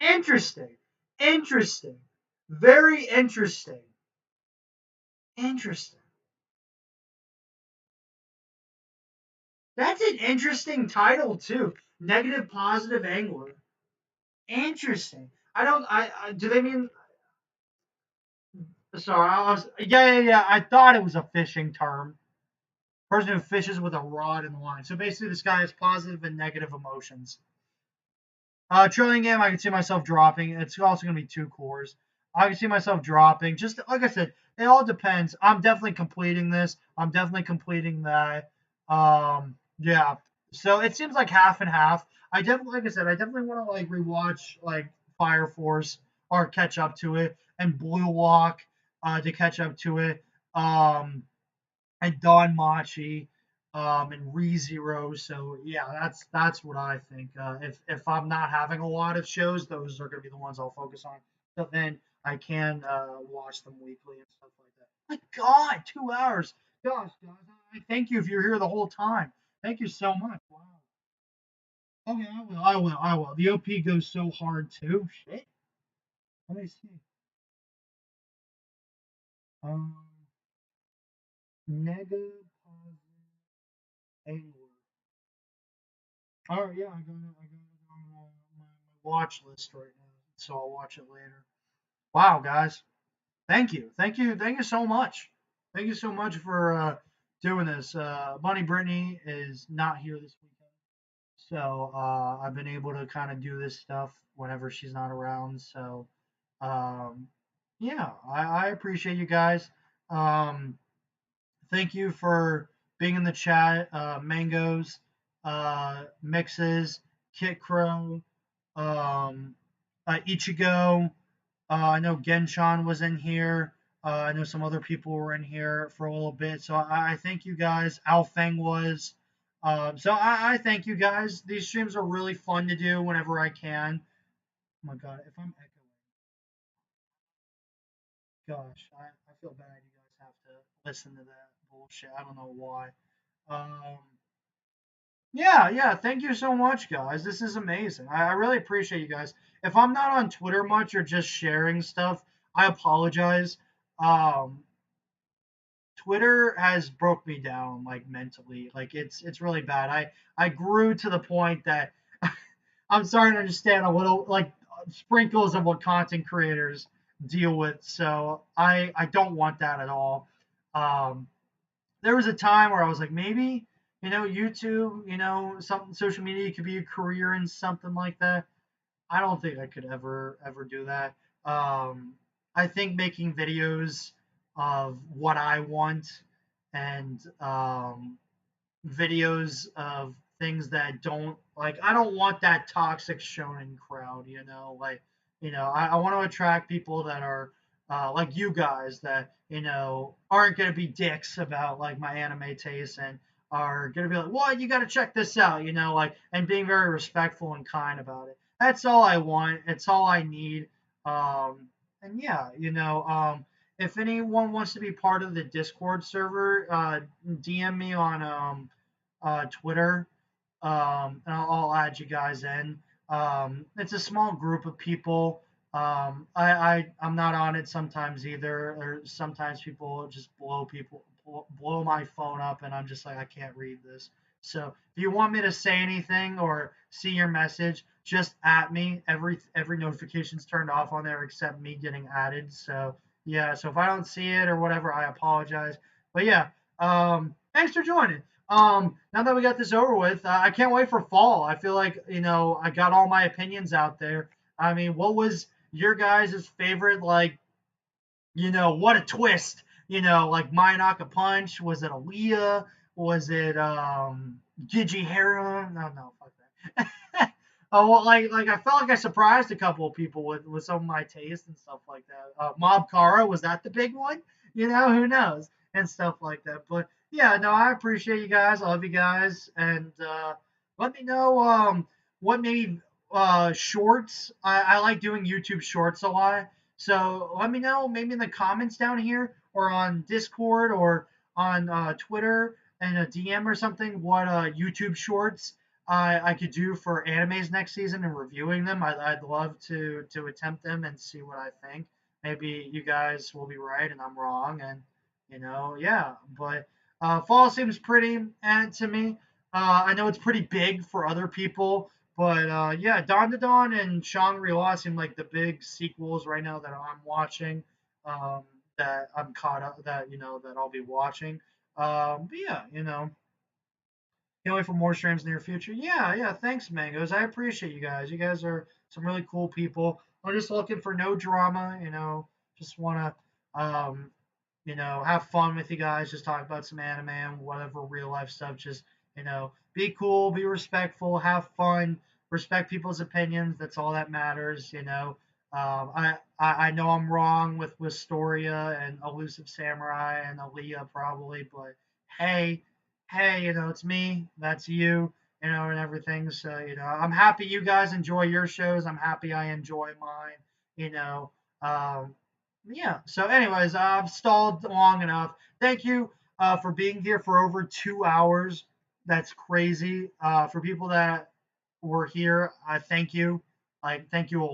Interesting. Interesting. Very interesting. Interesting. That's an interesting title too. Negative positive angler. Interesting. I don't. Do they mean? Sorry, I was. Yeah. I thought it was a fishing term. Person who fishes with a rod and line. So basically, this guy has positive and negative emotions. Trillion game, I can see myself dropping. It's also going to be two cores. I can see myself dropping. Just like I said, it all depends. I'm definitely completing this. I'm definitely completing that. Yeah. So it seems like half and half. I definitely, like I said, I definitely want to like rewatch like Fire Force or catch up to it, and Blue Lock to catch up to it. Um, and Don Machi, and ReZero. So yeah, that's what I think. If I'm not having a lot of shows, those are going to be the ones I'll focus on. So then I can watch them weekly and stuff like that. My God, 2 hours. Gosh, guys, I thank you if you're here the whole time. Thank you so much. Wow. Okay, I will. The OP goes so hard too. Shit. Let me see. Um, Nega Angler. Oh yeah, I got it on my watch list right now, so I'll watch it later. Wow, guys, thank you so much. Thank you so much for doing this. Bunny Brittany is not here this weekend, so I've been able to kind of do this stuff whenever she's not around. So um, yeah, I appreciate you guys. Um, Thank you for being in the chat. Mangoes, Mixes, Kit Crow, um, Ichigo. I know Genshan was in here. I know some other people were in here for a little bit. So I thank you guys. Alfeng was. So I thank you guys. These streams are really fun to do whenever I can. Oh my God, if I'm echoing, gosh, I feel bad. You guys have to listen to that bullshit. I don't know why. Um, yeah. Thank you so much, guys. This is amazing. I really appreciate you guys. If I'm not on Twitter much or just sharing stuff, I apologize. Um, Twitter has broke me down like mentally. Like it's really bad. I grew to the point that I'm starting to understand a little like sprinkles of what content creators deal with. So I don't want that at all. Um, there was a time where I was like, maybe YouTube, something social media could be a career in something like that. I don't think I could ever do that. Um, I think making videos of what I want and videos of things that don't like I don't want that toxic shonen crowd, like I want to attract people that are like you guys that aren't going to be dicks about like my anime taste and are going to be like, what, you got to check this out, like, and being very respectful and kind about it. That's all I want. It's all I need. And yeah, if anyone wants to be part of the Discord server, DM me on Twitter, and I'll add you guys in. It's a small group of people. I'm not on it sometimes either. Or sometimes people just blow my phone up, and I'm just like, I can't read this. So if you want me to say anything or see your message, just at me. Every notification's turned off on there except me getting added. So yeah. So if I don't see it or whatever, I apologize. But yeah. Thanks for joining. Now that we got this over with, I can't wait for fall. I feel like I got all my opinions out there. I mean, what was your guys' favorite? Like, what a twist. Like Mayonaka Punch. Was it Aaliyah? Was it Gigi Harem? No, fuck that. Oh, well, like I felt like I surprised a couple of people with some of my taste and stuff like that. Mob Kara, was that the big one? Who knows and stuff like that. But yeah, no, I appreciate you guys. I love you guys, and let me know what maybe shorts. I like doing YouTube shorts a lot. So let me know maybe in the comments down here or on Discord or on Twitter and a DM or something what YouTube shorts I could do for animes next season and reviewing them. I'd love to attempt them and see what I think. Maybe you guys will be right and I'm wrong, and yeah. But fall seems pretty to me. I know it's pretty big for other people, but yeah, Dawn to Dawn and Shangri-La seem like the big sequels right now that I'm watching. Um, that I'm caught up that that I'll be watching. But yeah, can't wait for more streams in the near future. Yeah, yeah. Thanks, Mangoes. I appreciate you guys. You guys are some really cool people. I'm just looking for no drama. Just want to have fun with you guys, just talk about some anime and whatever real life stuff. Just, be cool, be respectful, have fun, respect people's opinions. That's all that matters. I know I'm wrong with Wistoria and Elusive Samurai and Aaliyah probably, but hey, hey, it's me, that's you, and everything. So, I'm happy you guys enjoy your shows. I'm happy I enjoy mine, you know. Um, yeah. So, anyways, I've stalled long enough. Thank you for being here for over 2 hours. That's crazy. For people that were here, I thank you. I thank you